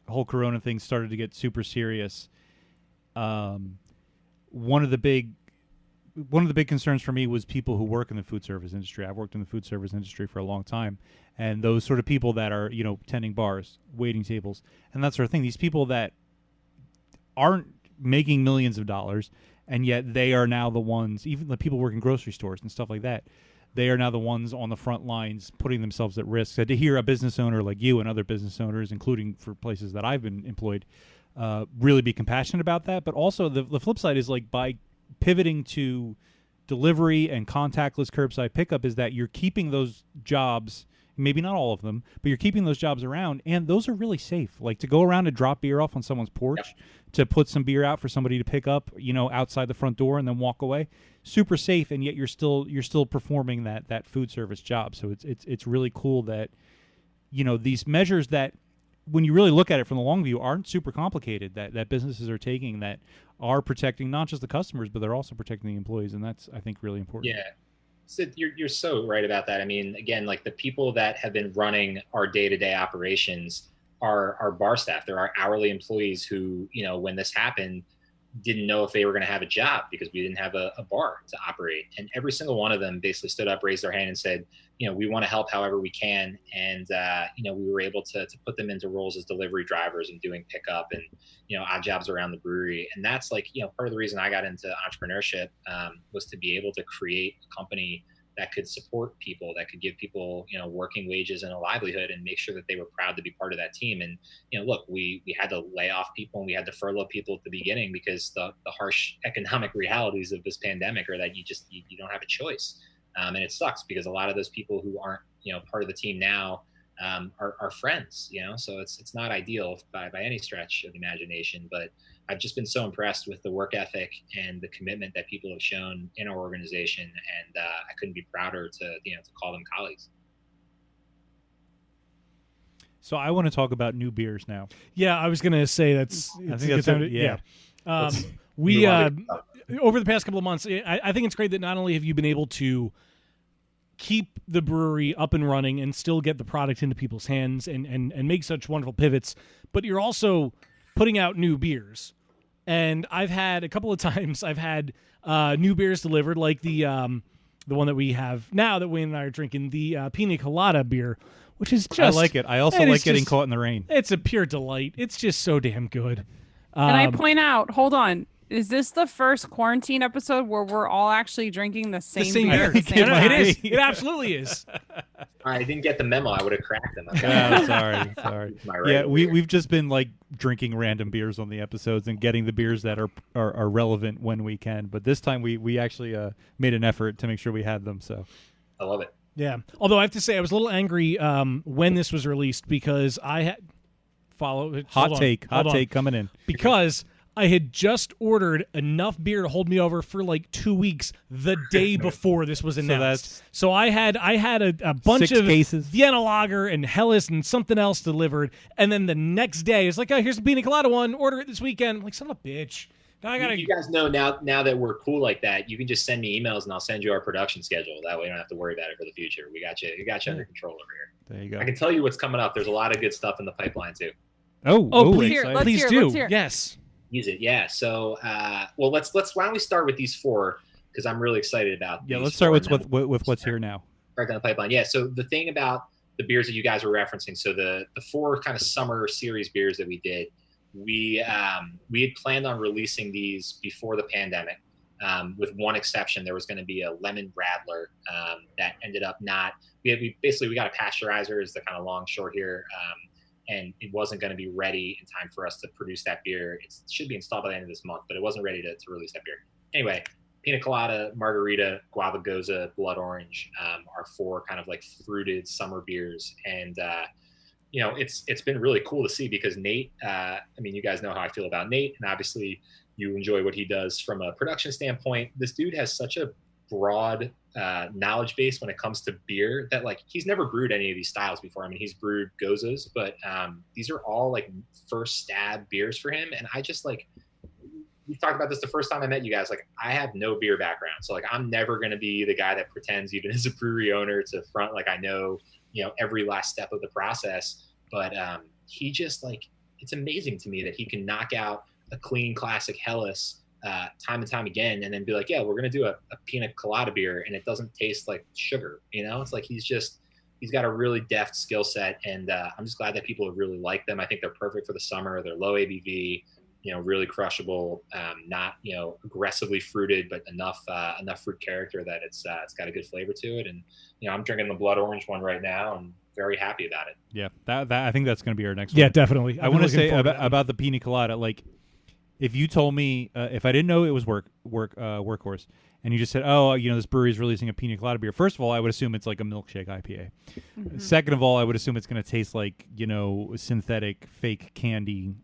[SPEAKER 6] whole Corona thing started to get super serious, one of the big concerns for me was people who work in the food service industry. I've worked in the food service industry for a long time, and those sort of people that are, tending bars, waiting tables, and that sort of thing. These people that aren't making millions of dollars, and yet they are now the ones, even the people working grocery stores and stuff like that, they are now the ones on the front lines putting themselves at risk. So to hear a business owner like you and other business owners, including for places that I've been employed, really be compassionate about that. But also the flip side is, like, by pivoting to delivery and contactless curbside pickup, is that you're keeping those jobs, maybe not all of them, but you're keeping those jobs around, and those are really safe. Like, to go around and drop beer off on someone's porch, to put some beer out for somebody to pick up, outside the front door and then walk away, super safe, and yet you're still performing that food service job. So it's really cool that these measures that, when you really look at it from the long view, aren't super complicated, that businesses are taking, that are protecting not just the customers, but they're also protecting the employees, and that's, I think, really important.
[SPEAKER 8] Yeah. So you're so right about that. I mean, again, like, the people that have been running our day-to-day operations are our bar staff. They're our hourly employees who, when this happened, didn't know if they were going to have a job because we didn't have a bar to operate. And every single one of them basically stood up, raised their hand, and said, we want to help however we can. And, we were able to put them into roles as delivery drivers and doing pickup and, odd jobs around the brewery. And that's, like, part of the reason I got into entrepreneurship was to be able to create a company that could support people, that could give people, working wages and a livelihood, and make sure that they were proud to be part of that team. And, look, we had to lay off people, and we had to furlough people at the beginning because the harsh economic realities of this pandemic are that you don't have a choice. And it sucks because a lot of those people who aren't, part of the team now are friends, so it's not ideal by any stretch of the imagination. But I've just been so impressed with the work ethic and the commitment that people have shown in our organization, and I couldn't be prouder to call them colleagues.
[SPEAKER 6] So I want to talk about new beers now.
[SPEAKER 3] Yeah, I was going to say I think that's
[SPEAKER 6] yeah.
[SPEAKER 3] We over the past couple of months, I think it's great that not only have you been able to keep the brewery up and running and still get the product into people's hands and make such wonderful pivots, but you're also putting out new beers. And I've had a couple of times new beers delivered, like the one that we have now that Wayne and I are drinking, the Pina Colada beer, which is just...
[SPEAKER 6] I like it. I also like getting caught in the rain.
[SPEAKER 3] It's a pure delight. It's just so damn good.
[SPEAKER 1] And I point out, hold on, is this the first quarantine episode where we're all actually drinking the same beer?
[SPEAKER 3] It is. It absolutely is.
[SPEAKER 8] I didn't get the memo. I would have cracked them.
[SPEAKER 6] Sorry. Yeah, we've just been like drinking random beers on the episodes and getting the beers that are relevant when we can. But this time we actually made an effort to make sure we had them. So
[SPEAKER 8] I love it.
[SPEAKER 3] Yeah. Although I have to say I was a little angry when this was released because I had
[SPEAKER 6] hot take coming in
[SPEAKER 3] because I had just ordered enough beer to hold me over for like 2 weeks the day before this was announced. So I had a bunch
[SPEAKER 6] 6
[SPEAKER 3] of
[SPEAKER 6] cases.
[SPEAKER 3] Vienna Lager and Helles and something else delivered, and then the next day it's like, oh, here's the Pina Colada one. Order it this weekend. I'm like, son of a bitch. Now
[SPEAKER 8] You guys know now that we're cool like that, you can just send me emails and I'll send you our production schedule. That way you don't have to worry about it for the future. We got you under control over here.
[SPEAKER 6] There you go.
[SPEAKER 8] I can tell you what's coming up. There's a lot of good stuff in the pipeline too.
[SPEAKER 3] Please do. Yes.
[SPEAKER 8] Use it, yeah. So, well, let's. Why don't we start with these 4? Because I'm really excited about.
[SPEAKER 6] Yeah, let's start with what's here now.
[SPEAKER 8] Right down the pipeline. Yeah. So the thing about the beers that you guys were referencing, so the 4 kind of summer series beers that we did, we had planned on releasing these before the pandemic, with one exception. There was going to be a lemon radler that ended up not. We got a pasteurizer is the kind of long short here. And it wasn't going to be ready in time for us to produce that beer. It should be installed by the end of this month, but it wasn't ready to release that beer. Anyway, Pina Colada, Margarita, Guava Goza, Blood Orange are 4 kind of like fruited summer beers. And, it's been really cool to see because Nate, you guys know how I feel about Nate, and obviously you enjoy what he does from a production standpoint. This dude has such a broad knowledge base when it comes to beer that like he's never brewed any of these styles before. I mean, he's brewed Gozas, but these are all like first stab beers for him. And I just like, we talked about this the first time I met you guys. Like, I have no beer background, so like I'm never going to be the guy that pretends, even as a brewery owner, to front like I know every last step of the process. But he just like, it's amazing to me that he can knock out a clean classic Helles time and time again, and then be like, yeah, we're gonna do a Pina Colada beer, and it doesn't taste like sugar. It's like he's got a really deft skill set, and I'm just glad that people really like them. I think they're perfect for the summer. They're low ABV, really crushable, not aggressively fruited, but enough fruit character that it's got a good flavor to it. And I'm drinking the Blood Orange one right now, and very happy about it.
[SPEAKER 6] Yeah, that I think that's gonna be our next one.
[SPEAKER 3] Yeah, definitely.
[SPEAKER 6] I want to say about the Pina Colada, like, if you told me, if I didn't know it was Workhorse, and you just said, oh, this brewery is releasing a Pina Colada beer, first of all, I would assume it's like a milkshake IPA. Mm-hmm. Second of all, I would assume it's going to taste like, synthetic fake candy,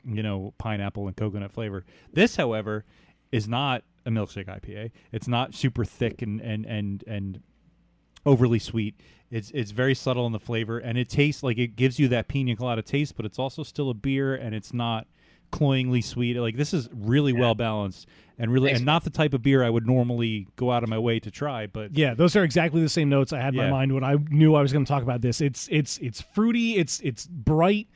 [SPEAKER 6] pineapple and coconut flavor. This, however, is not a milkshake IPA. It's not super thick and overly sweet. It's very subtle in the flavor, and it tastes like it gives you that Pina Colada taste, but it's also still a beer, and it's not cloyingly sweet. Like, this is really well balanced and really and not the type of beer I would normally go out of my way to try. But
[SPEAKER 3] yeah, those are exactly the same notes I had in my mind when I knew I was going to talk about this. It's fruity, it's bright,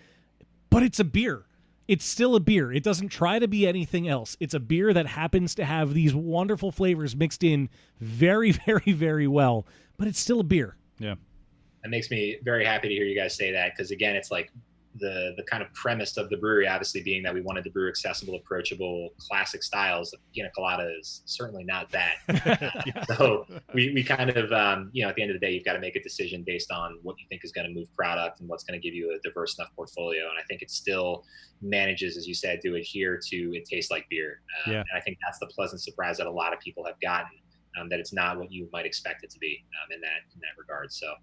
[SPEAKER 3] but it's a beer. It's still a beer. It doesn't try to be anything else. It's a beer that happens to have these wonderful flavors mixed in very, very, very well, but it's still a beer.
[SPEAKER 6] Yeah.
[SPEAKER 8] That makes me very happy to hear you guys say that, because again, it's like the kind of premise of the brewery obviously being that we wanted to brew accessible, approachable, classic styles. Pina Colada is certainly not that. So we kind of, at the end of the day, you've got to make a decision based on what you think is going to move product and what's going to give you a diverse enough portfolio. And I think it still manages, as you said, to adhere to it tastes like beer. And I think that's the pleasant surprise that a lot of people have gotten, that it's not what you might expect it to be in that regard. So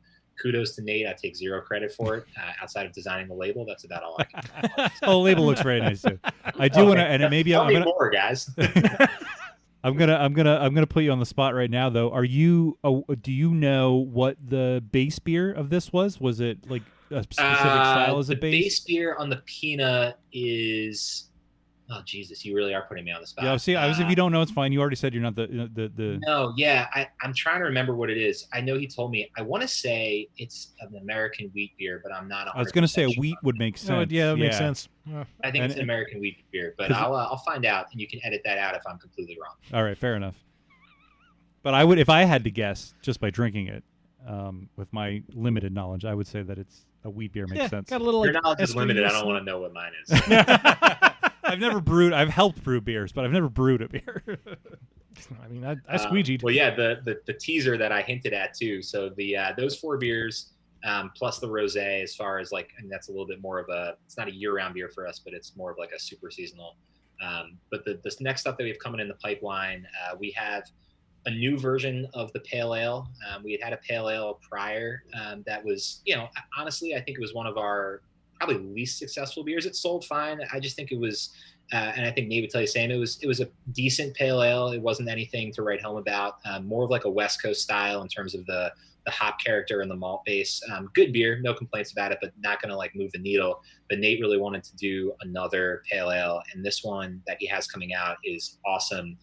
[SPEAKER 8] kudos to Nate. I take zero credit for it. Outside of designing the label, that's about all I can.
[SPEAKER 6] Oh, the label looks very nice too. I do want to, and maybe
[SPEAKER 8] I'm gonna more guys.
[SPEAKER 6] I'm gonna put you on the spot right now, though. Do you know what the base beer of this was? Was it like a specific style as a base?
[SPEAKER 8] The base beer on the Pina is Oh Jesus, you really are putting me on the spot.
[SPEAKER 6] Yeah, see, if you don't know, it's fine. You already said you're not the.
[SPEAKER 8] No, yeah, I'm trying to remember what it is. I know he told me. I want to say it's an American wheat beer, but I'm not.
[SPEAKER 6] I was going to say a
[SPEAKER 8] sure.
[SPEAKER 6] wheat would make sense.
[SPEAKER 3] No, yeah, it makes sense. Yeah.
[SPEAKER 8] I think it's an American wheat beer, but I'll find out, and you can edit that out if I'm completely wrong.
[SPEAKER 6] All right, fair enough. But I would, if I had to guess, just by drinking it, with my limited knowledge, I would say that it's a wheat beer. Makes sense.
[SPEAKER 3] Got a little.
[SPEAKER 8] Your
[SPEAKER 3] Like,
[SPEAKER 8] knowledge is limited. I don't want to know what mine is.
[SPEAKER 6] I've never brewed. I've helped brew beers, but I've never brewed a beer.
[SPEAKER 3] I mean, I squeegeed.
[SPEAKER 8] Well, yeah, the teaser that I hinted at too. So the those 4 beers plus the rosé, as far as like, and that's a little bit more of a. It's not a year-round beer for us, but it's more of like a super seasonal. But this next stuff that we have coming in the pipeline, we have a new version of the pale ale. We had a pale ale prior that was, honestly, I think it was one of our probably least successful beers. It sold fine. I just think it was, and I think Nate would tell you the same. It was a decent pale ale. It wasn't anything to write home about. More of like a West Coast style in terms of the hop character and the malt base. Good beer, no complaints about it, but not going to like move the needle. But Nate really wanted to do another pale ale, and this one that he has coming out is awesome.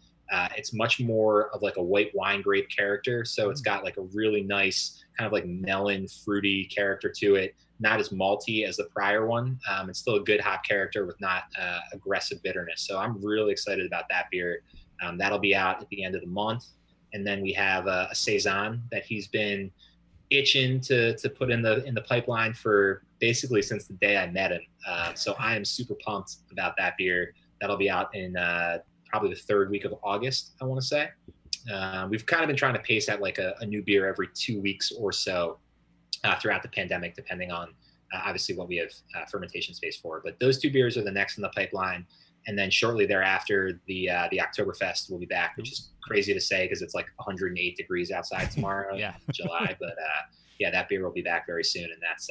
[SPEAKER 8] It's much more of like a white wine grape character. So it's got like a really nice kind of like melon fruity character to it. Not as malty as the prior one. It's still a good hop character with not aggressive bitterness. So I'm really excited about that beer. That'll be out at the end of the month. And then we have a Saison that he's been itching to put in the pipeline for basically since the day I met him. So I am super pumped about that beer. That'll be out in probably the 3rd week of August, I want to say. We've kind of been trying to pace out like a new beer every 2 weeks or so throughout the pandemic, depending on obviously what we have fermentation space for. But those 2 beers are the next in the pipeline. And then shortly thereafter, the Oktoberfest will be back, which is crazy to say because it's like 108 degrees outside tomorrow, July. But yeah, that beer will be back very soon, and that's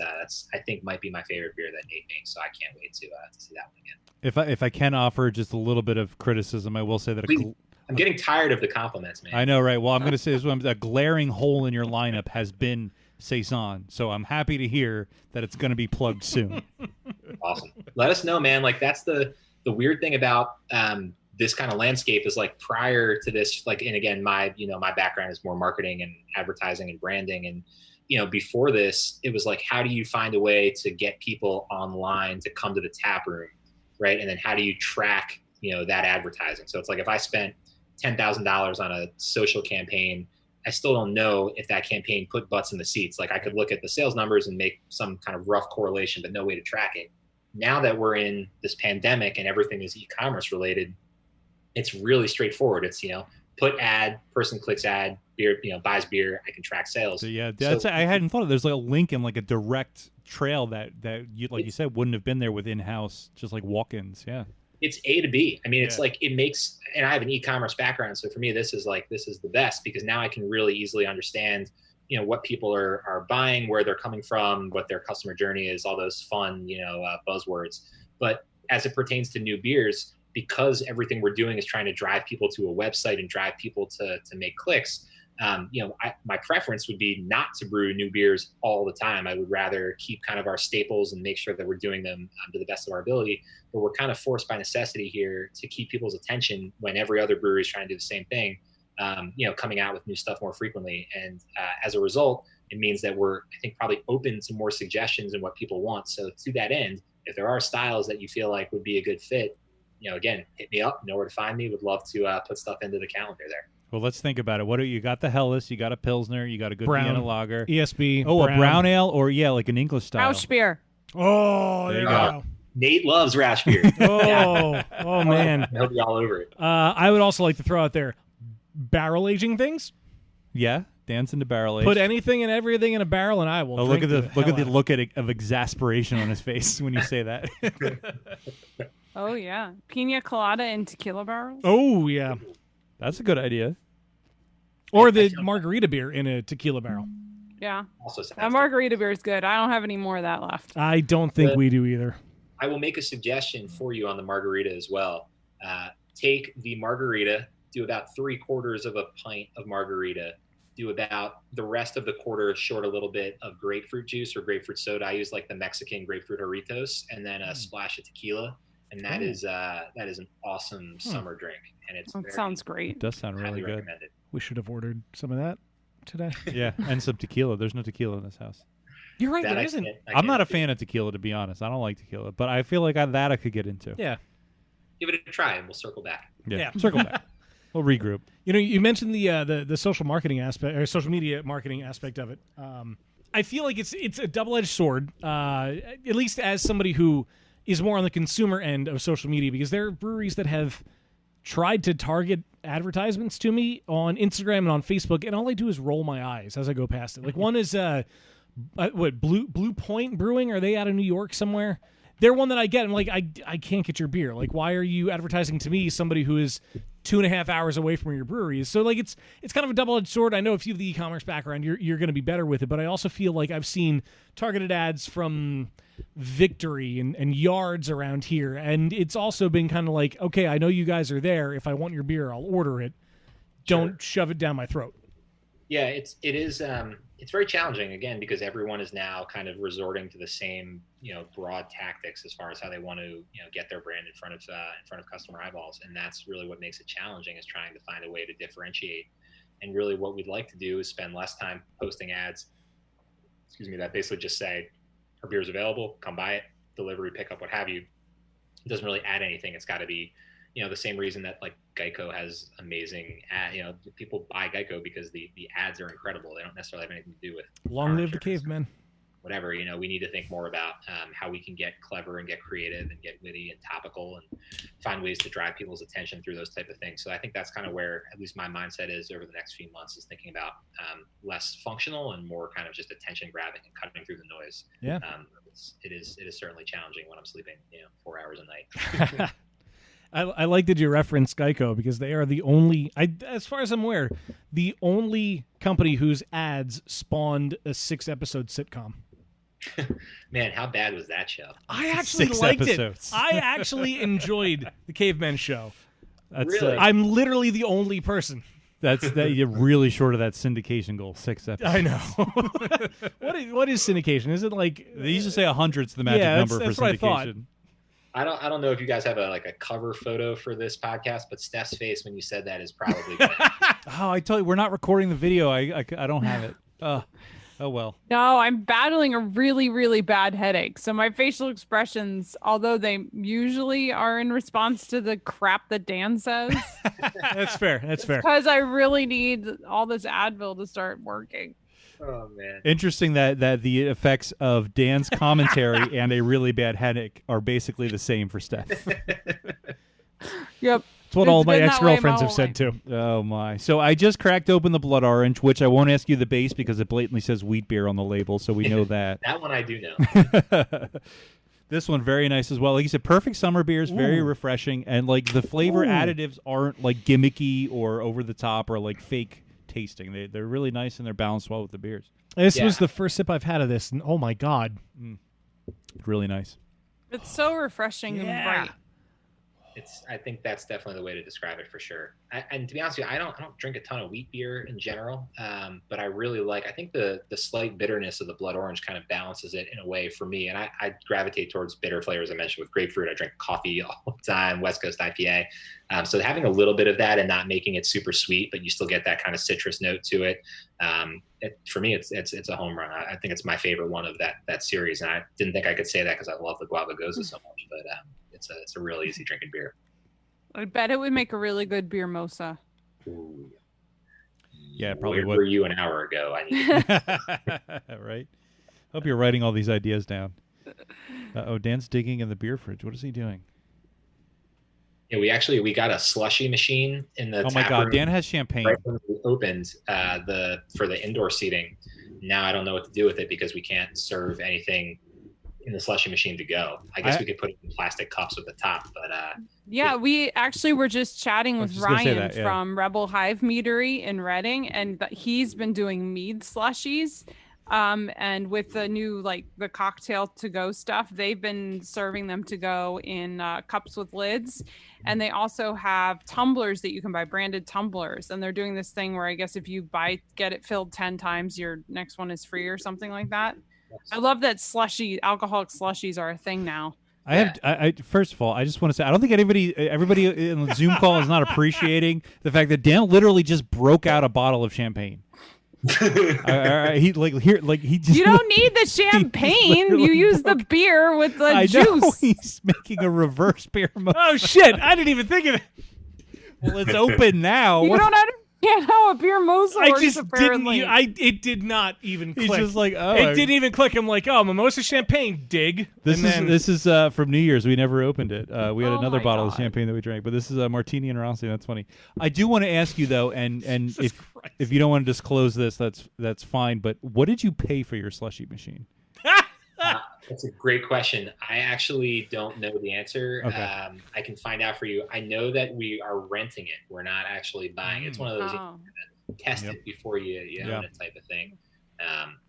[SPEAKER 8] I think might be my favorite beer that Nate makes. So I can't wait to see that one again.
[SPEAKER 6] If I can offer just a little bit of criticism, I will say that
[SPEAKER 8] I'm getting tired of the compliments, man.
[SPEAKER 6] I know, right? Well, I'm going to say this: a glaring hole in your lineup has been Saison, so I'm happy to hear that it's going to be plugged soon.
[SPEAKER 8] Awesome. Let us know, man. Like that's the weird thing about this kind of landscape is like prior to this, like, and again, my background is more marketing and advertising and branding. And, before this, it was like, how do you find a way to get people online to come to the tap room? Right. And then how do you track, that advertising? So it's like, if I spent $10,000 on a social campaign, I still don't know if that campaign put butts in the seats. Like I could look at the sales numbers and make some kind of rough correlation, but no way to track it. Now that we're in this pandemic and everything is e-commerce related, it's really straightforward. It's, put ad, person clicks ad, beer, buys beer, I can track sales.
[SPEAKER 6] So, yeah, I hadn't thought of. There's like a link and like a direct trail that you, like you said, wouldn't have been there with in-house, just like walk-ins. Yeah.
[SPEAKER 8] It's A to B. I mean, it's like it makes, and I have an e-commerce background. So for me, this is the best because now I can really easily understand, what people are buying, where they're coming from, what their customer journey is, all those fun, buzzwords. But as it pertains to new beers, because everything we're doing is trying to drive people to a website and drive people to make clicks, my preference would be not to brew new beers all the time. I would rather keep kind of our staples and make sure that we're doing them to the best of our ability. But we're kind of forced by necessity here to keep people's attention when every other brewery is trying to do the same thing, coming out with new stuff more frequently. And as a result, it means that we're, I think, probably open to more suggestions and what people want. So to that end, if there are styles that you feel like would be a good fit, again, hit me up, know where to find me. Would love to put stuff into the calendar there.
[SPEAKER 6] Well, let's think about it. What you got? The Helles, you got a Pilsner, you got a good Vienna Lager,
[SPEAKER 3] ESB.
[SPEAKER 6] Oh, a brown ale, or like an English style.
[SPEAKER 1] Rausch beer.
[SPEAKER 3] Oh, there you go.
[SPEAKER 8] Nate loves Rausch beer.
[SPEAKER 3] Oh man,
[SPEAKER 8] he'll be all over it.
[SPEAKER 3] I would also like to throw out there barrel aging things.
[SPEAKER 6] Yeah, dance into barrel age.
[SPEAKER 3] Put anything and everything in a barrel, and I will.
[SPEAKER 6] Look at the look of exasperation on his face when you say that.
[SPEAKER 1] Oh yeah, pina colada and tequila barrels.
[SPEAKER 3] Oh yeah,
[SPEAKER 6] that's a good idea.
[SPEAKER 3] Or the margarita beer in a tequila barrel.
[SPEAKER 1] Yeah,
[SPEAKER 8] also
[SPEAKER 1] that margarita beer is good. I don't have any more of that left.
[SPEAKER 3] I don't think we do either.
[SPEAKER 8] I will make a suggestion for you on the margarita as well. Take the margarita, do about 3/4 of a pint of margarita. Do about the rest of the quarter, short a little bit of grapefruit juice or grapefruit soda. I use like the Mexican grapefruit Jarritos, and then a splash of tequila. and that is an awesome summer drink, and it
[SPEAKER 1] sounds great.
[SPEAKER 6] It does sound really good.
[SPEAKER 8] Recommended.
[SPEAKER 3] We should have ordered some of that today.
[SPEAKER 6] Yeah, and some tequila. There's no tequila in this house.
[SPEAKER 3] You're right, there isn't.
[SPEAKER 6] I'm not a fan of tequila, to be honest. I don't like tequila, but I feel like I could get into.
[SPEAKER 3] Yeah.
[SPEAKER 8] Give it a try, and we'll circle back.
[SPEAKER 6] Yeah. Circle back. We'll regroup.
[SPEAKER 3] You know, you mentioned the social marketing aspect or social media marketing aspect of it. I feel like it's a double-edged sword, at least as somebody who is more on the consumer end of social media, because there are breweries that have tried to target advertisements to me on Instagram and on Facebook, and all I do is roll my eyes as I go past it. Like one is Blue Point Brewing? Are they out of New York somewhere? They're one that I get. I'm like, I can't get your beer. Like, why are you advertising to me, somebody who is 2.5 hours away from where your brewery is? So, like, it's kind of a double-edged sword. I know if you have the e-commerce background, you're going to be better with it. But I also feel like I've seen targeted ads from Victory and Yards around here, and it's also been kind of like, okay, I know you guys are there. If I want your beer, I'll order it. Don't shove it down my throat.
[SPEAKER 8] Yeah, it is. It's very challenging again because everyone is now kind of resorting to the same, broad tactics as far as how they want to, get their brand in front of customer eyeballs, and that's really what makes it challenging, is trying to find a way to differentiate. And really, what we'd like to do is spend less time posting ads. That basically just say, "Our beer is available. Come buy it. Delivery, pickup, what have you." It doesn't really add anything. It's got to be, the same reason that like Geico has amazing people buy Geico because the ads are incredible. They don't necessarily have anything to do with
[SPEAKER 3] long live the cavemen.
[SPEAKER 8] Whatever, we need to think more about how we can get clever and get creative and get witty and topical and find ways to drive people's attention through those type of things. So I think that's kind of where at least my mindset is over the next few months, is thinking about less functional and more kind of just attention grabbing and cutting through the noise.
[SPEAKER 3] Yeah.
[SPEAKER 8] It is certainly challenging when I'm sleeping 4 hours a night.
[SPEAKER 3] I like that you referenced Geico because they are the only, as far as I'm aware, the only company whose ads spawned a 6-episode sitcom.
[SPEAKER 8] Man, how bad was that show?
[SPEAKER 3] I actually liked it. I actually enjoyed the Cavemen show.
[SPEAKER 8] Really?
[SPEAKER 3] I'm literally the only person.
[SPEAKER 6] You're really short of that syndication goal. 6 episodes.
[SPEAKER 3] I know. What is syndication? Is it like
[SPEAKER 6] they used to say 100's the magic number for syndication?
[SPEAKER 8] I don't know if you guys have a cover photo for this podcast, but Steph's face when you said that is probably
[SPEAKER 6] Oh, I tell you, we're not recording the video. I don't have it. Oh well.
[SPEAKER 1] No, I'm battling a really, really bad headache. So my facial expressions, although they usually are in response to the crap that Dan says.
[SPEAKER 3] That's fair.
[SPEAKER 1] Because I really need all this Advil to start working.
[SPEAKER 8] Oh man.
[SPEAKER 6] Interesting that the effects of Dan's commentary and a really bad headache are basically the same for Steph.
[SPEAKER 1] Yep.
[SPEAKER 3] That's what all my ex-girlfriends have said too.
[SPEAKER 6] Oh my. So I just cracked open the Blood Orange, which I won't ask you the base because it blatantly says wheat beer on the label, so we know that.
[SPEAKER 8] That one I do know.
[SPEAKER 6] This one very nice as well. Like you said, perfect summer beers, very refreshing, and like the flavor additives aren't like gimmicky or over the top or like fake tasting. They're really nice and they're balanced well with the beers.
[SPEAKER 3] This was the first sip I've had of this, and oh my god,
[SPEAKER 6] really nice.
[SPEAKER 1] It's so refreshing and bright.
[SPEAKER 8] I think that's definitely the way to describe it for sure. And to be honest with you, I don't drink a ton of wheat beer in general, but I really I think the slight bitterness of the Blood Orange kind of balances it in a way for me. And I gravitate towards bitter flavors. I mentioned with grapefruit, I drink coffee all the time, West Coast IPA. So having a little bit of that and not making it super sweet, but you still get that kind of citrus note to it. For me, it's a home run. I think it's my favorite one of that series. And I didn't think I could say that because I love the Guava Goza so much, but it's a real easy drinking beer.
[SPEAKER 1] I bet it would make a really good beer mosa.
[SPEAKER 8] Ooh.
[SPEAKER 6] Yeah, probably
[SPEAKER 8] Where were you an hour ago?
[SPEAKER 6] Right. Hope you're writing all these ideas down. Dan's digging in the beer fridge. What is he doing?
[SPEAKER 8] Yeah, we got a slushy machine in the.
[SPEAKER 6] Oh my God, Dan has champagne.
[SPEAKER 8] Right when we opened for the indoor seating. Now I don't know what to do with it because we can't serve anything in the slushy machine to go. I guess we could put it in plastic cups with the top, but
[SPEAKER 1] yeah, we actually were just chatting with Ryan from Rebel Hive Meadery in Reading, and he's been doing mead slushies. And with the new the cocktail to go stuff, they've been serving them to go in cups with lids, and they also have tumblers that you can buy, branded tumblers, and they're doing this thing where I guess if you get it filled 10 times, your next one is free or something like that. I love that alcoholic slushies are a thing now.
[SPEAKER 6] I first of all, I just want to say I don't think everybody in the Zoom call is not appreciating the fact that Dan literally just broke out a bottle of champagne. He just,
[SPEAKER 1] you don't need the champagne. You use the beer with the juice.
[SPEAKER 6] Know, he's making a reverse beer mimosa.
[SPEAKER 3] Oh shit! I didn't even think of it.
[SPEAKER 6] Well, it's open now.
[SPEAKER 1] You don't understand how a beer mimosa works.
[SPEAKER 3] I just
[SPEAKER 1] apparently.
[SPEAKER 3] didn't. It did not even click.
[SPEAKER 6] He's just like,
[SPEAKER 3] it didn't even click. I'm like, oh, mimosa champagne, dig.
[SPEAKER 6] This is from New Year's. We never opened it. We had another bottle of champagne that we drank, but this is a martini and Rossi. That's funny. I do want to ask you though, and if you don't want to disclose this, that's fine. But what did you pay for your slushy machine?
[SPEAKER 8] That's a great question. I actually don't know the answer.
[SPEAKER 6] Okay.
[SPEAKER 8] I can find out for you. I know that we are renting it. We're not actually buying it. It's one of those you test it before you own it type of thing.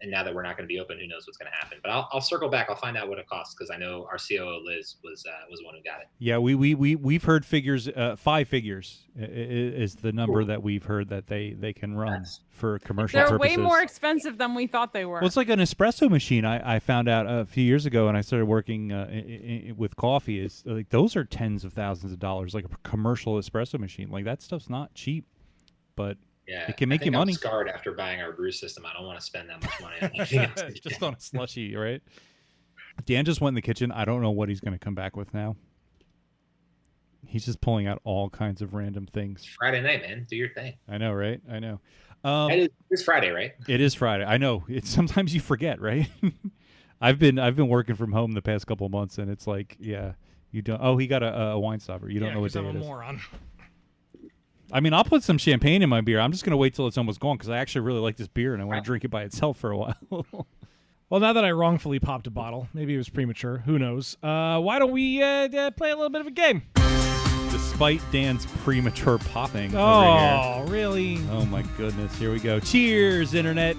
[SPEAKER 8] And now that we're not going to be open, who knows what's going to happen? But I'll circle back. I'll find out what it costs because I know our COO Liz was the one who got it.
[SPEAKER 6] Yeah, we've heard figures. 5 figures is the number that we've heard that they can run for commercial
[SPEAKER 1] They're
[SPEAKER 6] purposes.
[SPEAKER 1] way more expensive than we thought they were.
[SPEAKER 6] Well, it's like an espresso machine. I found out a few years ago when I started working with coffee. Is like those are tens of thousands of dollars. Like a commercial espresso machine. Like that stuff's not cheap, but.
[SPEAKER 8] Yeah,
[SPEAKER 6] it can make you money.
[SPEAKER 8] I'm scarred after buying our brew system. I don't want to spend that much money on anything else.
[SPEAKER 6] Just on a slushy, right? Dan just went in the kitchen. I don't know what he's going to come back with now. He's just pulling out all kinds of random things.
[SPEAKER 8] Friday night, man. Do your thing.
[SPEAKER 6] I know, right? I know.
[SPEAKER 8] It's Friday, right?
[SPEAKER 6] It is Friday. I know. It's sometimes you forget, right? I've been working from home the past couple of months, and it's like, yeah, you don't. Oh, he got a wine stopper. You don't know what day it is.
[SPEAKER 3] Moron.
[SPEAKER 6] I mean, I'll put some champagne in my beer. I'm just going to wait till it's almost gone because I actually really like this beer and I want to drink it by itself for a while.
[SPEAKER 3] Well, now that I wrongfully popped a bottle, maybe it was premature. Who knows? Why don't we play a little bit of a game?
[SPEAKER 6] Despite Dan's premature popping.
[SPEAKER 3] Oh, really?
[SPEAKER 6] Oh, my goodness. Here we go. Cheers, Internet.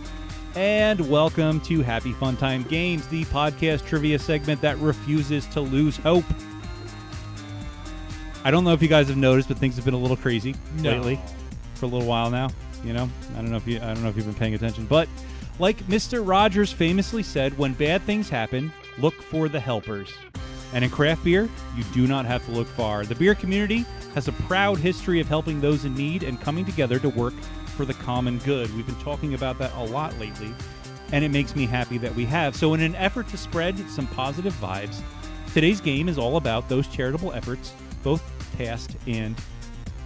[SPEAKER 6] And welcome to Happy Fun Time Games, the podcast trivia segment that refuses to lose hope. I don't know if you guys have noticed, but things have been a little crazy lately for a little while now. You know, I don't know if you've been paying attention, but like Mr. Rogers famously said, when bad things happen, look for the helpers. And in craft beer, you do not have to look far. The beer community has a proud history of helping those in need and coming together to work for the common good. We've been talking about that a lot lately, and it makes me happy that we have. So in an effort to spread some positive vibes, today's game is all about those charitable efforts, both past and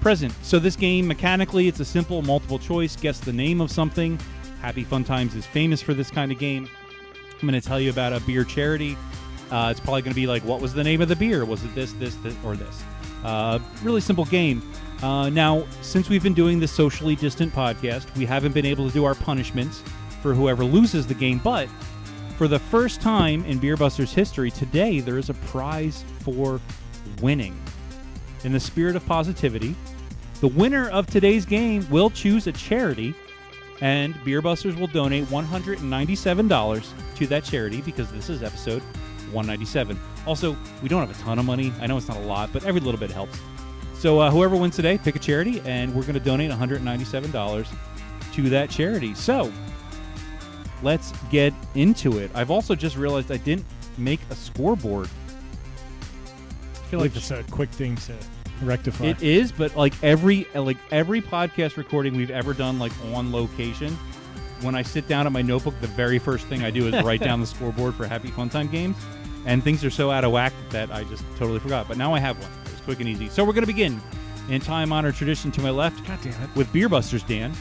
[SPEAKER 6] present. So this game, mechanically, it's a simple multiple choice. Guess the name of something. Happy Fun Times is famous for this kind of game. I'm going to tell you about a beer charity. It's probably going to be like, what was the name of the beer? Was it this, or this? Really simple game. Now, since we've been doing this socially distant podcast, we haven't been able to do our punishments for whoever loses the game, but for the first time in Beer Busters history, today there is a prize for winning. In the spirit of positivity, the winner of today's game will choose a charity, and Beer Busters will donate $197 to that charity because this is episode 197. Also, we don't have a ton of money. I know it's not a lot, but every little bit helps. So whoever wins today, pick a charity, and we're going to donate $197 to that charity. So let's get into it. I've also just realized I didn't make a scoreboard.
[SPEAKER 3] I feel like it's a quick thing to rectify.
[SPEAKER 6] It is, but like every podcast recording we've ever done, like on location, when I sit down at my notebook, the very first thing I do is write down the scoreboard for Happy Fun Time Games, and things are so out of whack that I just totally forgot. But now I have one. It's quick and easy. So we're going to begin in time-honored tradition to my left.
[SPEAKER 3] God damn it.
[SPEAKER 6] With Beer Busters, Dan,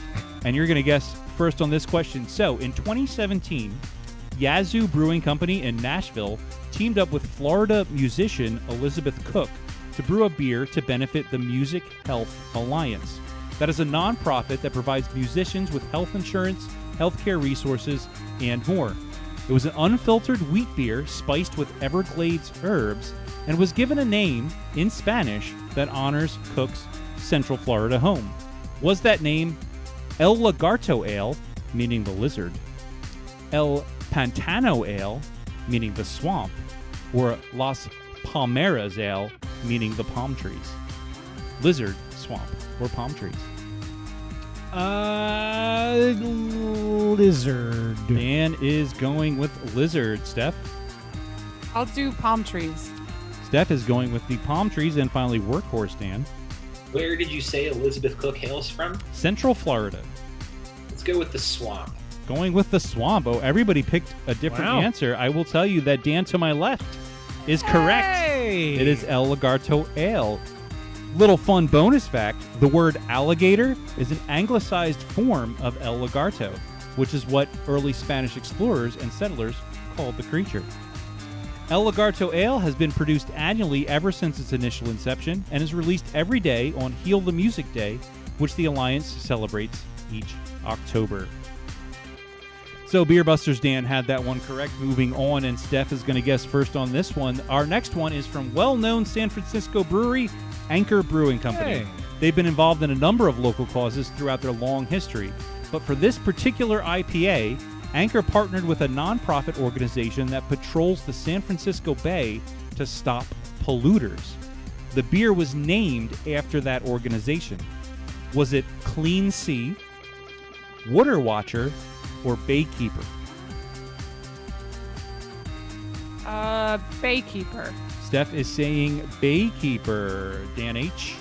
[SPEAKER 6] and you're going to guess first on this question. So in 2017, Yazoo Brewing Company in Nashville teamed up with Florida musician Elizabeth Cook to brew a beer to benefit the Music Health Alliance. That is a nonprofit that provides musicians with health insurance, healthcare resources, and more. It was an unfiltered wheat beer spiced with Everglades herbs and was given a name in Spanish that honors Cook's Central Florida home. Was that name El Lagarto Ale, meaning the lizard, El Pantano Ale, meaning the swamp, or Las Palmeras Ale, meaning the palm trees? Lizard, swamp, or palm trees?
[SPEAKER 3] Lizard.
[SPEAKER 6] Dan is going with lizard. Steph?
[SPEAKER 1] I'll do palm trees.
[SPEAKER 6] Steph is going with the palm trees, and finally Workhorse, Dan.
[SPEAKER 8] Where did you say Elizabeth Cook hails from?
[SPEAKER 6] Central Florida.
[SPEAKER 8] Let's go with the swamp.
[SPEAKER 6] Going with the swamp. Oh, everybody picked a different answer. I will tell you that Dan to my left is correct. It is El Lagarto Ale. Little fun bonus fact, the word alligator is an anglicized form of El Lagarto, which is what early Spanish explorers and settlers called the creature. El Lagarto Ale has been produced annually ever since its initial inception and is released every day on Heal the Music Day, which the Alliance celebrates each October. So Beer Busters Dan had that one correct. Moving on, and Steph is going to guess first on this one. Our next one is from well-known San Francisco brewery, Anchor Brewing Company.
[SPEAKER 3] Hey.
[SPEAKER 6] They've been involved in a number of local causes throughout their long history. But for this particular IPA, Anchor partnered with a nonprofit organization that patrols the San Francisco Bay to stop polluters. The beer was named after that organization. Was it Clean Sea, Water Watcher, or Baykeeper?
[SPEAKER 1] Baykeeper.
[SPEAKER 6] Steph is saying Baykeeper. Dan H.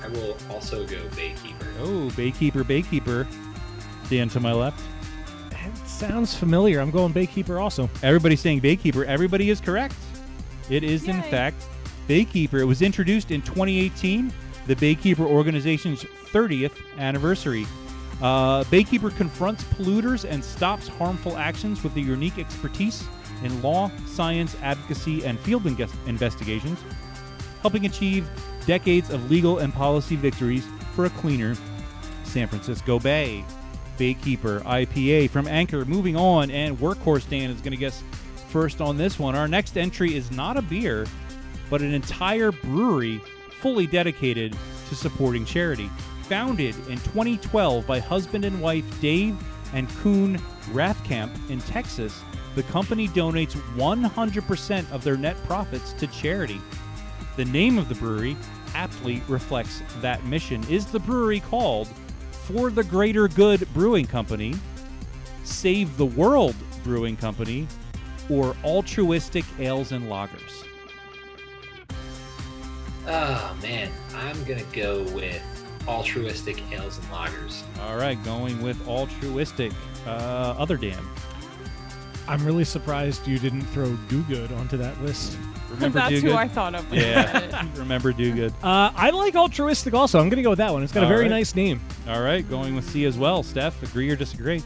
[SPEAKER 8] I will also go Baykeeper.
[SPEAKER 6] Oh, Baykeeper. Dan to my left.
[SPEAKER 3] It sounds familiar. I'm going Baykeeper also.
[SPEAKER 6] Everybody's saying Baykeeper. Everybody is correct. It is, in fact, Baykeeper. It was introduced in 2018, the Baykeeper organization's 30th anniversary. Baykeeper confronts polluters and stops harmful actions with a unique expertise in law, science, advocacy, and field investigations, helping achieve decades of legal and policy victories for a cleaner San Francisco Bay. Baykeeper IPA from Anchor. Moving on, and Workhorse Dan is going to guess first on this one. Our next entry is not a beer, but an entire brewery fully dedicated to supporting charity. Founded in 2012 by husband and wife Dave and Kuhn Rathkamp in Texas, the company donates 100% of their net profits to charity. The name of the brewery aptly reflects that mission. Is the brewery called For the Greater Good Brewing Company, Save the World Brewing Company, or Altruistic Ales and Lagers?
[SPEAKER 8] Oh, man. I'm going to go with Altruistic Ales and Lagers.
[SPEAKER 6] All right, going with Altruistic. Other Dan.
[SPEAKER 3] I'm really surprised you didn't throw Do Good onto that list.
[SPEAKER 6] Remember
[SPEAKER 1] That's
[SPEAKER 6] Do-Good?
[SPEAKER 1] who I thought of. When
[SPEAKER 6] Yeah, remember Do Good.
[SPEAKER 3] I like Altruistic also. I'm going to go with that one. It's got a
[SPEAKER 6] All
[SPEAKER 3] very
[SPEAKER 6] right.
[SPEAKER 3] nice name.
[SPEAKER 6] All right, going with C as well. Steph, agree or disagree?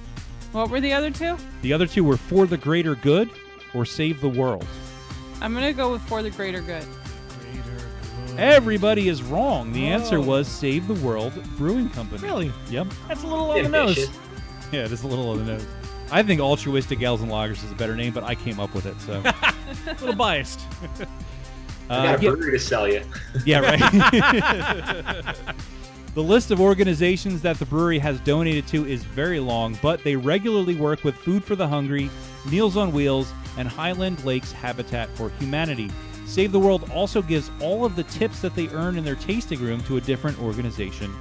[SPEAKER 1] What were the other two?
[SPEAKER 6] The other two were For the Greater Good or Save the World.
[SPEAKER 1] I'm going to go with For the Greater Good.
[SPEAKER 6] Everybody is wrong. The answer was Save the World Brewing Company.
[SPEAKER 3] Really?
[SPEAKER 6] Yep.
[SPEAKER 3] That's a little on the nose.
[SPEAKER 6] Yeah, it is a little on the nose. I think Altruistic Ales and Lagers is a better name, but I came up with it, so.
[SPEAKER 3] A little biased.
[SPEAKER 8] I got a brewery to sell you.
[SPEAKER 6] Yeah, right. The list of organizations that the brewery has donated to is very long, but they regularly work with Food for the Hungry, Meals on Wheels, and Highland Lakes Habitat for Humanity. Save the World also gives all of the tips that they earn in their tasting room to a different organization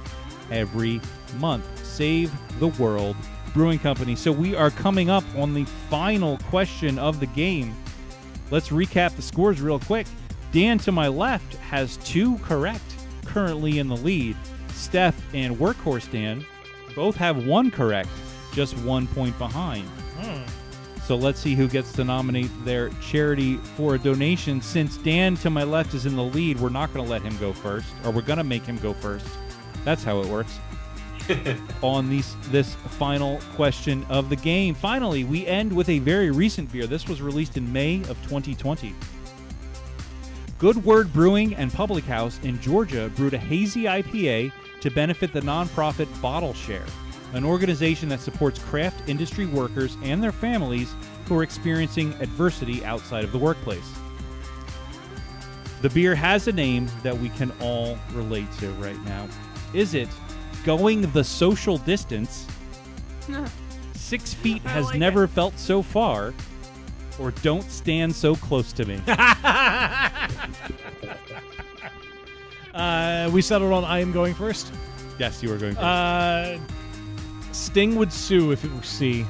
[SPEAKER 6] every month. Save the World Brewing Company. So we are coming up on the final question of the game. Let's recap the scores real quick. Dan to my left has 2 correct, currently in the lead. Steph and Workhorse Dan both have 1 correct, just 1 point behind. So let's see who gets to nominate their charity for a donation. Since Dan to my left is in the lead, we're not going to let him go first, or we're going to make him go first. That's how it works. On this final question of the game. Finally, we end with a very recent beer. This was released in May of 2020. Good Word Brewing and Public House in Georgia brewed a hazy IPA to benefit the nonprofit Bottle Share, an organization that supports craft industry workers and their families who are experiencing adversity outside of the workplace. The beer has a name that we can all relate to right now. Is it Going the Social Distance, 6 Feet Has Never Felt So Far, or Don't Stand So Close to Me?
[SPEAKER 3] We settled on I am going first.
[SPEAKER 6] Yes, you are going first.
[SPEAKER 3] Sting would sue if it were C.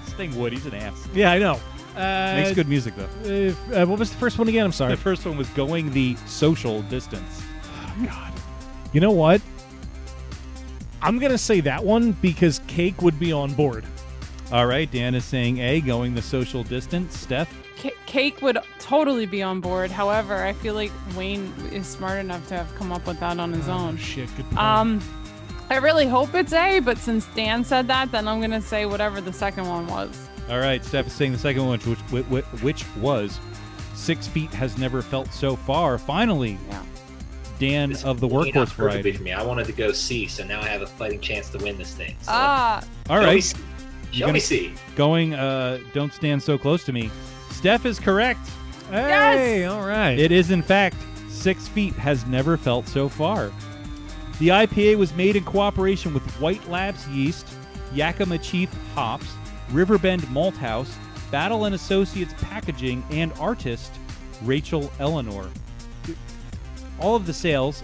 [SPEAKER 6] Sting would. He's an ass.
[SPEAKER 3] Yeah, I know.
[SPEAKER 6] Makes good music, though.
[SPEAKER 3] What was the first one again? I'm sorry.
[SPEAKER 6] The first one was going the social distance.
[SPEAKER 3] Oh, God. You know what? I'm going to say that one because Cake would be on board.
[SPEAKER 6] All right, Dan is saying A, going the social distance. Steph?
[SPEAKER 1] Cake would totally be on board. However, I feel like Wayne is smart enough to have come up with that on his own.
[SPEAKER 3] Shit, good point.
[SPEAKER 1] I really hope it's A, but since Dan said that, then I'm going to say whatever the second one was.
[SPEAKER 6] All right, Steph is saying the second one, which was 6 feet has never felt so far. Finally,
[SPEAKER 1] yeah.
[SPEAKER 6] Dan of the Workhorse variety.
[SPEAKER 8] For me. I wanted to go C, so now I have a fighting chance to win this thing. So
[SPEAKER 6] all right.
[SPEAKER 8] Show me C.
[SPEAKER 6] Going, don't stand so close to me. Steph is correct.
[SPEAKER 3] Hey,
[SPEAKER 1] yes!
[SPEAKER 3] All right.
[SPEAKER 6] It is, in fact, 6 feet has never felt so far. The IPA was made in cooperation with White Labs Yeast, Yakima Chief Hops, Riverbend Malthouse, Battle & Associates Packaging, and artist Rachel Eleanor. All of the sales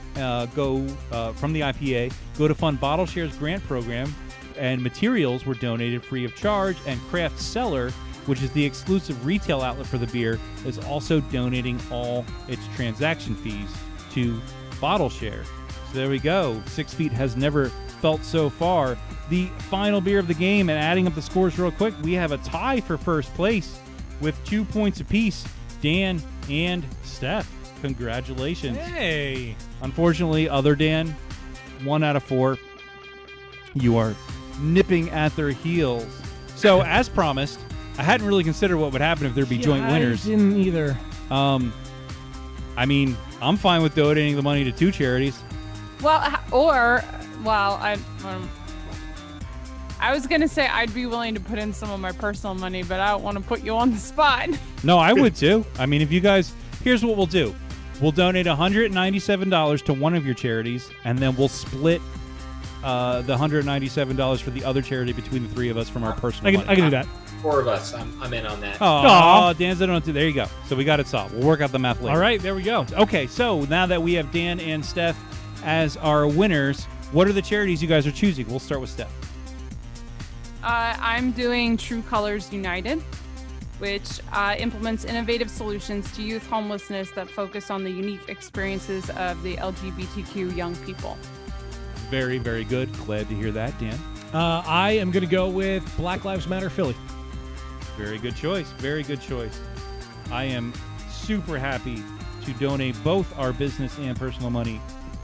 [SPEAKER 6] go from the IPA go to fund Bottle Shares grant program, and materials were donated free of charge, and Craft Cellar, which is the exclusive retail outlet for the beer, is also donating all its transaction fees to Bottle Share. So there we go. 6 feet has never felt so far. The final beer of the game, and adding up the scores real quick, we have a tie for first place with 2 points apiece. Dan and Steph. Congratulations.
[SPEAKER 3] Hey.
[SPEAKER 6] Unfortunately, other Dan, 1 out of 4. You are nipping at their heels. So, as promised, I hadn't really considered what would happen if there'd be joint winners.
[SPEAKER 3] I didn't either.
[SPEAKER 6] I mean, I'm fine with donating the money to 2 charities.
[SPEAKER 1] I was going to say I'd be willing to put in some of my personal money, but I don't want to put you on the spot.
[SPEAKER 6] No, I would too. I mean, if you guys, here's what we'll do. We'll donate $197 to one of your charities, and then we'll split the $197 for the other charity between the 3 of us from our personal money.
[SPEAKER 3] I can do that.
[SPEAKER 8] 4 of us. I'm in on that.
[SPEAKER 6] Oh, Dan's in on it too. There you go. So we got it solved. We'll work out the math later.
[SPEAKER 3] All right, there we go.
[SPEAKER 6] Okay, so now that we have Dan and Steph as our winners, what are the charities you guys are choosing? We'll start with Steph.
[SPEAKER 1] I'm doing True Colors United, which implements innovative solutions to youth homelessness that focus on the unique experiences of the LGBTQ young people.
[SPEAKER 6] Very, very good. Glad to hear that, Dan.
[SPEAKER 3] I am going to go with Black Lives Matter Philly.
[SPEAKER 6] Very good choice. Very good choice. I am super happy to donate both our business and personal money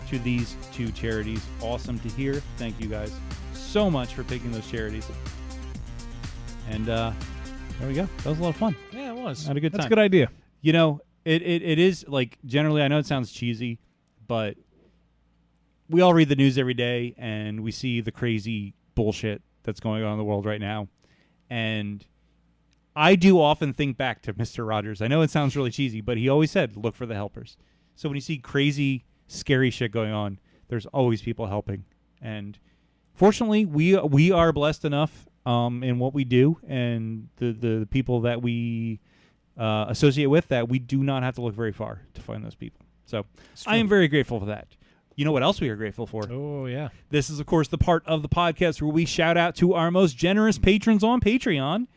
[SPEAKER 6] to these 2 charities. Awesome to hear. Thank you guys so much for picking those charities. And there we go. That was a lot of fun.
[SPEAKER 3] Yeah, it was.
[SPEAKER 6] Had a good time.
[SPEAKER 3] That's a good idea.
[SPEAKER 6] You know, it is, like, generally, I know it sounds cheesy, but we all read the news every day, and we see the crazy bullshit that's going on in the world right now. And I do often think back to Mr. Rogers. I know it sounds really cheesy, but he always said, look for the helpers. So when you see crazy, scary shit going on, there's always people helping. And fortunately, we are blessed enough in what we do and the people that we associate with that we do not have to look very far to find those people. So I am very grateful for that. You know what else we are grateful for?
[SPEAKER 3] Oh, yeah.
[SPEAKER 6] This is, of course, the part of the podcast where we shout out to our most generous patrons on Patreon.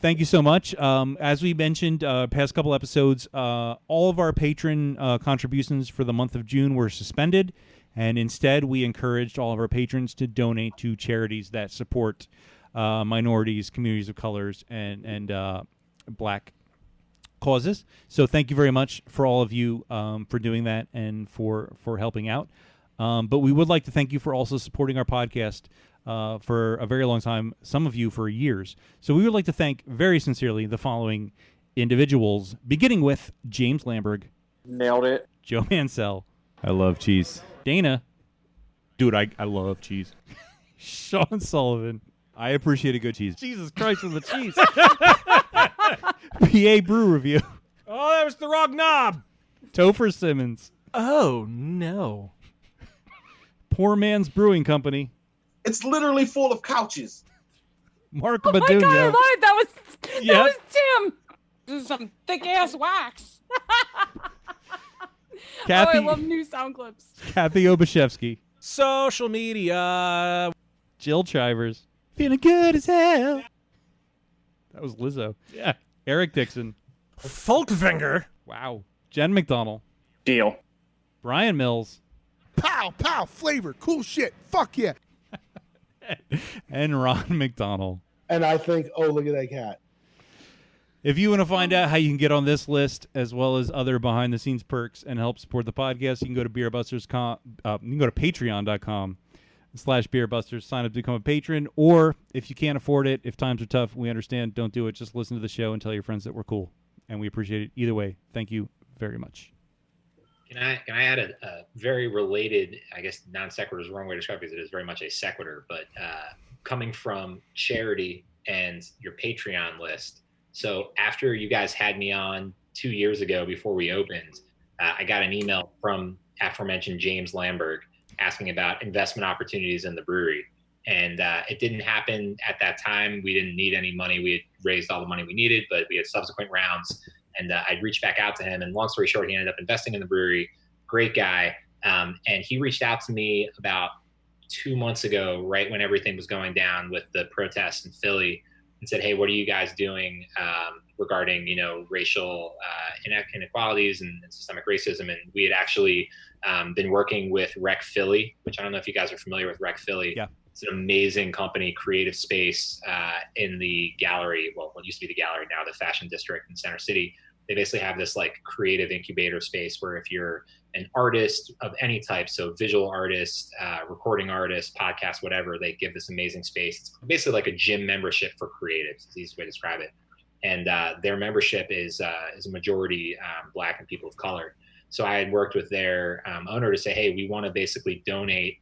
[SPEAKER 6] Thank you so much. As we mentioned past couple episodes, all of our patron contributions for the month of June were suspended, and instead we encouraged all of our patrons to donate to charities that support minorities, communities of colors, and black causes. So thank you very much for all of you for doing that and for helping out. But we would like to thank you for also supporting our podcast for a very long time, some of you for years. So we would like to thank very sincerely the following individuals, beginning with James Lamberg.
[SPEAKER 2] Nailed it.
[SPEAKER 6] Joe Mansell. I love cheese. Dana. Dude, I love cheese. Sean Sullivan. I appreciate a good cheese. Jesus Christ with the cheese. PA Brew Review.
[SPEAKER 3] Oh, that was the wrong knob.
[SPEAKER 6] Topher Simmons.
[SPEAKER 3] Oh, no.
[SPEAKER 6] Poor Man's Brewing Company.
[SPEAKER 9] It's literally full of couches.
[SPEAKER 6] Mark
[SPEAKER 1] Oh
[SPEAKER 6] Baduno.
[SPEAKER 1] my God, I lied. That
[SPEAKER 6] Yep.
[SPEAKER 1] was Tim. This is some thick ass wax.
[SPEAKER 6] Kathy,
[SPEAKER 1] I love new sound clips.
[SPEAKER 6] Kathy Obashevsky.
[SPEAKER 3] Social media.
[SPEAKER 6] Jill Chivers. Feeling good as hell. That was Lizzo.
[SPEAKER 3] Yeah.
[SPEAKER 6] Eric Dixon.
[SPEAKER 3] Folkfinger.
[SPEAKER 6] Wow. Jen McDonald.
[SPEAKER 9] Deal.
[SPEAKER 6] Brian Mills.
[SPEAKER 4] Pow, pow, flavor, cool shit. Fuck yeah.
[SPEAKER 6] And Ron McDonald.
[SPEAKER 10] And I think, oh, look at that cat.
[SPEAKER 6] If you want to find out how you can get on this list as well as other behind-the-scenes perks and help support the podcast, you can go to beerbusters.com. You can go to patreon.com/beerbusters. Sign up to become a patron. Or if you can't afford it, if times are tough, we understand. Don't do it. Just listen to the show and tell your friends that we're cool. And we appreciate it either way. Thank you very much.
[SPEAKER 8] Can I add a very related, I guess non sequitur is the wrong way to describe it because it is very much a sequitur, but coming from charity and your Patreon list. So after you guys had me on 2 years ago before we opened, I got an email from aforementioned James Lamberg asking about investment opportunities in the brewery. And it didn't happen at that time. We didn't need any money. We had raised all the money we needed, but we had subsequent rounds. And I'd reached back out to him. And long story short, he ended up investing in the brewery. Great guy. And he reached out to me about 2 months ago, right when everything was going down with the protests in Philly, and said, hey, what are you guys doing regarding, racial inequalities and systemic racism? And we had actually been working with Rec Philly, which I don't know if you guys are familiar with Rec Philly.
[SPEAKER 6] Yeah.
[SPEAKER 8] It's an amazing company, creative space in the gallery. Well, what used to be the gallery, now the Fashion District in Center City. They basically have this like creative incubator space where if you're an artist of any type, so visual artist, recording artist, podcast, whatever, they give this amazing space. It's basically like a gym membership for creatives. It's the easiest way to describe it. And their membership is a majority Black and people of color. So I had worked with their owner to say, hey, we want to basically donate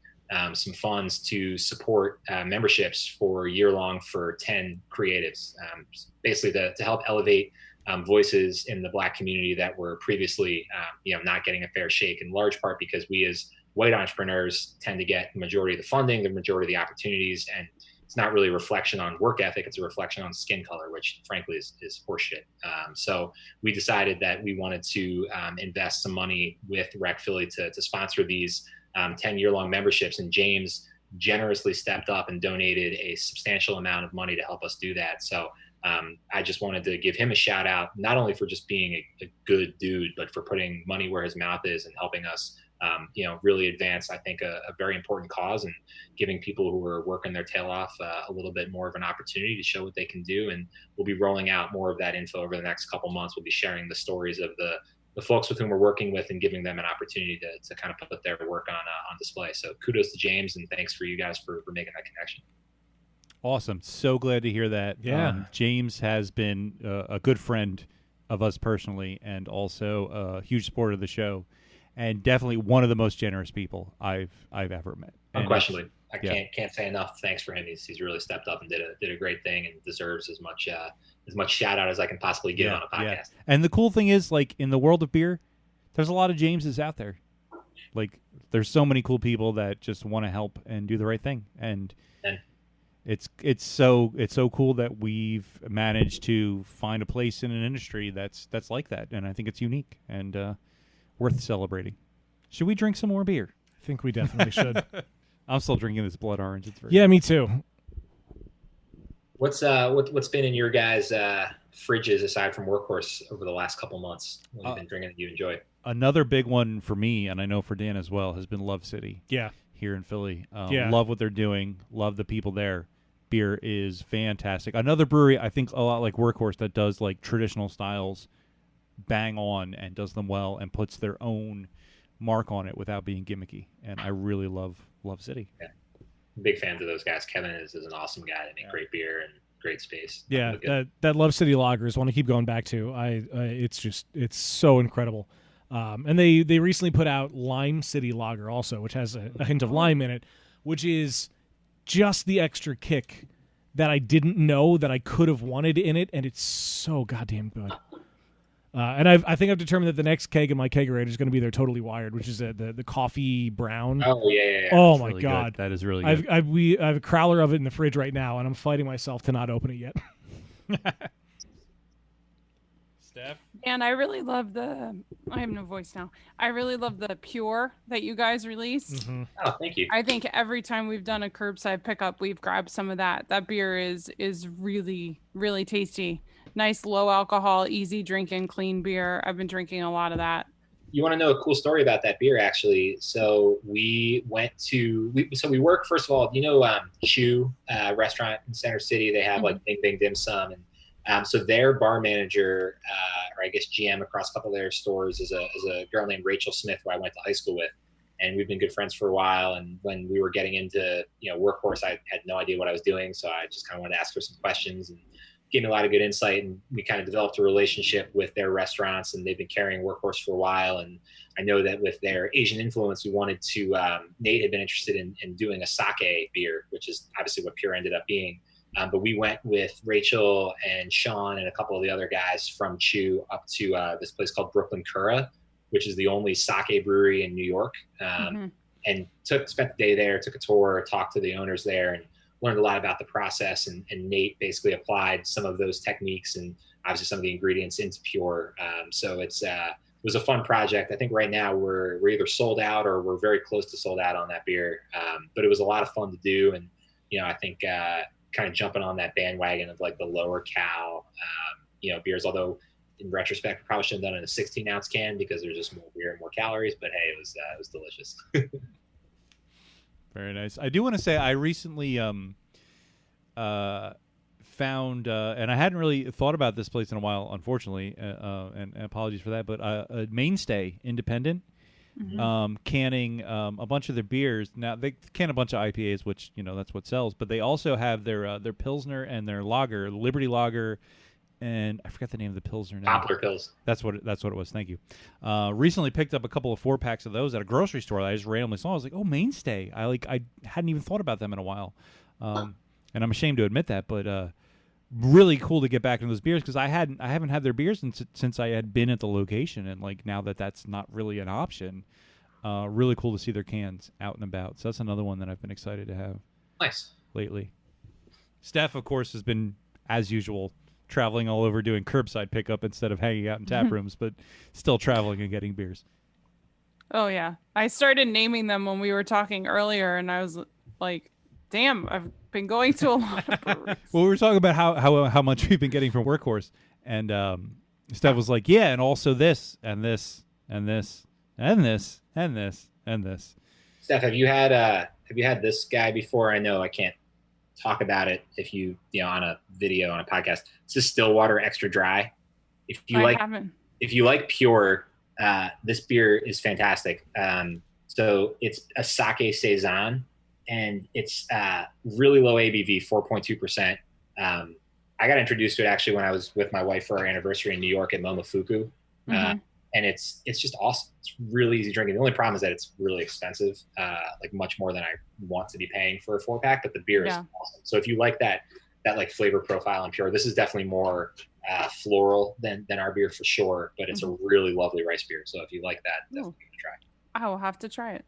[SPEAKER 8] some funds to support memberships for year-long for 10 creatives, basically to help elevate voices in the Black community that were previously, not getting a fair shake, in large part because we as white entrepreneurs tend to get the majority of the funding, the majority of the opportunities, and it's not really a reflection on work ethic, it's a reflection on skin color, which frankly is horseshit. So we decided that we wanted to invest some money with Rec Philly to sponsor these 10-year-long memberships, and James generously stepped up and donated a substantial amount of money to help us do that. So I just wanted to give him a shout out, not only for just being a good dude, but for putting money where his mouth is and helping us, really advance, I think, a very important cause and giving people who are working their tail off a little bit more of an opportunity to show what they can do. And we'll be rolling out more of that info over the next couple months. We'll be sharing the stories of the folks with whom we're working with and giving them an opportunity to kind of put their work on display. So kudos to James, and thanks for you guys for making that connection.
[SPEAKER 6] Awesome. So glad to hear that.
[SPEAKER 3] Yeah.
[SPEAKER 6] James has been a good friend of us personally and also a huge supporter of the show and definitely one of the most generous people I've ever met.
[SPEAKER 8] Unquestionably. I can't say enough thanks for him. He's really stepped up and did a great thing and deserves as much shout out as I can possibly give on a podcast. Yeah.
[SPEAKER 6] And the cool thing is, like, in the world of beer, there's a lot of Jameses out there. Like, there's so many cool people that just want to help and do the right thing. And it's so cool that we've managed to find a place in an industry that's like that, and I think it's unique and worth celebrating. Should we drink some more beer?
[SPEAKER 3] I think we definitely should.
[SPEAKER 6] I'm still drinking this Blood Orange. It's very
[SPEAKER 3] good. Me too.
[SPEAKER 8] What's been in your guys' fridges aside from Workhorse over the last couple months? What have you been drinking that you enjoy?
[SPEAKER 6] Another big one for me, and I know for Dan as well, has been Love City.
[SPEAKER 3] Yeah.
[SPEAKER 6] Here in Philly. Love what they're doing. Love the people there. Beer is fantastic. Another brewery, I think a lot like Workhorse, that does like traditional styles bang on and does them well and puts their own mark on it without being gimmicky. And I really love City.
[SPEAKER 8] Yeah. Big fans of those guys. Kevin is an awesome guy. They make great beer and great space.
[SPEAKER 3] Yeah, that Love City lager is one I keep going back to. It's so incredible. And they recently put out Lime City Lager also, which has a hint of lime in it, which is just the extra kick that I didn't know that I could have wanted in it, and it's so goddamn good. And I think I've determined that the next keg in my kegerator is going to be their Totally Wired, which is the coffee brown.
[SPEAKER 8] Oh yeah.
[SPEAKER 3] Oh
[SPEAKER 6] That's
[SPEAKER 3] my
[SPEAKER 6] really
[SPEAKER 3] god,
[SPEAKER 6] good. That is really good.
[SPEAKER 3] I have a crowler of it in the fridge right now, and I'm fighting myself to not open it yet.
[SPEAKER 6] Steph?
[SPEAKER 1] And I really love I have no voice now. I really love the Pure that you guys released.
[SPEAKER 3] Mm-hmm.
[SPEAKER 8] Oh, thank you.
[SPEAKER 1] I think every time we've done a curbside pickup, we've grabbed some of that. That beer is really, really tasty. Nice, low alcohol, easy drinking, clean beer. I've been drinking a lot of that.
[SPEAKER 8] You want to know a cool story about that beer, actually? So we work, first of all, Chew restaurant in Center City. They have like Bing Bing Dim Sum, and so their bar manager, or I guess GM across a couple of their stores, is a girl named Rachel Smith, who I went to high school with, and we've been good friends for a while. And when we were getting into Workhorse, I had no idea what I was doing, so I just kind of wanted to ask her some questions, and gave me a lot of good insight, and we kind of developed a relationship with their restaurants, and they've been carrying Workhorse for a while. And I know that with their Asian influence, we wanted to, Nate had been interested in doing a sake beer, which is obviously what Pure ended up being. But we went with Rachel and Sean and a couple of the other guys from Chew up to this place called Brooklyn Kura, which is the only sake brewery in New York. And spent the day there, took a tour, talked to the owners there, and learned a lot about the process, and Nate basically applied some of those techniques and obviously some of the ingredients into Pure. So it was a fun project. I think right now we're either sold out or we're very close to sold out on that beer. But it was a lot of fun to do. And, I think kind of jumping on that bandwagon of like the lower cal, beers, although in retrospect, we probably should have done it in a 16-ounce can because there's just more beer and more calories, but hey, it was delicious.
[SPEAKER 6] Very nice. I do want to say I recently found, and I hadn't really thought about this place in a while, unfortunately, and apologies for that, but a Mainstay Independent canning a bunch of their beers. Now, they can a bunch of IPAs, which, that's what sells, but they also have their Pilsner and their lager, Liberty Lager, and I forgot the name of the Pilsner now.
[SPEAKER 8] Poplar Pils.
[SPEAKER 6] That's what it was. Thank you. Recently picked up a couple of 4-packs of those at a grocery store that I just randomly saw. I was like, oh, Mainstay. I hadn't even thought about them in a while. And I'm ashamed to admit that, but really cool to get back into those beers because I haven't had their beers since I had been at the location, and like now that's not really an option. Really cool to see their cans out and about. So that's another one that I've been excited to have.
[SPEAKER 8] Nice.
[SPEAKER 6] Lately. Steph, of course, has been, as usual, traveling all over doing curbside pickup instead of hanging out in tap rooms, but still traveling and getting beers.
[SPEAKER 1] Oh yeah, I started naming them when we were talking earlier, and I was like, "Damn, I've been going to a lot of breweries."
[SPEAKER 6] Well, we were talking about how much we've been getting from Workhorse, and Steph was like, "Yeah, and also this and this and this and this and this and this."
[SPEAKER 8] Steph, have you had this guy before? I know I can't talk about it if you on a video on a podcast. It's a Stillwater Extra Dry. If you like Pure, this beer is fantastic. So it's a sake saison, and it's really low ABV, 4.2%. I got introduced to it actually when I was with my wife for our anniversary in New York at Momofuku. And it's just awesome. It's really easy drinking. The only problem is that it's really expensive, like much more than I want to be paying for a 4-pack, but the beer is awesome. So if you like that like flavor profile in Pure, this is definitely more floral than our beer for sure, but it's a really lovely rice beer. So if you like that, definitely give it a try.
[SPEAKER 1] I will have to try it.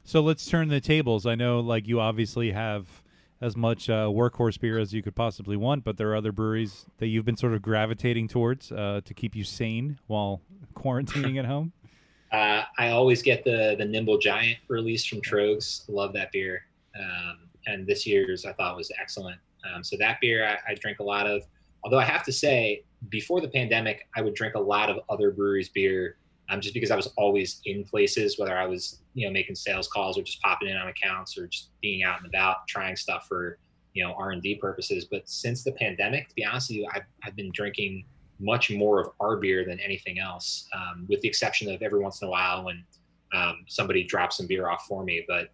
[SPEAKER 6] So let's turn the tables. I know like you obviously have as much Workhorse beer as you could possibly want, but there are other breweries that you've been sort of gravitating towards to keep you sane while quarantining at home.
[SPEAKER 8] I always get the Nimble Giant release from Trogs. Love that beer. And this year's I thought was excellent. So that beer I drink a lot of. Although I have to say, before the pandemic, I would drink a lot of other breweries' beer just because I was always in places, whether I was making sales calls or just popping in on accounts or just being out and about trying stuff for R&D purposes. But since the pandemic, to be honest with you, I've been drinking much more of our beer than anything else, with the exception of every once in a while when somebody drops some beer off for me. But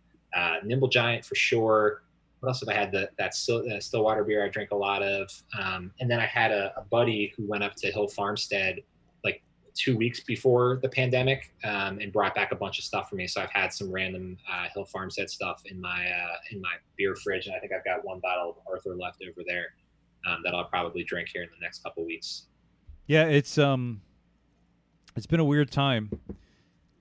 [SPEAKER 8] Nimble Giant for sure. What else have I had? That Stillwater beer I drink a lot of. And then I had a buddy who went up to Hill Farmstead like 2 weeks before the pandemic and brought back a bunch of stuff for me. So I've had some random Hill Farmstead stuff in my beer fridge. And I think I've got one bottle of Arthur left over there that I'll probably drink here in the next couple of weeks.
[SPEAKER 6] Yeah, it's been a weird time.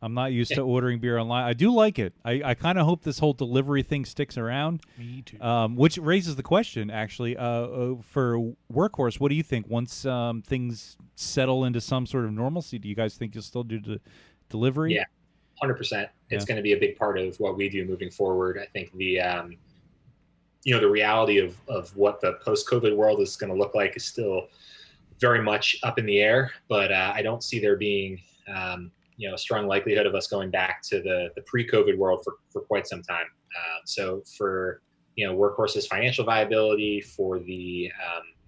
[SPEAKER 6] I'm not used to ordering beer online. I do like it. I kind of hope this whole delivery thing sticks around.
[SPEAKER 3] Me too.
[SPEAKER 6] Which raises the question, actually, for Workhorse, what do you think? Once things settle into some sort of normalcy, do you guys think you'll still do the delivery?
[SPEAKER 8] Yeah, 100%. It's going to be a big part of what we do moving forward. I think the the reality of what the post-COVID world is going to look like is still very much up in the air, but I don't see there being a strong likelihood of us going back to the pre-COVID world for quite some time. So for Workhorse's financial viability, for the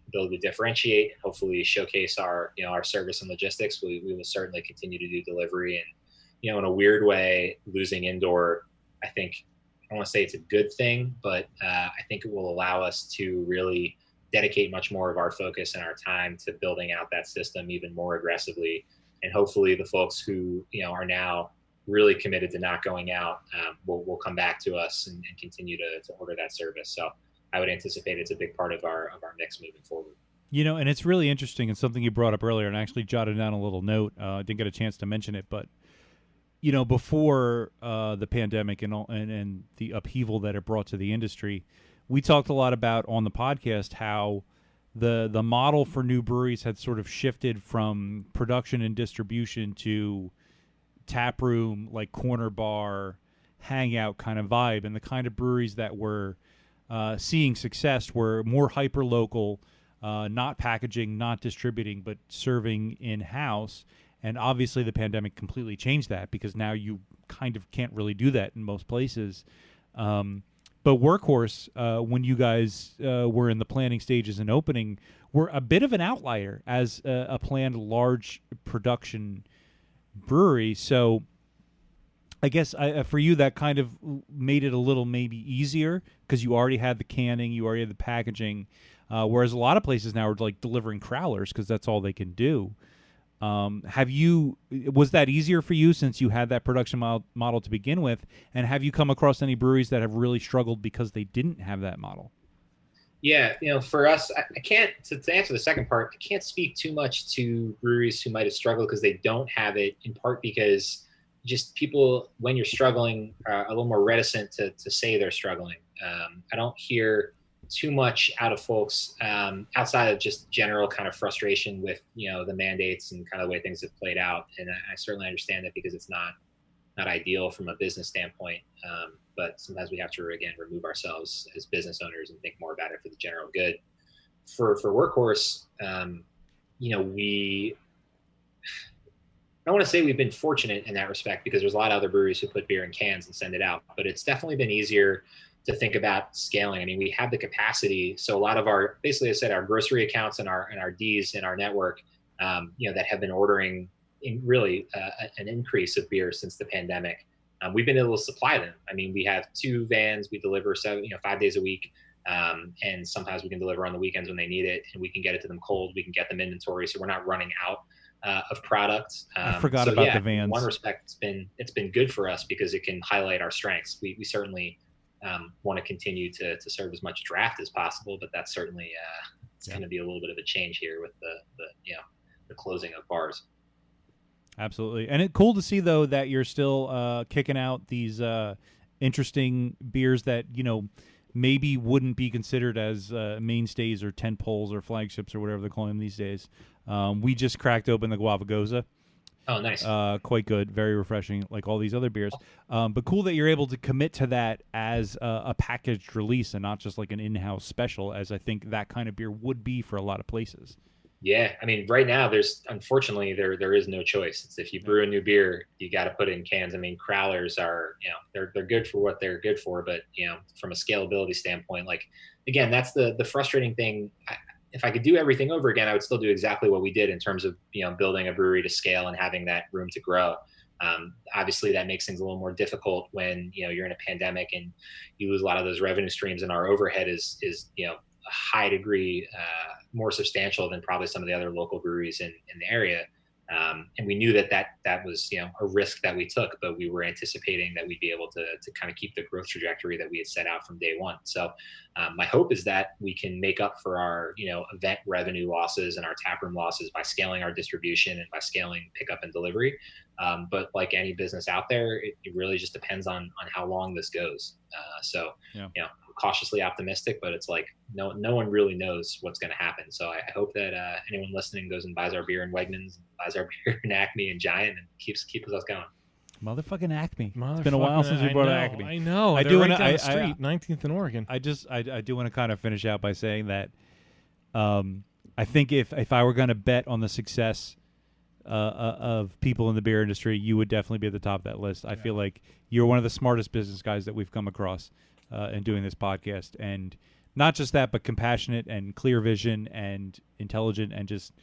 [SPEAKER 8] ability to differentiate, hopefully showcase our service and logistics, we will certainly continue to do delivery. And in a weird way, losing indoor, I think, I don't want to say it's a good thing, but I think it will allow us to really dedicate much more of our focus and our time to building out that system even more aggressively. And hopefully the folks who are now really committed to not going out will come back to us and continue to order that service. So I would anticipate it's a big part of our mix moving forward.
[SPEAKER 6] And it's really interesting, and something you brought up earlier, and I actually jotted down a little note. I didn't get a chance to mention it, but before the pandemic and the upheaval that it brought to the industry, we talked a lot about on the podcast how the model for new breweries had sort of shifted from production and distribution to tap room, like corner bar, hangout kind of vibe. And the kind of breweries that were seeing success were more hyper local, not packaging, not distributing, but serving in-house. And obviously the pandemic completely changed that, because now you kind of can't really do that in most places. But Workhorse, when you guys were in the planning stages and opening, were a bit of an outlier as a planned large production brewery. So I guess for you, that kind of made it a little maybe easier, because you already had the canning, you already had the packaging, whereas a lot of places now are like delivering crowlers because that's all they can do. Was that easier for you since you had that production model to begin with? And have you come across any breweries that have really struggled because they didn't have that model?
[SPEAKER 8] Yeah, for us, I can't, to answer the second part, I can't speak too much to breweries who might have struggled because they don't have it, in part because just people, when you're struggling, are a little more reticent to say they're struggling. I don't hear too much out of folks outside of just general kind of frustration with the mandates and kind of the way things have played out. And I certainly understand that, because it's not ideal from a business standpoint. But sometimes we have to again remove ourselves as business owners and think more about it for the general good. For Workhorse, we, I want to say we've been fortunate in that respect, because there's a lot of other breweries who put beer in cans and send it out, but it's definitely been easier to think about scaling. I mean, we have the capacity. So a lot of our, basically I said, our grocery accounts and our Ds in our network, that have been ordering in really an increase of beer since the pandemic. We've been able to supply them. I mean, we have 2 vans, we deliver 5 days a week. And sometimes we can deliver on the weekends when they need it, and we can get it to them cold. We can get them inventory. So we're not running out of product.
[SPEAKER 6] I forgot about the vans.
[SPEAKER 8] In one respect, it's been good for us because it can highlight our strengths. We certainly want to continue to serve as much draft as possible, but that's certainly it's going to be a little bit of a change here with the closing of bars.
[SPEAKER 6] Absolutely. And it's cool to see, though, that you're still kicking out these interesting beers that maybe wouldn't be considered as mainstays or tent poles or flagships or whatever they're calling them these days. We just cracked open the Guava Goza.
[SPEAKER 8] Oh, nice.
[SPEAKER 6] Quite good. Very refreshing, like all these other beers. But cool that you're able to commit to that as a packaged release and not just like an in-house special, as I think that kind of beer would be for a lot of places.
[SPEAKER 8] Yeah, I mean, right now unfortunately there is no choice. It's if you brew a new beer, you got to put it in cans. I mean, crowlers are they're good for what they're good for, but from a scalability standpoint, like again, that's the frustrating thing. If I could do everything over again, I would still do exactly what we did in terms of building a brewery to scale and having that room to grow. Obviously, that makes things a little more difficult when you're in a pandemic and you lose a lot of those revenue streams, and our overhead is a high degree more substantial than probably some of the other local breweries in the area. And we knew that was, a risk that we took, but we were anticipating that we'd be able to kind of keep the growth trajectory that we had set out from day one. So my hope is that we can make up for our, event revenue losses and our taproom losses by scaling our distribution and by scaling pickup and delivery. But like any business out there, it really just depends on how long this goes. I'm cautiously optimistic, but it's like no one really knows what's going to happen. So I hope that anyone listening goes and buys our beer in Wegmans, and buys our beer in Acme and Giant, and keeps us going.
[SPEAKER 6] Motherfucking Acme. It's been a while since we brought Acme.
[SPEAKER 3] I know.
[SPEAKER 6] I
[SPEAKER 3] They're
[SPEAKER 6] do
[SPEAKER 3] right
[SPEAKER 6] wanna,
[SPEAKER 3] down the street, 19th and Oregon.
[SPEAKER 6] I do want to kind of finish out by saying that I think if I were going to bet on the success of people in the beer industry, you would definitely be at the top of that list. I feel like you're one of the smartest business guys that we've come across in doing this podcast. And not just that, but compassionate and clear vision and intelligent and just...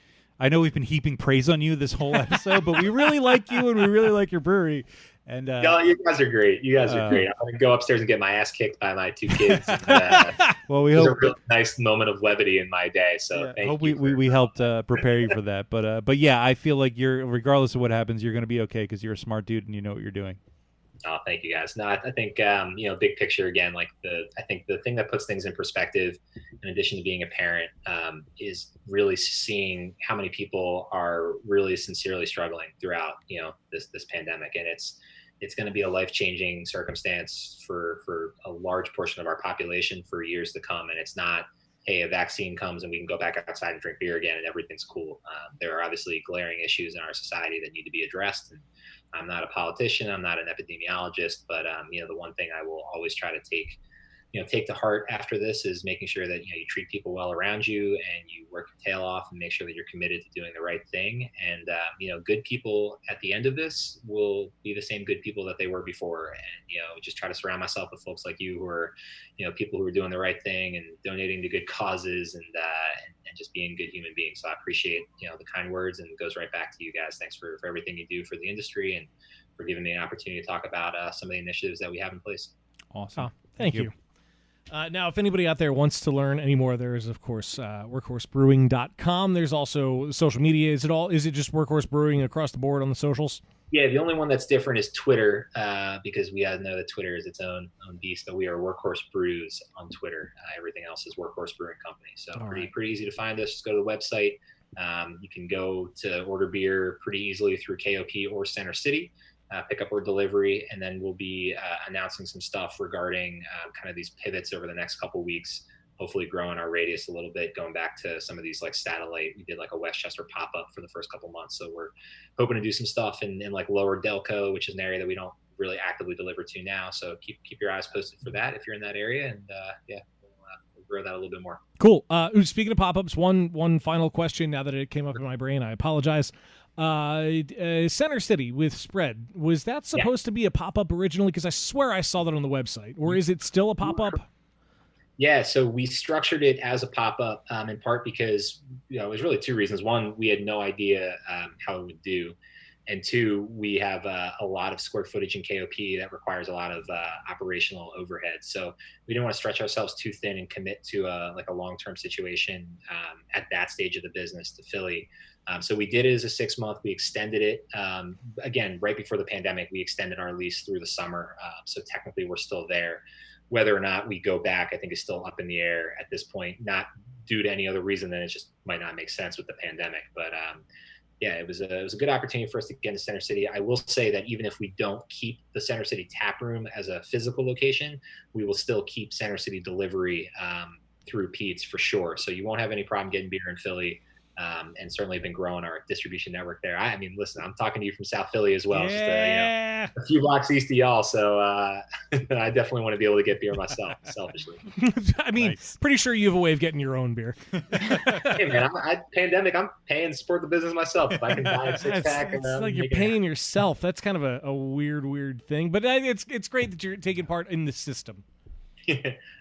[SPEAKER 6] I know we've been heaping praise on you this whole episode, but we really like you and we really like your brewery. And
[SPEAKER 8] you guys are great. You guys are great. I'm gonna go upstairs and get my ass kicked by my two kids. And,
[SPEAKER 6] well, we
[SPEAKER 8] hope
[SPEAKER 6] hope
[SPEAKER 8] a really nice moment of levity in my day. So
[SPEAKER 6] I hope we helped prepare you for that. But yeah, I feel like you're, regardless of what happens, you're going to be okay because you're a smart dude and you know what you're doing.
[SPEAKER 8] Oh, thank you guys. No, I think, big picture again, I think the thing that puts things in perspective, in addition to being a parent, is really seeing how many people are really sincerely struggling throughout, this pandemic. And it's going to be a life-changing circumstance for a large portion of our population for years to come. And it's not, hey, a vaccine comes and we can go back outside and drink beer again and everything's cool. There are obviously glaring issues in our society that need to be addressed. And I'm not a politician, I'm not an epidemiologist, but the one thing I will always try to take to heart after this is making sure that you treat people well around you and you work your tail off and make sure that you're committed to doing the right thing. And good people at the end of this will be the same good people that they were before. And just try to surround myself with folks like you who are people who are doing the right thing and donating to good causes and just being good human beings. So I appreciate the kind words, and it goes right back to you guys. Thanks for everything you do for the industry and for giving me an opportunity to talk about some of the initiatives that we have in place.
[SPEAKER 3] Awesome. Thank you. Now, if anybody out there wants to learn any more, there is, of course, workhorsebrewing.com. There's also social media. Is it just Workhorse Brewing across the board on the socials?
[SPEAKER 8] Yeah, the only one that's different is Twitter, because we all know that Twitter is its own beast, but we are Workhorse Brews on Twitter. Everything else is Workhorse Brewing Company. So pretty easy to find us. Just go to the website. You can go to order beer pretty easily through KOP or Center City. Pick up or delivery, and then we'll be announcing some stuff regarding kind of these pivots over the next couple weeks, hopefully growing our radius a little bit, going back to some of these like satellite. We did like a Westchester pop-up for the first couple months, so we're hoping to do some stuff in like lower Delco, which is an area that we don't really actively deliver to now, so keep your eyes posted for that if you're in that area. And we'll grow that a little bit more.
[SPEAKER 3] Cool. Speaking of pop-ups, one final question now that it came up in my brain. I apologize. Center City with Spread, was that supposed to be a pop-up originally? Because I swear I saw that on the website. Or is it still a pop-up?
[SPEAKER 8] Yeah, so we structured it as a pop-up in part because it was really two reasons. One, we had no idea how it would do. And two, we have a lot of square footage in KOP that requires a lot of operational overhead. So we didn't want to stretch ourselves too thin and commit to a long-term situation at that stage of the business to Philly. So we did it as a 6-month. We extended it again right before the pandemic. We extended our lease through the summer, so technically we're still there. Whether or not we go back, I think, is still up in the air at this point. Not due to any other reason than it just might not make sense with the pandemic. But it was a good opportunity for us to get into Center City. I will say that even if we don't keep the Center City tap room as a physical location, we will still keep Center City delivery through Pete's for sure. So you won't have any problem getting beer in Philly. And certainly been growing our distribution network there. I mean, listen, I'm talking to you from South Philly as well, just a few blocks east of y'all. So I definitely want to be able to get beer myself, selfishly.
[SPEAKER 3] I mean, pretty sure you have a way of getting your own beer.
[SPEAKER 8] Hey man, pandemic, I'm paying to support the business myself. If I can buy a 6-pack,
[SPEAKER 3] it's like you're paying yourself. That's kind of a weird thing, but it's great that you're taking part in the system.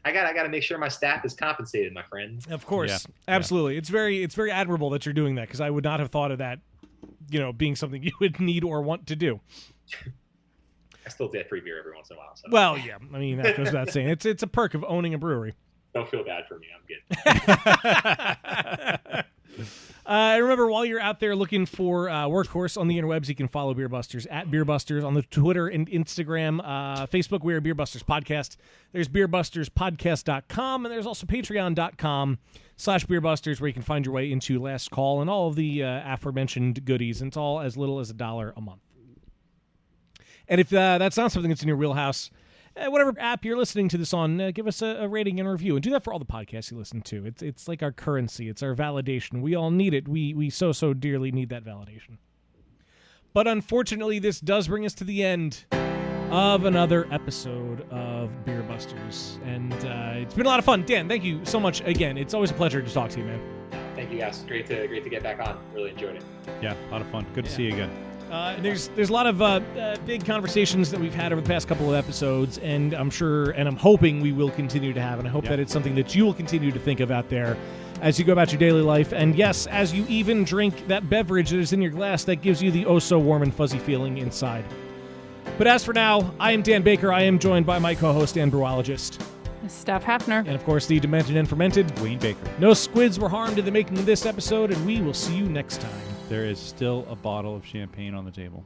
[SPEAKER 8] I got to make sure my staff is compensated, my friend.
[SPEAKER 3] Of course, absolutely. It's very admirable that you're doing that, because I would not have thought of that, being something you would need or want to do.
[SPEAKER 8] I still get free beer every once in a while. So.
[SPEAKER 3] Well, yeah, I mean that goes without saying. It's a perk of owning a brewery.
[SPEAKER 8] Don't feel bad for me. I'm good.
[SPEAKER 3] Remember, while you're out there looking for Workhorse on the interwebs, you can follow Beer Busters at Beer Busters on the Twitter and Instagram. Facebook, we're Beer Busters Podcast. There's beerbusterspodcast.com, and there's also patreon.com/beerbusters, where you can find your way into Last Call and all of the aforementioned goodies. And it's all as little as $1 a month. And if that's not something that's in your wheelhouse, whatever app you're listening to this on, give us a rating and a review. And do that for all the podcasts you listen to. It's like our currency. It's our validation. We all need it. We so dearly need that validation. But unfortunately, this does bring us to the end of another episode of Beer Busters. And it's been a lot of fun. Dan, thank you so much again. It's always a pleasure to talk to you, man.
[SPEAKER 8] Thank you, guys. Great to get back on. Really enjoyed it.
[SPEAKER 6] Yeah, a lot of fun. Good to see you again.
[SPEAKER 3] There's a lot of big conversations that we've had over the past couple of episodes, and I'm sure and I'm hoping we will continue to have, and I hope that it's something that you will continue to think of out there as you go about your daily life. And yes, as you even drink that beverage that is in your glass that gives you the oh-so-warm and fuzzy feeling inside. But as for now, I am Dan Baker. I am joined by my co-host and brewologist,
[SPEAKER 1] Steph Hafner.
[SPEAKER 3] And of course, the demented and fermented
[SPEAKER 6] Wayne Baker.
[SPEAKER 3] No squids were harmed in the making of this episode, and we will see you next time.
[SPEAKER 6] There is still a bottle of champagne on the table.